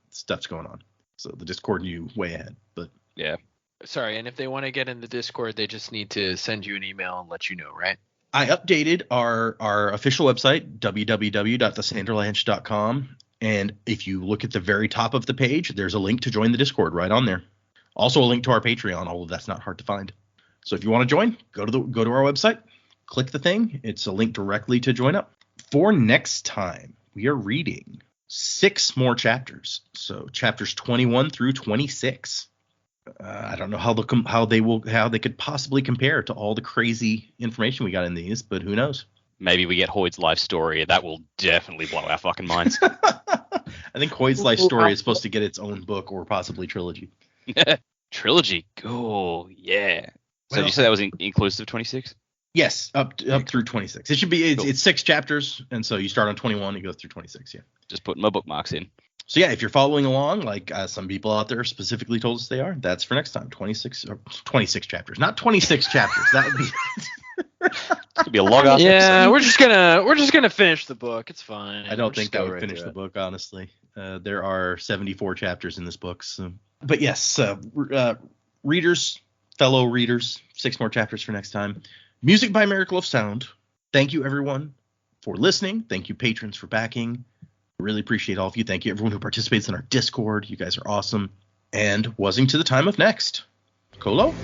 Stuff's going on. So the Discord knew way ahead. But yeah. Sorry, and if they want to get in the Discord, they just need to send you an email and let you know, right? I updated our official website, www.thesanderlanche.com. And if you look at the very top of the page, there's a link to join the Discord right on there. Also a link to our Patreon, although that's not hard to find. So if you want to join, go to our website, click the thing. It's a link directly to join up. For next time, we are reading 6 more chapters. So chapters 21 through 26. I don't know how they could possibly compare to all the crazy information we got in these, but who knows? Maybe we get Hoyd's life story. That will definitely blow our fucking minds. I think Hoyd's life story is supposed to get its own book or possibly trilogy. Trilogy. Cool. Yeah. So did you say that was inclusive 26? Yes, up through 26. It should be. It's 6 chapters, and so you start on 21 and go through 26. Yeah. Just putting my bookmarks in. So yeah, if you're following along, like some people out there specifically told us they are, that's for next time. 26 chapters, not 26 chapters. That would be. It's gonna be a long ass episode. Episode. we're just gonna finish the book. It's fine. I don't think I would finish the book, honestly. There are 74 chapters in this book. So. But yes, readers, fellow readers, 6 more chapters for next time. Music by Miracle of Sound. Thank you, everyone, for listening. Thank you, patrons, for backing. Really appreciate all of you. Thank you, everyone who participates in our Discord. You guys are awesome. And wasing to the time of next. Colo?